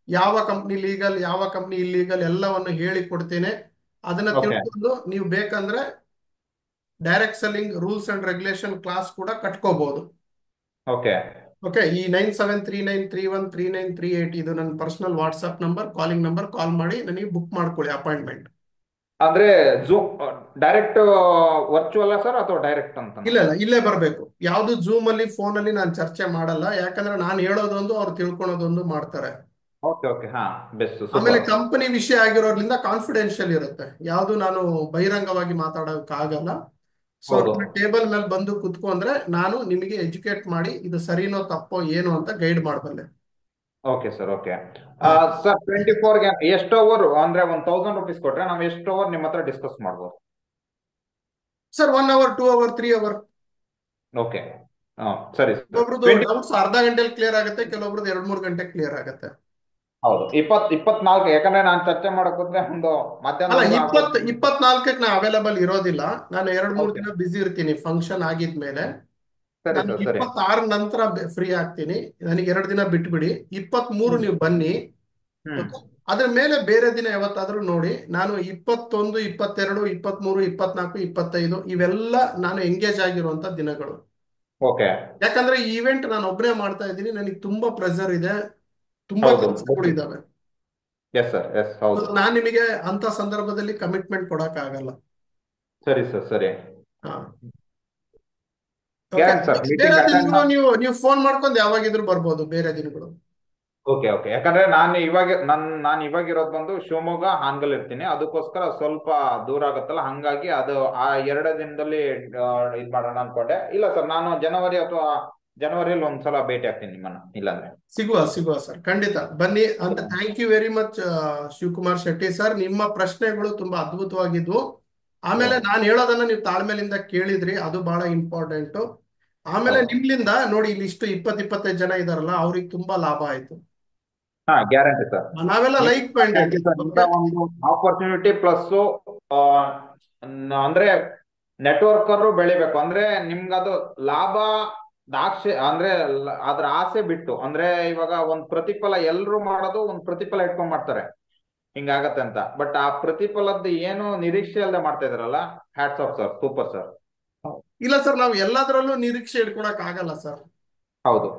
ಯಾವ ಕಂಪ್ನಿ ಲೀಗಲ್ ಯಾವ ಕಂಪ್ನಿ ಇಲ್ಲೀಗಲ್ ಎಲ್ಲವನ್ನು ಹೇಳಿ ಕೊಡ್ತೇನೆ. ಅದನ್ನ ತಿಳ್ಕೊಂಡು ನೀವು ಬೇಕಂದ್ರೆ direct selling rules and regulation class ಕೂಡ ಕಟ್ಕೋಬಹುದು. ಓಕೆ, ಈ 9739313938 ಇದು ನನ್ನ personal WhatsApp number, calling number. Call ಮಾಡಿ ನನಗೆ ಬುಕ್ ಮಾಡ್ಕೊಳ್ಳಿ ಅಪಾಯಿಂಟ್ಮೆಂಟ್. ಅಂದ್ರೆ ಝೂಮ್ ಡೈರೆಕ್ಟ್ ವರ್ಚುವಲ್ ಸರ್ ಅಥವಾ ಡೈರೆಕ್ಟ್ ಅಂತ? ಇಲ್ಲ, ಇಲ್ಲೇ ಬರಬೇಕು. ಯಾವ್ದು ಝೂಮ್ ಅಲ್ಲಿ, ಫೋನ್ ಅಲ್ಲಿ ನಾನು ಚರ್ಚೆ ಮಾಡಲ್ಲ. ಯಾಕಂದ್ರೆ ನಾನು ಹೇಳೋದೊಂದು, ಅವ್ರು ತಿಳ್ಕೊಳೋದೊಂದು ಮಾಡ್ತಾರೆ. ಆಮೇಲೆ ಕಂಪನಿ ವಿಷಯ ಆಗಿರೋದ್ರಿಂದ ಕಾನ್ಫಿಡೆನ್ಷಿಯಲ್ ಇರುತ್ತೆ, ಯಾವ್ದು ನಾನು ಬಹಿರಂಗವಾಗಿ ಮಾತಾಡೋಕ್ಕಾಗಲ್ಲ. ಸೊ ಟೇಬಲ್ ಮೇಲೆ ಬಂದು ಕುತ್ಕೊಂಡ್ರೆ ನಾನು ನಿಮಗೆ ಎಜುಕೇಟ್ ಮಾಡಿ ಇದು ಸರಿನೋ ತಪ್ಪೋ ಏನು ಅಂತ ಗೈಡ್ ಮಾಡಬಲ್ಲೆ. Okay sir, okay sir. 24 ಎಷ್ಟು ಅವರ್ ಅಂದ್ರೆ 1,000 ರೂಪೀಸ್ ಕೊಟ್ರೆ ನಾವು ಎಷ್ಟು ಅವರ್ ನಿಮ್ಮ ಹತ್ರ ಡಿಸ್ಕಸ್ ಮಾಡ್ಬೋದು sir? 1 hour, 2 hour, 3 hour. Okay, ಸರಿ. ಕೆಲವೊಬ್ರದ್ದು ಡೌಟ್ಸ್ ಅರ್ಧ ಗಂಟೆಲಿ ಕ್ಲಿಯರ್ ಆಗುತ್ತೆ, ಕೆಲವೊಬ್ರದ್ದು 2-3 ಗಂಟೆ ಕ್ಲಿಯರ್ ಆಗುತ್ತೆ. ಹೌದು, 24. ಯಾಕಂದ್ರೆ ನಾನು ಚರ್ಚೆ ಮಾಡಕ್ಕೋದ್ರೆ ಒಂದು ಮಧ್ಯಾಹ್ನ 24ಕ್ಕೆ ನಾ ಅವೈಲಬಲ್ ಇರೋದಿಲ್ಲ. ನಾನು 2-3 ದಿನ ಬಿಸಿ ಇರ್ತೀನಿ ಫಂಕ್ಷನ್ ಆಗಿದ್ಮೇಲೆ. ನಾನು 26 ನಂತರ ಫ್ರೀ ಆಗ್ತೀನಿ. ನನಗೆ 2 ದಿನ ಬಿಟ್ಬಿಡಿ. 23 ನೀವು ಬನ್ನಿ. ಅದ್ರ ಮೇಲೆ ಬೇರೆ ದಿನ ಯಾವತ್ತಾದ್ರೂ ನೋಡಿ. ನಾನು 21, 22, 23, 24, 25 ಇವೆಲ್ಲ ನಾನು ಎಂಗೇಜ್ ಆಗಿರುವಂತ ದಿನಗಳು. ಓಕೆ. ಯಾಕಂದ್ರೆ ಈ ಇವೆಂಟ್ ನಾನು ಒಬ್ಬನೇ ಮಾಡ್ತಾ ಇದ್ದೀನಿ, ನನಗೆ ತುಂಬಾ ಪ್ರೆಷರ್ ಇದೆ, ತುಂಬಾ ಹೌದು. ಕೆಲಸಗಳು ಇದಾವೆ. ಎಸ್ ಸರ್, ಎಸ್ ಹೌದು. ನಾನು ನಿಮಗೆ ಅಂತ ಸಂದರ್ಭದಲ್ಲಿ ಕಮಿಟ್ಮೆಂಟ್ ಕೊಡಕ್ ಆಗಲ್ಲ. ಸರಿ ಸರ್, ಸರಿ. ಹಾ. ಗ್ಯಾರಂಟಿ ಸರ್, ಬೇರೆ ಮೀಟಿಂಗ್ ಅಟೆಂಡ್ ದಿನಗಳು ನೀವು ಫೋನ್ ಮಾಡ್ಕೊಂಡು ಯಾವಾಗಿದ್ರು ಬರ್ಬೋದು, ಬೇರೆ ದಿನಗಳು. Okay okay. ಯಾಕಂದ್ರೆ ನಾನು ಇವಾಗಿರೋದು ಬಂದು ಶಿವಮೊಗ್ಗ ಹಾನಗಲ್ ಇರ್ತೀನಿ, ಅದಕ್ಕೋಸ್ಕರ ಸ್ವಲ್ಪ ದೂರ ಆಗುತ್ತಲ್ಲ, ಹಂಗಾಗಿ ಅದು ಆ 2 ದಿನದಲ್ಲಿ ಇದ್ ಮಾಡೋಣ ಅನ್ಕೊಂಡೆ. ಇಲ್ಲ ಸರ್, ನಾನು ಜನವರಿಯಲ್ಲಿ ಒಂದ್ಸಲ ಭೇಟಿ ಆಗ್ತೀನಿ ನಿಮ್ಮನ್ನ, ಇಲ್ಲಾಂದ್ರೆ. ಸಿಗುವ ಸರ್, ಖಂಡಿತ ಬನ್ನಿ ಅಂತ. Thank you very much Shivakumar Shetty sir. ನಿಮ್ಮ ಪ್ರಶ್ನೆಗಳು ತುಂಬಾ ಅದ್ಭುತವಾಗಿದ್ವು. ಆಮೇಲೆ ನಾನು ಹೇಳೋದನ್ನ ನೀವು ತಾಳ್ಮೆಲಿಂದ ಕೇಳಿದ್ರಿ, ಅದು ಬಹಳ ಇಂಪಾರ್ಟೆಂಟ್. ಆಮೇಲೆ ನಿಮ್ಲಿಂದ ನೋಡಿ, ಇಲ್ಲಿ ಇಷ್ಟು 20-25 ಜನ ಇದಾರಲ್ಲ, ಅವ್ರಿಗೆ ತುಂಬಾ ಲಾಭ ಆಯ್ತು. ಹಾ, ಗ್ಯಾರಂಟಿ ಸರ್. ನಾವೆಲ್ಲ ಲೈಕ್ ಮೈಂಡೆಡ್. ಒಂದು ಆಪರ್ಚುನಿಟಿ ಪ್ಲಸ್ ಅಂದ್ರೆ ನೆಟ್ವರ್ಕರ್ ಬೆಳಿಬೇಕು ಅಂದ್ರೆ ನಿಮ್ಗದು ಲಾಭ ಅಂದ್ರೆ ಅದ್ರ ಆಸೆ ಬಿಟ್ಟು, ಅಂದ್ರೆ ಇವಾಗ ಒಂದ್ ಪ್ರತಿಫಲ ಎಲ್ರು ಮಾಡೋದು, ಒಂದ್ ಪ್ರತಿಫಲ ಇಟ್ಕೊಂಡ್ ಮಾಡ್ತಾರೆ, ಹಿಂಗಾಗತ್ತೆ ಅಂತ. ಬಟ್ ಆ ಪ್ರತಿಫಲದ್ದು ಏನು ನಿರೀಕ್ಷೆ ಅಲ್ಲದೆ ಮಾಡ್ತಾ ಇದ್ರಲ್ಲ, hats off sir, super sir. ಇಲ್ಲ ಸರ್, ನಾವು ಎಲ್ಲದರಲ್ಲೂ ನಿರೀಕ್ಷೆ ಇಟ್ಕೊಳಕ್ ಆಗಲ್ಲ ಸರ್. ಹೌದು.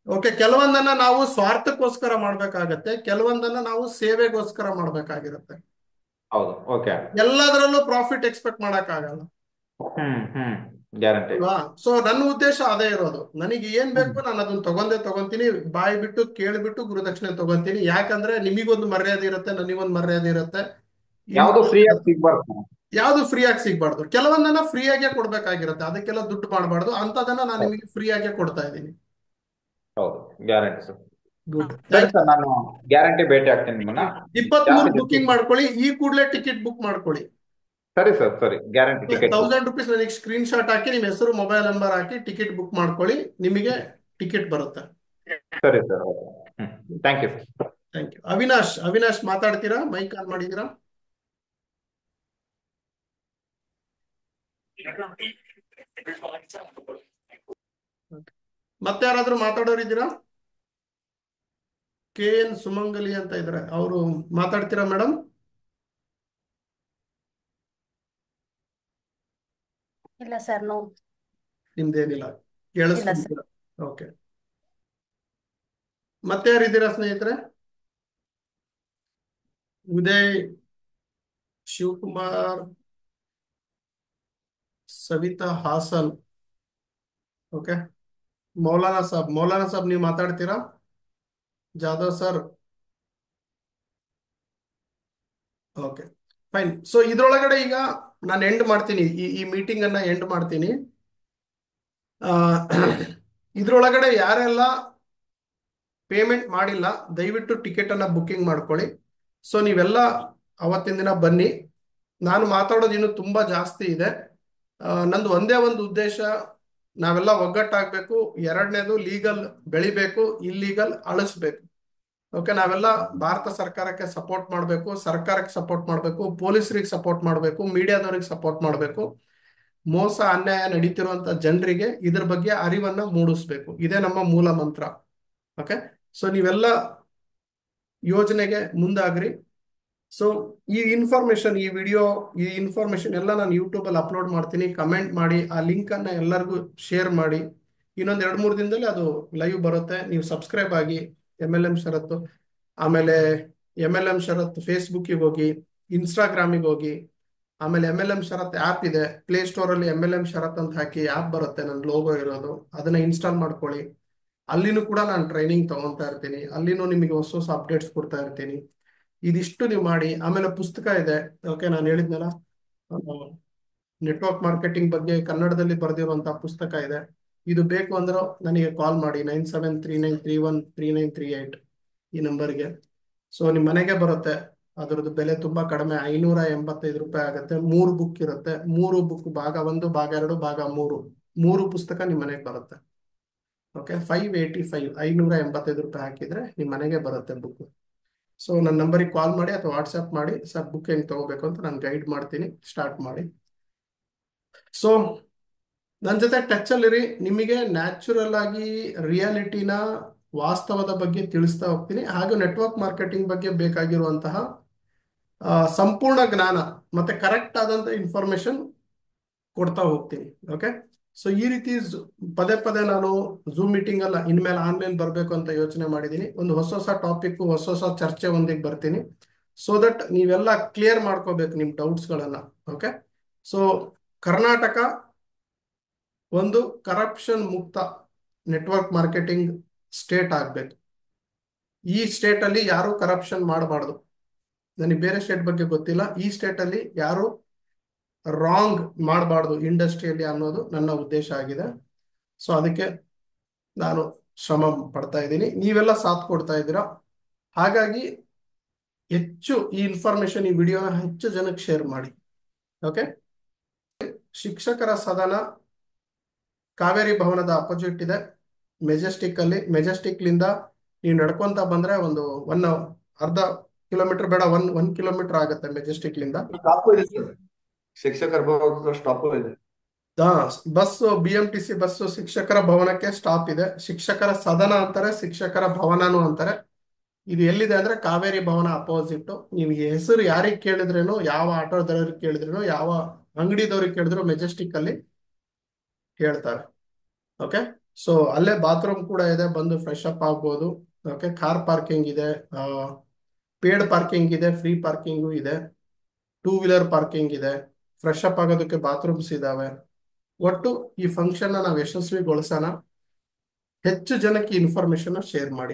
ಓಕೆ, ಕೆಲವೊಂದನ್ನ ನಾವು ಸ್ವಾರ್ಥಕ್ಕೋಸ್ಕರ ಮಾಡ್ಬೇಕಾಗತ್ತೆ, ಕೆಲವೊಂದನ್ನ ನಾವು ಸೇವೆಗೋಸ್ಕರ ಮಾಡ್ಬೇಕಾಗಿರುತ್ತೆ. ಹೌದು. ಓಕೆ. ಎಲ್ಲದರಲ್ಲೂ ಪ್ರಾಫಿಟ್ ಎಕ್ಸ್ಪೆಕ್ಟ್ ಮಾಡಕ್ ಆಗಲ್ಲ. ಗ್ಯಾರಂಟಿ. ಸೊ ನನ್ನ ಉದ್ದೇಶ ಅದೇ ಇರೋದು, ನನಗೆ ಏನ್ ಬೇಕು ನಾನು ಅದನ್ನ ತಗೊಂತೀನಿ, ಬಾಯಿ ಬಿಟ್ಟು ಕೇಳ್ಬಿಟ್ಟು ಗುರುದಕ್ಷಿಣೆ ತಗೊಂತೀನಿ. ಯಾಕಂದ್ರೆ ನಿಮಗೊಂದು ಮರ್ಯಾದೆ ಇರುತ್ತೆ, ನನಗೊಂದು ಮರ್ಯಾದೆ ಇರುತ್ತೆ. ಯಾವ್ದು ಫ್ರೀಯಾಗಿ ಸಿಗ್ಬಾರ್ದು. ಯಾವ್ದು ಫ್ರೀಯಾಗಿ ಸಿಗ್ಬಾರ್ದು. ಕೆಲವೊಂದನ್ನ ಫ್ರೀಯಾಗೆ ಕೊಡ್ಬೇಕಾಗಿರುತ್ತೆ, ಅದಕ್ಕೆಲ್ಲ ದುಡ್ಡು ಮಾಡಬಾರ್ದು. ಅಂತದನ್ನ ನಾನು ನಿಮಗೆ ಫ್ರೀಯಾಗೆ ಕೊಡ್ತಾ ಇದ್ದೀನಿ. ಹೌದು, ಗ್ಯಾರಂಟಿ ಸರ್. ಗುಡ್. ಸರಿ ಸರ್, ನಾನು ಗ್ಯಾರಂಟಿ ಭೇಟಿ ಆಗ್ತೀನಿ ನಿಮ್ಮನ್ನ. 23 ಬುಕಿಂಗ್ ಮಾಡ್ಕೊಳ್ಳಿ, ಈ ಕೂಡಲೇ ಟಿಕೆಟ್ ಬುಕ್ ಮಾಡ್ಕೊಳ್ಳಿ. ಸರಿ ಸರ್, ಸರಿ. ಗ್ಯಾರಂಟಿ ಟಿಕೆಟ್ 1000 ರೂಪೀಸ್ ನನಗೆ ಸ್ಕ್ರೀನ್ ಶಾಟ್ ಹಾಕಿ, ನಿಮ್ಮ ಹೆಸರು ಮೊಬೈಲ್ ನಂಬರ್ ಹಾಕಿ ಟಿಕೆಟ್ ಬುಕ್ ಮಾಡ್ಕೊಳ್ಳಿ, ನಿಮಗೆ ಟಿಕೆಟ್ ಬರುತ್ತೆ. ಸರಿ sir. Thank you sir. Thank you. Avinash ಮಾತಾಡ್ತೀರಾ? ಮೈಕ್ ಆನ್ ಮಾಡಿದ್ದೀರಾ? ಮತ್ತೆ ಯಾರಾದ್ರೂ ಮಾತಾಡೋರಿದ್ದೀರಾ? KN ಸುಮಂಗಲಿ ಅಂತ ಇದ್ದಾರೆ, ಅವರು ಮಾತಾಡ್ತೀರಾ ಮೇಡಮ್? ಇಲ್ಲ ಸರ್, ನೋ. ನಿಮ್ದೇನಿಲ್ಲ, ಕೇಳಿಸ್ಕೊಂತೀರಾ? ಓಕೆ. ಮತ್ತೆ ಯಾರಿದ್ದೀರಾ ಸ್ನೇಹಿತರೆ? ಉದಯ್, ಶಿವಕುಮಾರ್, ಸವಿತಾ ಹಾಸನ್. ಓಕೆ. ಮೌಲಾನಾ ಸಾಬ್ ನೀವು ಮಾತಾಡ್ತೀರಾ? Jadhav sir. Okay, fine. So ಇದ್ರೊಳಗಡೆ ಈಗ ನಾನು ಎಂಡ್ ಮಾಡ್ತೀನಿ, ಈ ಮೀಟಿಂಗ್ ಅನ್ನ ಎಂಡ್ ಮಾಡ್ತೀನಿ. ಇದ್ರೊಳಗಡೆ ಯಾರೆಲ್ಲ ಪೇಮೆಂಟ್ ಮಾಡಿಲ್ಲ, ದಯವಿಟ್ಟು ಟಿಕೆಟ್ ಅನ್ನ ಬುಕಿಂಗ್ ಮಾಡ್ಕೊಳ್ಳಿ. ಸೊ ನೀವೆಲ್ಲ ಅವತ್ತಿನ ದಿನ ಬನ್ನಿ. ನಾನು ಮಾತಾಡೋದು ಇನ್ನು ತುಂಬಾ ಜಾಸ್ತಿ ಇದೆ. ನಂದು ಒಂದೇ ಒಂದು ಉದ್ದೇಶ, ನಾವೆಲ್ಲ ಒಗ್ಗಟ್ಟಾಗಬೇಕು. ಎರಡನೇದು, ಲೀಗಲ್ ಬೆಳಿಬೇಕು, ಇಲ್ಲೀಗಲ್ ಅಳಿಸ್ಬೇಕು. ಓಕೆ, ನಾವೆಲ್ಲ ಭಾರತ ಸರ್ಕಾರಕ್ಕೆ ಸಪೋರ್ಟ್ ಮಾಡಬೇಕು, ಸರ್ಕಾರಕ್ಕೆ ಸಪೋರ್ಟ್ ಮಾಡಬೇಕು, ಪೊಲೀಸರಿಗೆ ಸಪೋರ್ಟ್ ಮಾಡಬೇಕು, ಮೀಡಿಯಾದವ್ರಿಗೆ ಸಪೋರ್ಟ್ ಮಾಡಬೇಕು. ಮೋಸ ಅನ್ಯಾಯ ನಡೀತಿರುವಂತ ಜನರಿಗೆ ಇದ್ರ ಬಗ್ಗೆ ಅರಿವನ್ನ ಮೂಡಿಸ್ಬೇಕು. ಇದೇ ನಮ್ಮ ಮೂಲ ಮಂತ್ರ. ಓಕೆ, ಸೊ ನೀವೆಲ್ಲ ಯೋಜನೆಗೆ ಮುಂದಾಗ್ರಿ. ಸೊ ಈ ಇನ್ಫಾರ್ಮೇಶನ್, ಈ ವಿಡಿಯೋ, ಈ ಇನ್ಫಾರ್ಮೇಶನ್ ಎಲ್ಲ ನಾನು ಯೂಟ್ಯೂಬಲ್ಲಿ ಅಪ್ಲೋಡ್ ಮಾಡ್ತೀನಿ. ಕಮೆಂಟ್ ಮಾಡಿ, ಆ ಲಿಂಕ್ ಅನ್ನ ಎಲ್ಲರಿಗೂ ಶೇರ್ ಮಾಡಿ. ಇನ್ನೊಂದು 2-3 ದಿನದಲ್ಲಿ ಅದು ಲೈವ್ ಬರುತ್ತೆ. ನೀವು ಸಬ್ಸ್ಕ್ರೈಬ್ ಆಗಿ MLM ಶರತ್ತು. ಆಮೇಲೆ MLM ಶರತ್ ಫೇಸ್ಬುಕ್ಕಿಗೆ ಹೋಗಿ, ಇನ್ಸ್ಟಾಗ್ರಾಮಿಗೆ ಹೋಗಿ. ಆಮೇಲೆ MLM ಶರತ್ ಆ್ಯಪ್ ಇದೆ, ಪ್ಲೇಸ್ಟೋರಲ್ಲಿ MLM ಶರತ್ ಅಂತ ಹಾಕಿ ಆ್ಯಪ್ ಬರುತ್ತೆ, ನನ್ನ ಲೋಗೋ ಇರೋದು. ಅದನ್ನ ಇನ್ಸ್ಟಾಲ್ ಮಾಡ್ಕೊಳ್ಳಿ. ಅಲ್ಲಿನೂ ಕೂಡ ನಾನು ಟ್ರೈನಿಂಗ್ ತಗೊತಾ ಇರ್ತೀನಿ, ಅಲ್ಲಿನೂ ನಿಮಗೆ ಹೊಸ ಹೊಸ ಅಪ್ಡೇಟ್ಸ್ ಕೊಡ್ತಾ ಇರ್ತೀನಿ. ಇದಿಷ್ಟು ನೀವು ಮಾಡಿ. ಆಮೇಲೆ ಪುಸ್ತಕ ಇದೆ. ಓಕೆ, ನಾನು ಹೇಳಿದ್ನಲ್ಲ, ನೆಟ್ವರ್ಕ್ ಮಾರ್ಕೆಟಿಂಗ್ ಬಗ್ಗೆ ಕನ್ನಡದಲ್ಲಿ ಬರೆದಿರುವಂತಹ ಪುಸ್ತಕ ಇದೆ. ಇದು ಬೇಕು ಅಂದ್ರೆ ನನಗೆ ಕಾಲ್ ಮಾಡಿ, 9739313938 ಈ ನಂಬರ್ಗೆ. ಸೊ ನಿಮ್ಮ ಮನೆಗೆ ಬರುತ್ತೆ. ಅದರದ್ದು ಬೆಲೆ ತುಂಬಾ ಕಡಿಮೆ, 585 ರೂಪಾಯಿ ಆಗುತ್ತೆ. 3 ಬುಕ್ ಇರುತ್ತೆ. 3 ಬುಕ್, ಭಾಗ 1, ಭಾಗ 2, ಭಾಗ 3, 3 ಪುಸ್ತಕ ನಿಮ್ಮ ಮನೆಗೆ ಬರುತ್ತೆ. ಓಕೆ, 585 ರೂಪಾಯಿ ಹಾಕಿದ್ರೆ ನಿಮ್ಮ ಮನೆಗೆ ಬರುತ್ತೆ ಬುಕ್. ಸೊ ನನ್ನ ನಂಬರಿಗೆ ಕಾಲ್ ಮಾಡಿ ಅಥವಾ ವಾಟ್ಸ್ಆ್ಯಪ್ ಮಾಡಿ, ಸರ್ ಬುಕ್ ಹೆಂಗೆ ತಗೋಬೇಕು ಅಂತ ನಾನು ಗೈಡ್ ಮಾಡ್ತೀನಿ. ಸ್ಟಾರ್ಟ್ ಮಾಡಿ. ಸೊ ನನ್ನ ಜೊತೆ ಟಚ್ ಅಲ್ಲಿರಿ. ನಿಮಗೆ ನ್ಯಾಚುರಲ್ ಆಗಿ ರಿಯಾಲಿಟಿನ ವಾಸ್ತವದ ಬಗ್ಗೆ ತಿಳಿಸ್ತಾ ಹೋಗ್ತೀನಿ. ಹಾಗೂ ನೆಟ್ವರ್ಕ್ ಮಾರ್ಕೆಟಿಂಗ್ ಬಗ್ಗೆ ಬೇಕಾಗಿರುವಂತಹ ಸಂಪೂರ್ಣ ಜ್ಞಾನ ಮತ್ತೆ ಕರೆಕ್ಟ್ ಆದಂತ ಇನ್ಫಾರ್ಮೇಶನ್ ಕೊಡ್ತಾ ಹೋಗ್ತೀನಿ. ಓಕೆ, ಸೊ ಈ ರೀತಿ ಪದೇ ಪದೇ ನಾನು ಝೂಮ್ ಮೀಟಿಂಗ್ ಅಲ್ಲ ಇನ್ಮೇಲೆ ಆನ್ಲೈನ್ ಬರಬೇಕು ಅಂತ ಯೋಚನೆ ಮಾಡಿದ್ದೀನಿ. ಒಂದು ಹೊಸ ಹೊಸ ಟಾಪಿಕ್, ಹೊಸ ಹೊಸ ಚರ್ಚೆ ಒಂದಿಗೆ ಬರ್ತೀನಿ, ಸೊ ದಟ್ ನೀವೆಲ್ಲ ಕ್ಲಿಯರ್ ಮಾಡ್ಕೋಬೇಕು ನಿಮ್ಮ ಡೌಟ್ಸ್ಗಳನ್ನ. ಓಕೆ, ಸೊ ಕರ್ನಾಟಕ ಒಂದು ಕರಪ್ಷನ್ ಮುಕ್ತ ನೆಟ್ವರ್ಕ್ ಮಾರ್ಕೆಟಿಂಗ್ ಸ್ಟೇಟ್ ಆಗ್ಬೇಕು. ಈ ಸ್ಟೇಟ್ ಅಲ್ಲಿ ಯಾರು ಕರಪ್ಷನ್ ಮಾಡಬಾರ್ದು. ನನಗೆ ಬೇರೆ ಸ್ಟೇಟ್ ಬಗ್ಗೆ ಗೊತ್ತಿಲ್ಲ, ಈ ಸ್ಟೇಟ್ ಅಲ್ಲಿ ಯಾರು ರಾಂಗ್ ಮಾಡಬಾರ್ದು ಇಂಡಸ್ಟ್ರಿಯಲ್ಲಿ ಅನ್ನೋದು ನನ್ನ ಉದ್ದೇಶ ಆಗಿದೆ. ಸೊ ಅದಕ್ಕೆ ನಾನು ಶ್ರಮ ಪಡ್ತಾ ಇದ್ದೀನಿ, ನೀವೆಲ್ಲ ಸಾಥ್ ಕೊಡ್ತಾ ಇದ್ದೀರಾ. ಹಾಗಾಗಿ ಹೆಚ್ಚು ಈ ಇನ್ಫಾರ್ಮೇಶನ್, ಈ ವಿಡಿಯೋನ ಹೆಚ್ಚು ಜನಕ್ಕೆ ಶೇರ್ ಮಾಡಿ. ಓಕೆ, ಶಿಕ್ಷಕರ ಸದನ ಕಾವೇರಿ ಭವನದ ಅಪೋಸಿಟ್ ಇದೆ, ಮೆಜೆಸ್ಟಿಕ್ ಅಲ್ಲಿ. ಮೆಜೆಸ್ಟಿಕ್ ಲಿಂದ ನೀವು ನಡ್ಕೊಂತ ಬಂದ್ರೆ ಒಂದು ಅರ್ಧ ಕಿಲೋಮೀಟರ್ ಬೇಡ, 1 ಕಿಲೋಮೀಟರ್ ಆಗುತ್ತೆ ಮೆಜೆಸ್ಟಿಕ್ ಲಿಂದ. ಸ್ಟಾಪ್ ಇದೆ ಸರ್, ಶಿಕ್ಷಕರ ಭವನದ ಸ್ಟಾಪ್ ಇದೆ. ಬಸ್ BMTC ಬಸ್ ಶಿಕ್ಷಕರ ಭವನಕ್ಕೆ ಸ್ಟಾಪ್ ಇದೆ. ಶಿಕ್ಷಕರ ಸದನ ಅಂತಾರೆ, ಶಿಕ್ಷಕರ ಭವನನು ಅಂತಾರೆ. ಇದು ಎಲ್ಲಿದೆ ಅಂದ್ರೆ ಕಾವೇರಿ ಭವನ ಅಪೋಸಿಟ್. ನೀವು ಈ ಹೆಸರು ಯಾರಿಗೆ ಕೇಳಿದ್ರೇನು, ಯಾವ ಆಟೋದವ್ರಿಗೆ ಕೇಳಿದ್ರೇನು, ಯಾವ ಅಂಗಡಿದವ್ರಿಗೆ ಕೇಳಿದ್ರು ಮೆಜೆಸ್ಟಿಕ್ ಅಲ್ಲಿ ಹೇಳ್ತಾರೆ. ಓಕೆ, ಸೊ ಅಲ್ಲೇ ಬಾತ್ರೂಮ್ ಕೂಡ ಇದೆ, ಬಂದು ಫ್ರೆಶ್ ಅಪ್ ಆಗ್ಬೋದು. ಓಕೆ, ಕಾರ್ ಪಾರ್ಕಿಂಗ್ ಇದೆ, ಪೇಡ್ ಪಾರ್ಕಿಂಗ್ ಇದೆ, ಫ್ರೀ ಪಾರ್ಕಿಂಗು ಇದೆ, 2 ವೀಲರ್ ಪಾರ್ಕಿಂಗ್ ಇದೆ, ಫ್ರೆಶ್ ಅಪ್ ಆಗೋದಕ್ಕೆ ಬಾತ್ರೂಮ್ಸ್ ಇದಾವೆ. ಒಟ್ಟು ಈ ಫಂಕ್ಷನ್ ನಾವು ಯಶಸ್ವಿಗೊಳಿಸೋಣ. ಹೆಚ್ಚು ಜನಕ್ಕೆ ಇನ್ಫಾರ್ಮೇಶನ್ ಶೇರ್ ಮಾಡಿ.